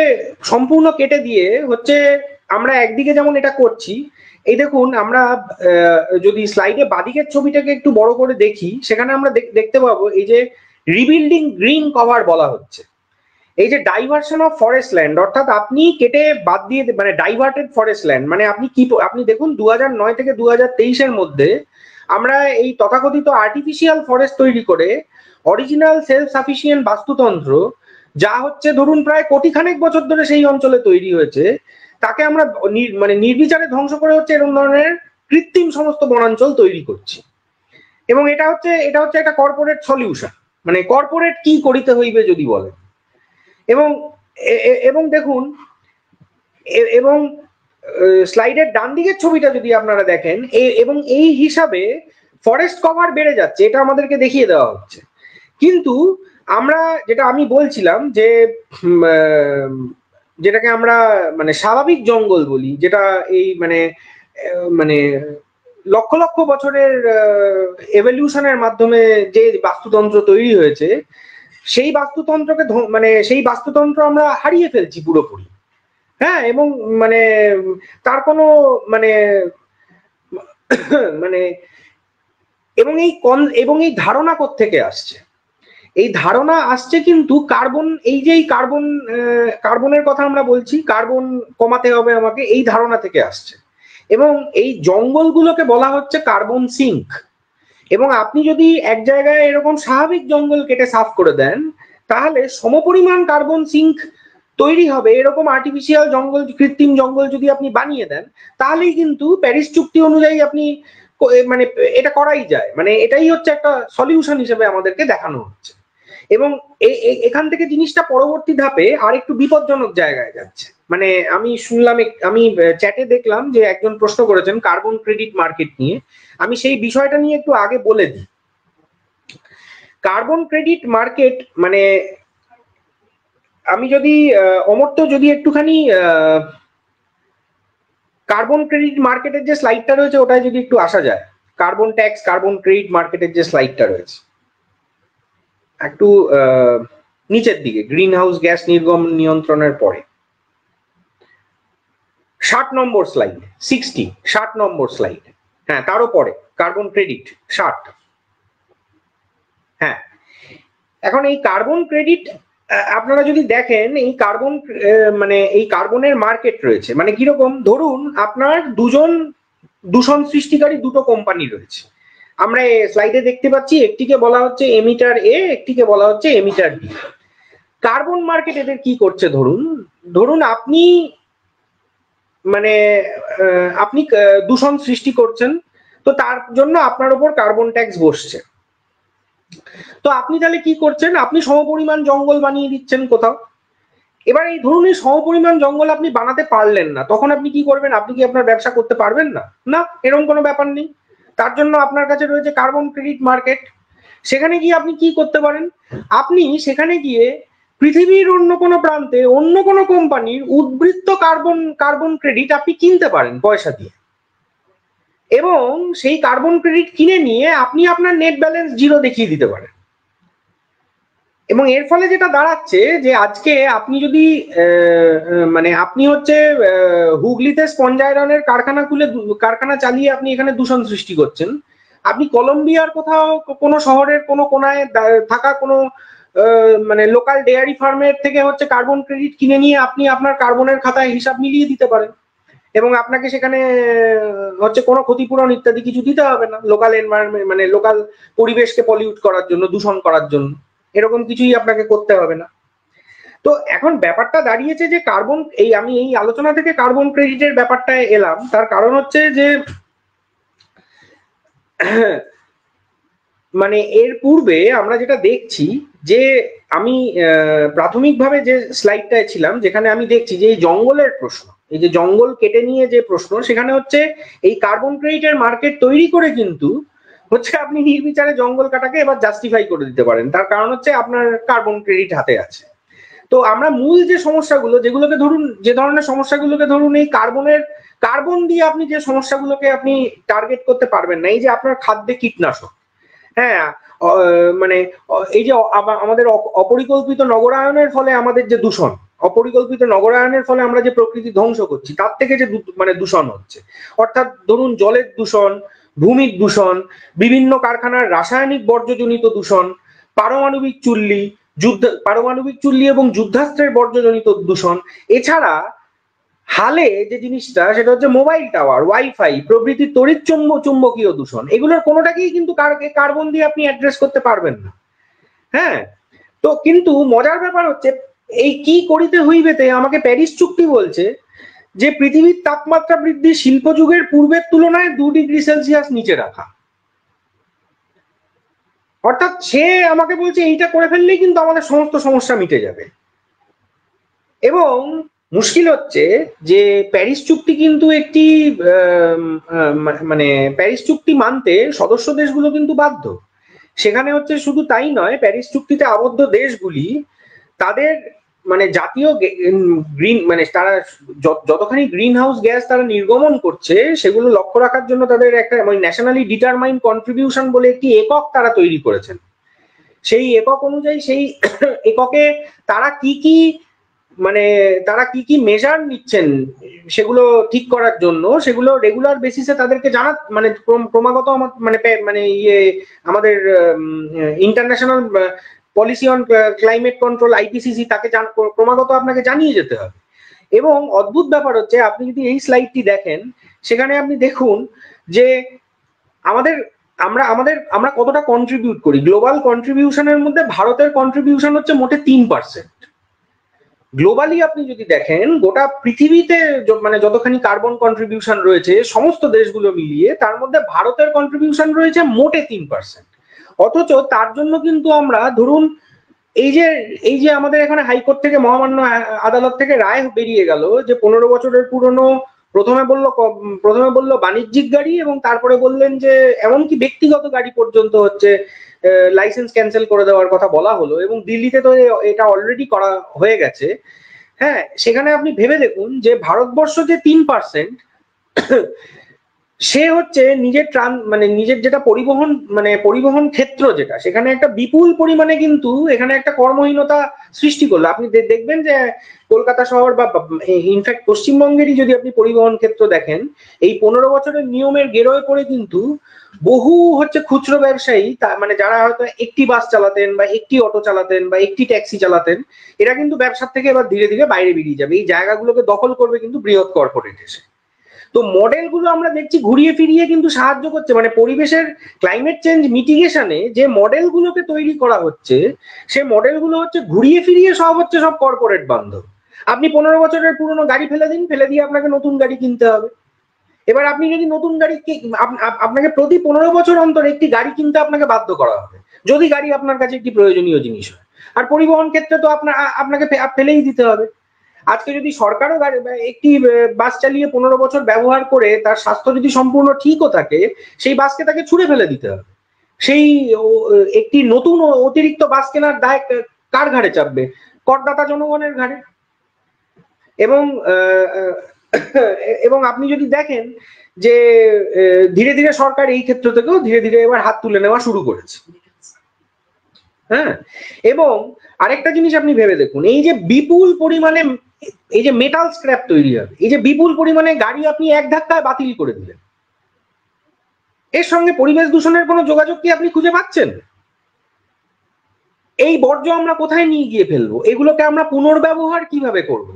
সম্পূর্ণ কেটে দিয়ে হচ্ছে আমরা একদিকে যেমন এটা করছি, এই দেখুন আমরা যদি স্লাইডে বাদিকের ছবিটাকে একটু বড় করে দেখি, সেখানে আমরা দেখতে পাবো এই যে রিবিল্ডিং গ্রিন কভার বলা হচ্ছে, এই যে ডাইভার্সন অফ ফরেস্ট ল্যান্ড, অর্থাৎ আপনি কেটে বাদ দিয়ে মানে ডাইভার্টেড ফরেস্ট ল্যান্ড, মানে আপনি দেখুন 2009 থেকে 2023-এর মধ্যে আমরা এই তথাকথিত আর্টিফিশিয়াল ফরেস্ট তৈরি করে অরিজিনাল সেলফ সাফিসিয়েন্ট বাস্তুতন্ত্র, যা হচ্ছে ধরুন প্রায় কোটিখানেক বছর ধরে সেই অঞ্চলে তৈরি হয়েছে, তাকে আমরা মানে নির্বিচারে ধ্বংস করে হচ্ছে এরকম ধরনের কৃত্রিম সমস্ত বনাঞ্চল তৈরি করছি। এবং এটা হচ্ছে একটা কর্পোরেট সলিউশন, মানে কর্পোরেট কি করিতে হইবে যদি বলেন। এবং দেখুন, এবং স্লাইডের ডান দিকের ছবিটা যদি আপনারা দেখেন, এবং এই হিসাবে ফরেস্ট কভার বেড়ে যাচ্ছে, এটা আমাদেরকে দেখিয়ে দেওয়া হচ্ছে। কিন্তু আমরা যেটা আমি বলছিলাম যে যেটাকে আমরা মানে স্বাভাবিক জঙ্গল বলি, যেটা এই মানে লক্ষ লক্ষ বছরের এভলিউশনের মাধ্যমে যে বাস্তুতন্ত্র তৈরি হয়েছে, সেই বাস্তুতন্ত্র আমরা হারিয়ে ফেলছি পুরোপুরি। হ্যাঁ, এবং মানে তার কোনো মানে এবং এই ধারণা কোত্থেকে আসছে? এই ধারণা আসছে কিন্তু কার্বনের কথা আমরা বলছি, কার্বন কমাতে হবে আমাকে, এই ধারণা থেকে আসছে। এবং এই জঙ্গলগুলোকে বলা হচ্ছে কার্বন সিঙ্ক। এবং আপনি যদি এক জায়গায় এরকম স্বাভাবিক জঙ্গল কেটে সাফ করে দেন, তাহলে সমপরিমাণ কার্বন সিঙ্ক তৈরি হবে। এরকম আর্টিফিশিয়াল জঙ্গল, কৃত্রিম জঙ্গল যদি আপনি বানিয়ে দেন, তাহলেই কিন্তু প্যারিস চুক্তি অনুযায়ী আপনি মানে এটা করাই যায়। মানে এটাই হচ্ছে একটা সলিউশন হিসেবে আমাদেরকে দেখানো হচ্ছে। এবং এখান থেকে জিনিসটা পরবর্তী ধাপে আর একটু বিপজ্জনক জায়গায় যাচ্ছে। মানে আমি শুনলাম, আমি চ্যাটে দেখলাম যে একজন প্রশ্ন করেছেন কার্বন ক্রেডিট মার্কেট নিয়ে। আমি সেই বিষয়টা নিয়ে একটু আগে বলে দিই। কার্বন ক্রেডিট মার্কেট মানে আমি যদি অমর্ত্য যদি একটুখানি কার্বন ক্রেডিট মার্কেটের যে স্লাইডটা রয়েছে ওটায় যদি একটু আসা যায়, কার্বন ট্যাক্স, কার্বন ক্রেডিট মার্কেটের যে স্লাইডটা রয়েছে একটু নিচের দিকে, গ্রিন হাউস গ্যাস নির্গমন নিয়ন্ত্রণের পরে 60 নম্বর স্লাইড, 60 নম্বর স্লাইড, হ্যাঁ তারও পরে কার্বন ক্রেডিট 60। হ্যাঁ, এখন এই কার্বন ক্রেডিট আপনারা যদি দেখেন, এই কার্বন মানে এই কার্বনের মার্কেট রয়েছে। মানে কিরকম, ধরুন আপনার দুজন দূষণ সৃষ্টিকারী দুটো কোম্পানি রয়েছে, আমরা স্লাইডে দেখতে পাচ্ছি। একটিকে বলা হচ্ছে এমিটার এ, একটিকে বলা হচ্ছে এমিটার বি। কার্বন মার্কেট এদের কি করছে, ধরুন আপনি মানে আপনি দূষণ সৃষ্টি করছেন, তো তার জন্য আপনার উপর কার্বন ট্যাক্স বসছে। তো আপনি তাহলে কি করছেন, আপনি সমপরিমাণ জঙ্গল বানিয়ে দিচ্ছেন কোথাও, এবার এই ধরুন এই সমপরিমাণ জঙ্গল আপনি বানাতে পারলেন না, তখন আপনি কি করবেন? আপনি কি আপনার ব্যবসা করতে পারবেন না? না, এরকম কোনো ব্যাপার নেই। তার জন্য আপনার কাছে রয়েছে কার্বন ক্রেডিট মার্কেট। সেখানে গিয়ে আপনি কি করতে পারেন? আপনি সেখানে গিয়ে পৃথিবীর অন্য কোনো প্রান্তে অন্য কোনো কোম্পানির উদ্বৃত্ত কার্বন ক্রেডিট আপনি কিনতে পারেন পয়সা দিয়ে, এবং সেই কার্বন ক্রেডিট কিনে নিয়ে আপনি আপনার নেট ব্যালেন্স জিরো দেখিয়ে দিতে পারেন। এবং এর ফলে যেটা দাঁড়াচ্ছে যে আজকে আপনি যদি মানে আপনি হচ্ছে হুগলিতে স্পঞ্জ আয়রনের কারখানা চালিয়ে আপনি এখানে দূষণ সৃষ্টি করছেন, আপনি কলম্বিয়ার কোথাও কোনো শহরের কোনো কোনায় থাকা কোনো মানে লোকাল ডেয়ারি ফার্মের থেকে হচ্ছে কার্বন ক্রেডিট কিনে নিয়ে আপনি আপনার কার্বনের খাতায় হিসাব মিলিয়ে দিতে পারেন, এবং আপনাকে সেখানে হচ্ছে কোনো ক্ষতিপূরণ ইত্যাদি কিছু দিতে হবে না লোকাল এনভায়রনমেন্ট মানে লোকাল পরিবেশকে পলিউট করার জন্য, দূষণ করার জন্য, এরকম কিছুই আপনাকে করতে হবে না। তো এখন ব্যাপারটা দাঁড়িয়েছে যে আমি এই আলোচনা থেকে কার্বন ক্রেডিটের ব্যাপারটায় এলাম, তার কারণ হচ্ছে যে মানে এর পূর্বে আমরা যেটা দেখছি যে আমি প্রাথমিকভাবে যে স্লাইডটায় ছিলাম যেখানে আমি দেখছি যে এই জঙ্গলের প্রশ্ন, এই যে জঙ্গল কেটে নিয়ে যে প্রশ্ন, সেখানে হচ্ছে এই কার্বন ক্রেডিটের মার্কেট তৈরি করে কিন্তু হচ্ছে আপনি নির্বিচারে জঙ্গল কাটাকে এবার জাস্টিফাই করে দিতে পারেন। তার কারণ হচ্ছে আপনার কার্বন ক্রেডিট হাতে আছে। তো আমরা মূল যে সমস্যাগুলো যেগুলোকে ধরুন, যে ধরনের সমস্যাগুলোকে ধরুন এই কার্বন দিয়ে আপনি যে সমস্যাগুলোকে আপনি টার্গেট করতে পারবেন না, এই যে আপনার খাদ্যে কীটনাশক, হ্যাঁ মানে এই যে আমাদের অপরিকল্পিত নগরায়নের ফলে আমাদের যে দূষণ, অপরিকল্পিত নগরায়নের ফলে আমরা যে প্রকৃতি ধ্বংস করছি তার থেকে যে মানে দূষণ হচ্ছে, অর্থাৎ ধরুন জলের দূষণ, ভূমির দূষণ, বিভিন্ন কারখানার রাসায়নিক বর্জ্যজনিত দূষণ, পারমাণবিক চুল্লি এবং যুদ্ধাস্ত্রের বর্জ্যজনিত দূষণ, এছাড়া হালে যে জিনিসটা সেটা হচ্ছে মোবাইল টাওয়ার, ওয়াইফাই প্রভৃতি তড়িৎ চুম্বকীয় দূষণ, এগুলোর কোনোটাকেই কিন্তু কার্বন দিয়ে আপনি অ্যাড্রেস করতে পারবেন না। হ্যাঁ, তো কিন্তু মজার ব্যাপার হচ্ছে এই কি করিতে হইবেতে আমাকে প্যারিস চুক্তি বলছে যে পৃথিবীর তাপমাত্রা বৃদ্ধি শিল্প যুগের পূর্বের তুলনায় 2 ডিগ্রি সেলসিয়াস নিচে রাখা, অর্থাৎ সে আমাকে বলছে এইটা করে ফেললেই কিন্তু আমাদের সমস্ত সমস্যা মিটে যাবে। এবং মুশকিল হচ্ছে যে প্যারিস চুক্তি কিন্তু একটি মানে প্যারিস চুক্তি মানতে সদস্য দেশগুলো কিন্তু বাধ্য। সেখানে হচ্ছে শুধু তাই নয়, প্যারিস চুক্তিতে আবদ্ধ দেশগুলি তাদের মানে জাতীয় গ্রিন মানে তারা যতখানি গ্রিন হাউস গ্যাস তারা নির্গমন করছে সেগুলো লক্ষ্য রাখার জন্য তাদের একটা মানে ন্যাশনালি ডিটারমাইন্ড কন্ট্রিবিউশন বলে একটি একক তারা তৈরি করেছেন। সেই একক অনুযায়ী সেই এককে তারা কি মেজার নিচ্ছেন সেগুলো ঠিক করার জন্য, সেগুলো রেগুলার বেসিসে তাদেরকে মানে ক্রমাগত মানে আমাদের international policy on climate control IPCC তাকে ক্রমাগত আপনাকে জানিয়ে যেতে হবে। এবং অদ্ভুত ব্যাপার হচ্ছে আপনি যদি এই স্লাইডটি দেখেন সেখানে আপনি দেখুন যে আমরা কতটা কন্ট্রিবিউট করি। গ্লোবাল কন্ট্রিবিউশনের মধ্যে ভারতের কন্ট্রিবিউশন হচ্ছে মোটে 3%। গ্লোবালি আপনি যদি দেখেন গোটা পৃথিবীতে মানে যতখানি কার্বন কন্ট্রিবিউশন রয়েছে সমস্ত দেশগুলো মিলিয়ে, তার মধ্যে ভারতের কন্ট্রিবিউশন রয়েছে মোটে 3%। অথচ তার জন্য কিন্তু আমরা ধরুন এই যে আমাদের এখানে হাইকোর্ট থেকে মহামান্য আদালত থেকে রায় বেরিয়ে গেল যে 15 বছরের পুরনো, প্রথমে বললো বাণিজ্যিক গাড়ি এবং তারপরে বললেন যে এমনকি ব্যক্তিগত গাড়ি পর্যন্ত হচ্ছে লাইসেন্স ক্যান্সেল করে দেওয়ার কথা বলা হলো, এবং দিল্লিতে তো এটা অলরেডি করা হয়ে গেছে। হ্যাঁ, সেখানে আপনি ভেবে দেখুন যে ভারতবর্ষ যে 3%, সে হচ্ছে নিজের যেটা পরিবহন ক্ষেত্র যেটা, সেখানে একটা বিপুল পরিমাণে কিন্তু এখানে একটা কর্মহীনতা সৃষ্টি করলো। আপনি দেখবেন যে কলকাতা শহর বা ইনফ্যাক্ট পশ্চিমবঙ্গেরই যদি আপনি পরিবহন ক্ষেত্র দেখেন, এই 15 বছরের নিয়মের গেরোয় পড়ে কিন্তু বহু হচ্ছে খুচরো ব্যবসায়ী মানে যারা হয়তো একটি বাস চালাতেন বা একটি অটো চালাতেন বা একটি ট্যাক্সি চালাতেন, এরা কিন্তু ব্যবসার থেকে এবার ধীরে ধীরে বাইরে বেরিয়ে যাবে। এই জায়গাগুলোকে দখল করবে কিন্তু বৃহৎ কর্পোরেট এসে। তো মডেলগুলো আমরা দেখছি ঘুরিয়ে ফিরিয়ে কিন্তু সাহায্য করছে, মানে পরিবেশের ক্লাইমেট চেঞ্জ মিটিগেশনে যে মডেলগুলোকে তৈরি করা হচ্ছে সে মডেলগুলো হচ্ছে ঘুরিয়ে ফিরিয়ে সব কর্পোরেট বান্ধব। আপনি 15 বছরের পুরনো গাড়ি ফেলে দিয়ে আপনাকে নতুন গাড়ি কিনতে হবে। এবার আপনি যদি নতুন গাড়ি আপনাকে প্রতি 15 বছর অন্তর একটি গাড়ি কিনতে আপনাকে বাধ্য করা হবে, যদি গাড়ি আপনার কাছে একটি প্রয়োজনীয় জিনিস হয়। আর পরিবহন ক্ষেত্রে তো আপনাকে ফেলেই দিতে হবে। আজকে যদি সরকারও একটি বাস চালিয়ে 15 বছর ব্যবহার করে তার স্বাস্থ্য যদি সম্পূর্ণ ঠিকও থাকে, সেই বাসকে তাকে ছুঁড়ে ফেলে দিতে হবে। সেই একটি নতুন অতিরিক্ত বাস কেনার দায় কার ঘাড়ে চাপবে? করদাতা জনগণের ঘাড়ে। এবং আপনি যদি দেখেন যে ধীরে ধীরে সরকার এই ক্ষেত্র থেকেও ধীরে ধীরে এবার হাত তুলে নেওয়া শুরু করেছে। হ্যাঁ, এবং আরেকটা জিনিস আপনি ভেবে দেখুন, এই যে বিপুল পরিমাণে এই যে মেটাল স্ক্র্যাপ তৈরি হবে, এই যে বিপুল পরিমাণে গাড়ি আপনি এক ধাক্কায় বাতিল করে দিলেন, এর সঙ্গে পরিবেশ দূষণের কোনো যোগাযোগ কি আপনি খুঁজে পাচ্ছেন? এই বর্জ্য আমরা কোথায় নিয়ে গিয়ে ফেলবো? এগুলোকে আমরা পুনর্ব্যবহার কিভাবে করব?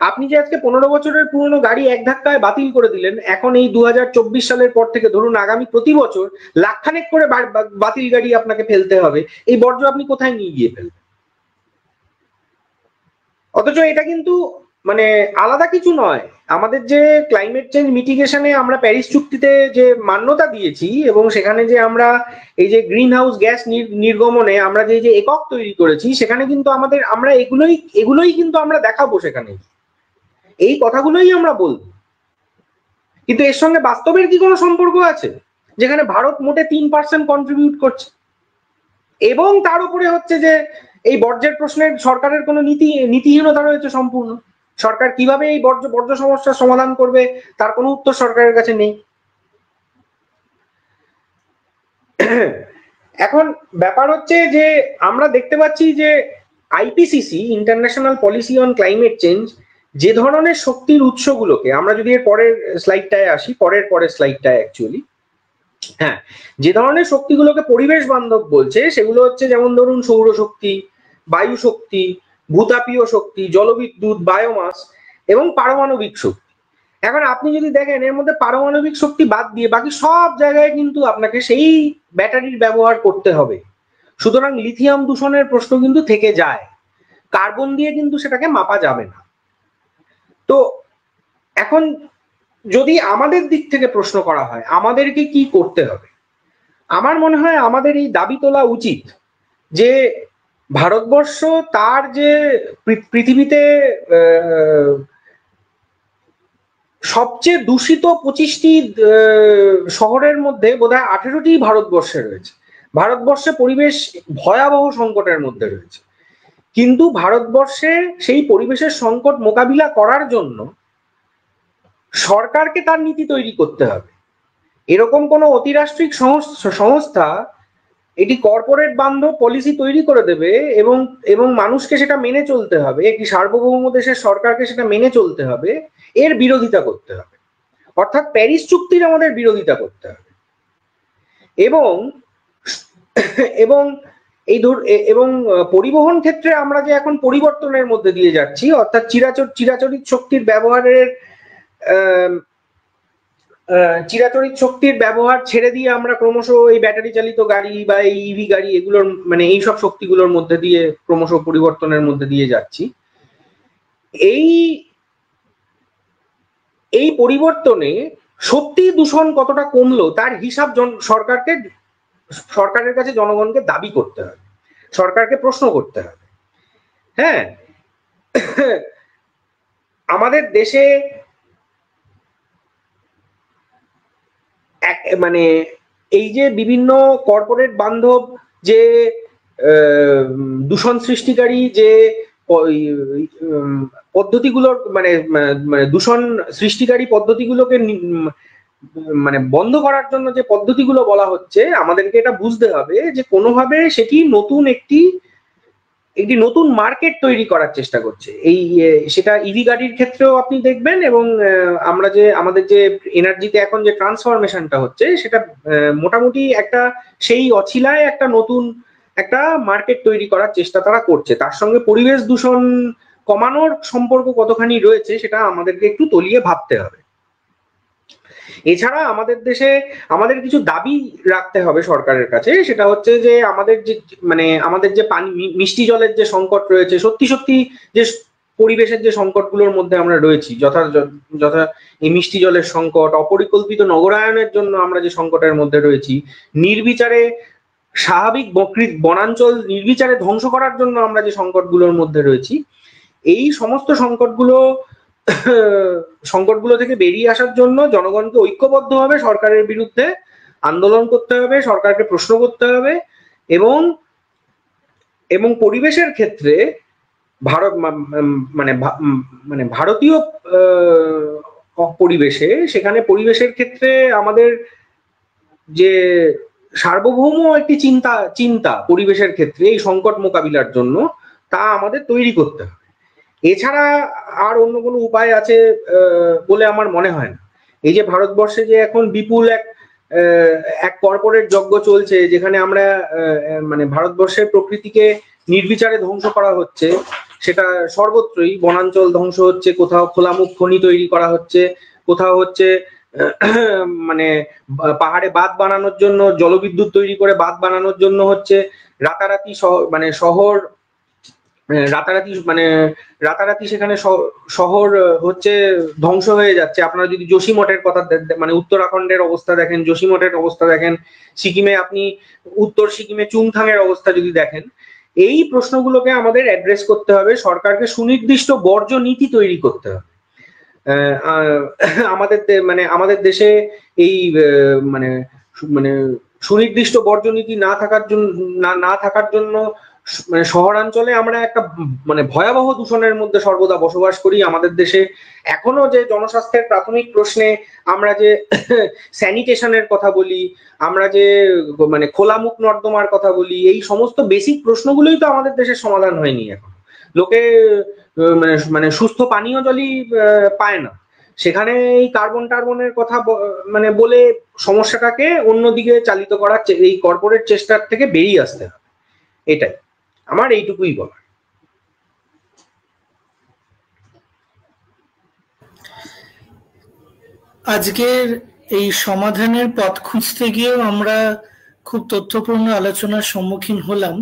আপনি যে আজকে 15 বছরের পুরনো গাড়ি এক ধাক্কায় বাতিল করে দিলেন, এখন এই 2024 সালের পর থেকে ধরুন আগামী প্রতি বছর লাখখানেক করে বাতিল গাড়ি আপনাকে ফেলতে হবে। এই বর্জ্য আপনি কোথায় নিয়ে গিয়ে ফেলবেন? অথচ এটা কিন্তু মানে আলাদা কিছু নয়। আমাদের যে ক্লাইমেট চেঞ্জ মিটিগেশনে আমরা প্যারিস চুক্তিতে যে মান্যতা দিয়েছি এবং সেখানে যে আমরা এই যে গ্রিন হাউস গ্যাস নির্গমনে আমরা যে একক তৈরি করেছি, সেখানে কিন্তু আমরা এগুলোই কিন্তু আমরা দেখাবো সেখানে, এই কথাগুলোই আমরা বলবো। কিন্তু এর সঙ্গে বাস্তবের কি কোনো সম্পর্ক আছে? যেখানে ভারত মোটে 3% কন্ট্রিবিউট করছে, এবং তার উপরে হচ্ছে যে এই বর্জ্যের প্রশ্নের সরকারের কোনো নীতিহীনতা রয়েছে সম্পূর্ণ। সরকার কিভাবে এই বর্জ্য সমস্যার সমাধান করবে তার কোনো উত্তর সরকারের কাছে নেই। এখন ব্যাপার হচ্ছে যে আমরা দেখতে পাচ্ছি যে IPCC, international policy on climate change, যে ধরনের শক্তির উৎসগুলোকে, আমরা যদি এর পরের স্লাইডটায় আসি, পরের স্লাইডটায় অ্যাকচুয়ালি, হ্যাঁ, যে ধরনের শক্তিগুলোকে পরিবেশ বান্ধব বলছে সেগুলো হচ্ছে যেমন ধরুন সৌরশক্তি, বায়ু শক্তি, ভূতাপীয় শক্তি, জলবিদ্যুৎ, বায়োমাস এবং পারমাণবিক শক্তি। এখন আপনি যদি দেখেন এর মধ্যে পারমাণবিক শক্তি বাদ দিয়ে বাকি সব জায়গায় কিন্তু আপনাকে সেই ব্যাটারির ব্যবহার করতে হবে। সুতরাং লিথিয়াম দূষণের প্রশ্ন কিন্তু থেকে যায়, কার্বন দিয়ে কিন্তু সেটাকে মাপা যাবে না। তো এখন যদি আমাদের দিক থেকে প্রশ্ন করা হয় আমাদেরকে কি করতে হবে, আমার মনে হয় আমাদের এই দাবি তোলা উচিত যে ভারতবর্ষ তার যে পৃথিবীতে সবচেয়ে দূষিত 25টি শহরের মধ্যে বোধহয় 18টি ভারতবর্ষে রয়েছে। ভারতবর্ষে পরিবেশ ভয়াবহ সংকটের মধ্যে রয়েছে, কিন্তু ভারতবর্ষে সেই পরিবেশের সংকট মোকাবিলা করার জন্য সরকারকে তার নীতি তৈরি করতে হবে। এরকম কোনো অতিরাষ্ট্রিক সংস্থা এটি কর্পোরেট বান্ধব পলিসি তৈরি করে দেবে এবং মানুষকে সেটা মেনে চলতে হবে, একটি সার্বভৌম দেশের সরকারকে সেটা মেনে চলতে হবে, এর বিরোধিতা করতে হবে, অর্থাৎ প্যারিস চুক্তির আমাদের বিরোধিতা করতে হবে। এবং পরিবহন ক্ষেত্রে আমরা যে এখন পরিবর্তনের মধ্যে দিয়ে যাচ্ছি, অর্থাৎ চিরাচরিত শক্তির ব্যবহার ছেড়ে দিয়ে আমরা ক্রমশ এই ব্যাটারি চালিত গাড়ি বা এই ইভি গাড়ি, এগুলোর মানে এইসব শক্তিগুলোর মধ্যে দিয়ে ক্রমশ পরিবর্তনের মধ্যে দিয়ে যাচ্ছি। এই পরিবর্তনে সত্যি দূষণ কতটা কমলো তার হিসাব সরকারের কাছে জনগণকে দাবি করতে হবে, সরকারকে প্রশ্ন করতে হবে। হ্যাঁ, আমাদের দেশে মানে এই যে বিভিন্ন কর্পোরেট বান্ধব যে দূষণ সৃষ্টিকারী যে পদ্ধতিগুলোর মানে দূষণ সৃষ্টিকারী পদ্ধতিগুলোকে মানে বন্ধ করার জন্য যে পদ্ধতিগুলো বলা হচ্ছে, আমাদেরকে এটা বুঝতে হবে যে কোনোভাবে সেটি একটি নতুন মার্কেট তৈরি করার চেষ্টা করছে। সেটা ইভি গাড়ির ক্ষেত্রেও আপনি দেখবেন, এবং আমাদের যে এনার্জিতে এখন যে ট্রান্সফরমেশনটা হচ্ছে সেটা মোটামুটি একটা সেই অছিলায় একটা নতুন একটা মার্কেট তৈরি করার চেষ্টা তারা করছে। তার সঙ্গে পরিবেশ দূষণ কমানোর সম্পর্ক কতখানি রয়েছে সেটা আমাদেরকে একটু তলিয়ে ভাবতে হবে। এছাড়া আমাদের দেশে আমাদের কিছু দাবি রাখতে হবে সরকারের কাছে, সেটা হচ্ছে যে আমাদের যে পানি মিষ্টি জলের যে সংকট রয়েছে, সত্যি যে পরিবেশের যে সংকটগুলোর মধ্যে আমরা রয়েছি, যথা এই মিষ্টি জলের সংকট, অপরিকল্পিত নগরায়নের জন্য আমরা যে সংকটের মধ্যে রয়েছি, নির্বিচারে স্বাভাবিক বনাঞ্চল নির্বিচারে ধ্বংস করার জন্য আমরা যে সংকটগুলোর মধ্যে রয়েছি, এই সমস্ত সংকটগুলো থেকে বেরিয়ে আসার জন্য জনগণকে ঐক্যবদ্ধভাবে সরকারের বিরুদ্ধে আন্দোলন করতে হবে, সরকারকে প্রশ্ন করতে হবে, এবং পরিবেশের ক্ষেত্রে মানে ভারতীয় পরিবেশে, সেখানে পরিবেশের ক্ষেত্রে আমাদের যে সার্বভৌম একটি চিন্তা পরিবেশের ক্ষেত্রে এই সংকট মোকাবিলার জন্য, তা আমাদের তৈরি করতে হবে। এছাড়া আর অন্য কোনো উপায় আছে বলে আমার মনে হয় না। এই যে ভারতবর্ষে যে এখন বিপুল এক কর্পোরেট যজ্ঞ চলছে, যেখানে আমরা মানে ভারতবর্ষের প্রকৃতিকে নির্বিচারে ধ্বংস করা হচ্ছে, সেটা সর্বত্রই। বনাঞ্চল ধ্বংস হচ্ছে, কোথাও খোলামুখ খনি তৈরি করা হচ্ছে, কোথাও হচ্ছে মানে পাহাড়ে বাঁধ বানানোর জন্য, জলবিদ্যুৎ তৈরি করে বাঁধ বানানোর জন্য হচ্ছে রাতারাতি শহর রাতারাতি সেখানে শহর হচ্ছে ধ্বংস হয়ে যাচ্ছে। আপনারা যদি যোশীমঠের কথা, মানে উত্তরাখণ্ডের অবস্থা দেখেন, যোশীমঠের অবস্থা দেখেন, সিকিমে আপনি উত্তর সিকিমে চুংথাংয়ের অবস্থা যদি দেখেন, এই প্রশ্নগুলোকে আমাদের অ্যাড্রেস করতে হবে। সরকারকে সুনির্দিষ্ট বর্জ্য নীতি তৈরি করতে হবে। আমাদের দেশে এই মানে সুনির্দিষ্ট বর্জ্য নীতি না থাকার জন্য মানে শহরাঞ্চলে আমরা একটা মানে ভয়াবহ দূষণের মধ্যে সর্বদা বসবাস করি। আমাদের দেশে এখনো যে জনস্বাস্থ্যের প্রাথমিক প্রশ্নে আমরা যে স্যানিটেশনের কথা বলি, আমরা যে মানে খোলামুখ নর্দমার কথা বলি, এই সমস্ত বেসিক প্রশ্নগুলোই তো আমাদের দেশের সমাধান হয়নি। এখন লোকে মানে সুস্থ পানীয় জলই পায় না। সেখানে এই কার্বনের কথা মানে বলে সমস্যাটাকে অন্যদিকে চালিত করার এই কর্পোরেট চেষ্টার থেকে বেরিয়ে আসতে হবে। এটাই আমার এইটুকুই বলার। আজকের এই সমাধানের পথ খুঁজতে গিয়েও আমরা খুব তথ্যপূর্ণ আলোচনার সম্মুখীন হলাম,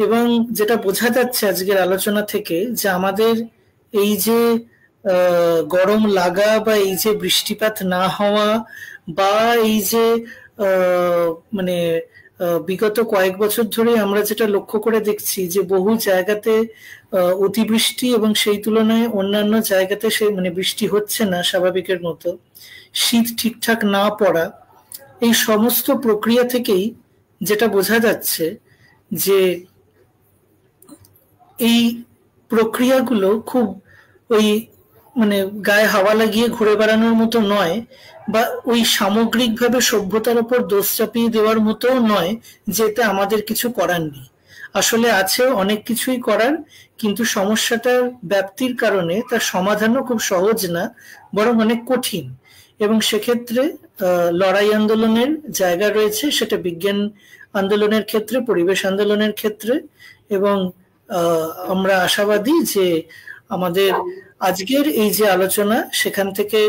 এবং যেটা বোঝা যাচ্ছে আজকের আলোচনা থেকে যে আমাদের এই যে গরম লাগা বা এই যে বৃষ্টিপাত না হওয়া বা এই যে মানে বিগত কয়েক বছর ধরে আমরা যেটা লক্ষ্য করে দেখছি যে বহু জায়গাতে অতিবৃষ্টি এবং সেই তুলনায় অন্যান্য জায়গাতে সে মানে বৃষ্টি হচ্ছে না স্বাভাবিকের মতো, শীত ঠিকঠাক না পড়া, এই সমস্ত প্রক্রিয়া থেকেই যেটা বোঝা যাচ্ছে যে এই প্রক্রিয়াগুলো খুব ওই মানে গায়ে হাওয়া লাগিয়ে ঘুরে বেড়ানোর মতো নয়, বা ওই সামগ্রিকভাবে সভ্যতার উপর দোষ চাপিয়ে দেওয়ার মতো নয় যেটা আমাদের কিছু করার নেই। আসলে আছে অনেক কিছুই করার, কিন্তু সমস্যাটার ব্যাপ্তির কারণে তার সমাধানও খুব সহজ না, বরং অনেক কঠিন। এবং সেক্ষেত্রে লড়াই আন্দোলনের জায়গা রয়েছে, সেটা বিজ্ঞান আন্দোলনের ক্ষেত্রে, পরিবেশ আন্দোলনের ক্ষেত্রে। এবং আমরা আশাবাদী যে আমাদের আজকের এই যে আলোচনা, সেখান থেকে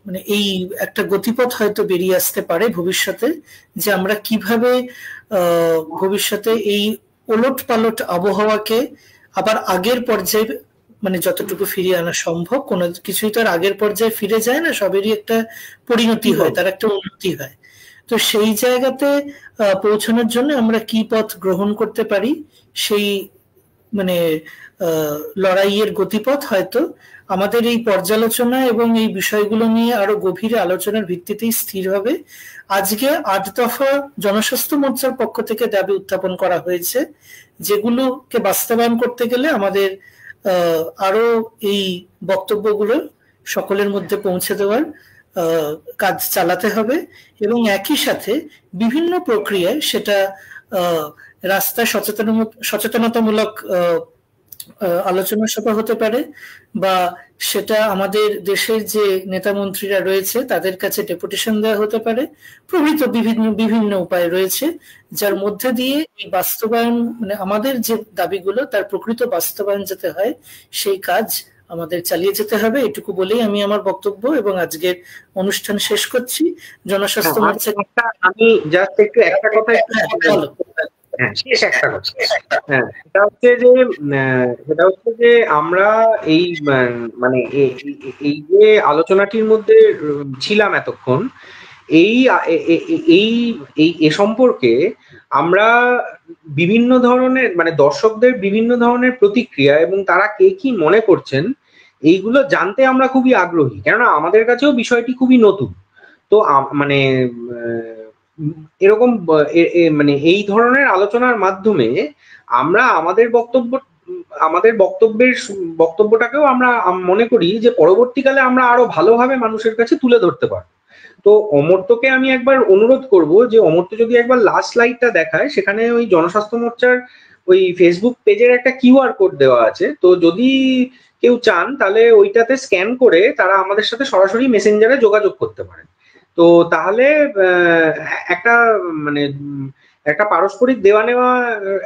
মানে এই একটা গতিপথ হয়তো বেরিয়ে আসতে পারে ভবিষ্যতে, যে আমরা কিভাবে ভবিষ্যতে এই ওলট পালট আবহাওয়াকে আবার আগের পর্যায়ে মানে যতটুকু ফিরিয়ে আনা সম্ভব, কোনো কিছুই তো আর আগের পর্যায়ে ফিরে যায় না, সবেরই একটা পরিণতি হয়, তার একটা উন্নতি হয়। তো সেই জায়গাতে পৌঁছানোর জন্য আমরা কি পথ গ্রহণ করতে পারি, সেই মানে লড়াইয়ের গতিপথ হয়তো আমাদের এই পর্যালোচনা এবং এই বিষয়গুলো নিয়ে আরো গভীরে আলোচনার ভিত্তিতেই স্থির হবে। আজকে 8 দফা জনস্বাস্থ্য মোর্চার পক্ষ থেকে দাবি উত্থাপন করা হয়েছে, যেগুলোকে বাস্তবায়ন করতে গেলে আমাদের আরো এই বক্তব্যগুলো সকলের মধ্যে পৌঁছে দেওয়ার কাজ চালাতে হবে। এবং একই সাথে বিভিন্ন প্রক্রিয়ায়, সেটা রাস্তায় সচেতনতামূলক আলোচনা সভা হতে পারে, বা সেটা আমাদের দেশের যে নেতা মন্ত্রীরা রয়েছে তাদের কাছে ডেপুটেশন দেওয়া হতে পারে, প্রভৃত বিভিন্ন উপায় রয়েছে, যার মধ্যে দিয়ে এই বাস্তবায়ন মানে আমাদের যে দাবিগুলো তার প্রকৃত বাস্তবায়ন যাতে হয় সেই কাজ আমাদের চালিয়ে যেতে হবে। এটুকু বলেই আমি আমার বক্তব্য এবং আজকের অনুষ্ঠান শেষ করছি। জনস্বাস্থ্য মোর্চা আমি জাস্ট একটু একটা কথা সেটা হচ্ছে যে আমরা এই মানে এই যে আলোচনাটির মধ্যে ছিলাম এতক্ষণ, এই এ সম্পর্কে আমরা বিভিন্ন ধরনের মানে দর্শকদের বিভিন্ন ধরনের প্রতিক্রিয়া এবং তারা কে কি মনে করছেন এইগুলো জানতে আমরা খুবই আগ্রহী, কেননা আমাদের কাছেও বিষয়টি খুবই নতুন। তো মানে এরকম মানে এই ধরনের আলোচনার মাধ্যমে আমরা আমাদের বক্তব্যটাকেও আমরা মনে করি যে পরবর্তীকালে আমরা আরো ভালোভাবে মানুষের কাছে তুলে ধরতে পারবো। তো অমর্ত্যকে আমি একবার অনুরোধ করব যে অমর্ত্য যদি একবার লাস্ট স্লাইডটা দেখায়, সেখানে ওই জনস্বাস্থ্য মোর্চার ওই ফেসবুক পেজের একটা কিউআর কোড দেওয়া আছে, তো যদি কেউ চান তাহলে ওইটাতে স্ক্যান করে তারা আমাদের সাথে সরাসরি মেসেঞ্জারে যোগাযোগ করতে পারেন। তো তাহলে একটা মানে একটা পারস্পরিক দেওয়া নেওয়া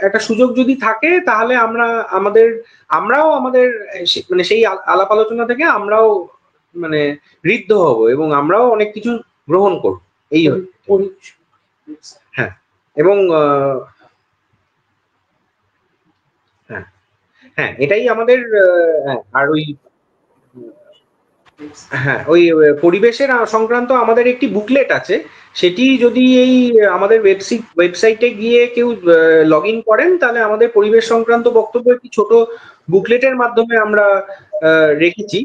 একটা সুযোগ যদি থাকে, তাহলে আমরাও আমাদের মানে সেই আলাপ আলোচনা থেকে আমরাও মানে ঋদ্ধ হব এবং আমরাও অনেক কিছু গ্রহণ করব। এই হ্যাঁ, এবং হ্যাঁ এটাই আমাদের আর ওই হ্যাঁ ওই পরিবেশের সংক্রান্ত আমাদের একটি বুকলেট আছে, সেটি যদি এই আমাদের ওয়েবসাইটে গিয়ে কেউ লগ ইন করেন তাহলে আমাদের পরিবেশ সংক্রান্ত বক্তব্য একটি ছোট বুকলেটের মাধ্যমে আমরা রেখেছি,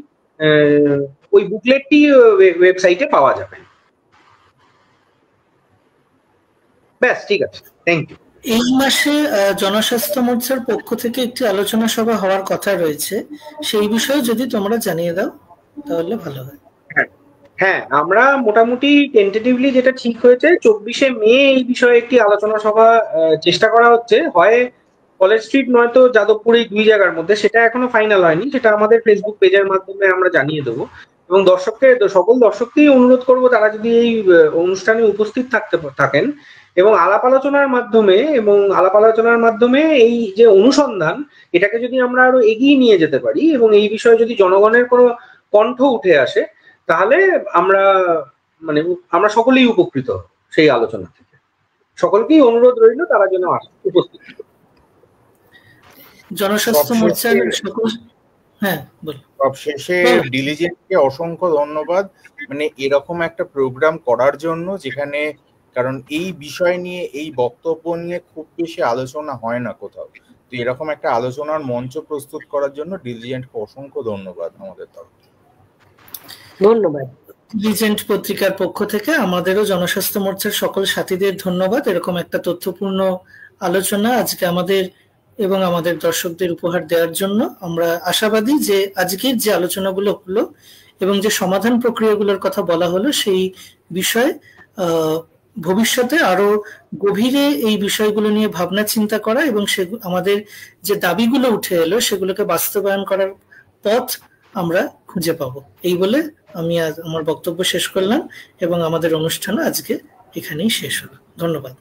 ওই বুকলেটটি ওয়েবসাইটে পাওয়া যাবে। ব্যাস, ঠিক আছে, থ্যাংক ইউ। এই মাসে জনস্বাস্থ্য মোর্চার পক্ষ থেকে একটি আলোচনা সভা হওয়ার কথা রয়েছে, সেই বিষয়ে যদি তোমরা জানিয়ে দাও তাহলে ভালো হয়। হ্যাঁ, আমরা মোটামুটি টেন্টেটিভলি যেটা ঠিক হয়েছে 24শে মে এই বিষয়ে একটি আলোচনা সভা চেষ্টা করা হচ্ছে, হয় কলেজ স্ট্রিট নয়তো যাদবপুর, এই দুই জায়গার মধ্যে। সেটা এখনো ফাইনাল হয়নি, সেটা আমাদের ফেসবুক পেজের মাধ্যমে আমরা জানিয়ে দেবো। এবং সকল দর্শককেই অনুরোধ করব তারা যদি এই অনুষ্ঠানে উপস্থিত থাকেন এবং আলাপ আলোচনার মাধ্যমে এই যে অনুসন্ধান, এটাকে যদি আমরা আরো এগিয়ে নিয়ে যেতে পারি এবং এই বিষয়ে যদি জনগণের কোনো কণ্ঠ উঠে আসে, তাহলে আমরা সকলেই উপকৃত হব সেই আলোচনা থেকে। সকলকেই অনুরোধ রইল তারা যেন উপস্থিত। জনস্বাস্থ্য মোর্চার সবশেষে ডিলিজেন্টকে অসংখ্য ধন্যবাদ, মানে এরকম একটা প্রোগ্রাম করার জন্য, যেখানে কারণ এই বিষয় নিয়ে এই বক্তব্য নিয়ে খুব বেশি আলোচনা হয় না কোথাও, তো এরকম একটা আলোচনার মঞ্চ প্রস্তুত করার জন্য ডিলিজেন্টকে অসংখ্য ধন্যবাদ আমাদের তরফ থেকে। ধন্যবাদ। ডিলিজেন্ট পত্রিকার পক্ষ থেকে আমাদেরও জনস্বাস্থ্য মোর্চার সকল সাথীদের ধন্যবাদ এরকম একটা তথ্যপূর্ণ আলোচনা আজকে আমাদের এবং আমাদের দর্শকদের উপহার দেওয়ার জন্য। আমরা আশাবাদী যে আজকের যে আলোচনাগুলো হলো এবং যে সমাধান প্রক্রিয়াগুলোর কথা বলা হলো, সেই বিষয়ে ভবিষ্যতে আরো গভীরে এই বিষয়গুলো নিয়ে ভাবনা চিন্তা করা এবং আমাদের যে দাবিগুলো উঠে এলো সেগুলোকে বাস্তবায়ন করার পথ আমরা খুঁজে পাবো। এই বলে আমি আজ আমার বক্তব্য শেষ করলাম এবং আমাদের অনুষ্ঠান আজকে এখানেই শেষ হলো। ধন্যবাদ।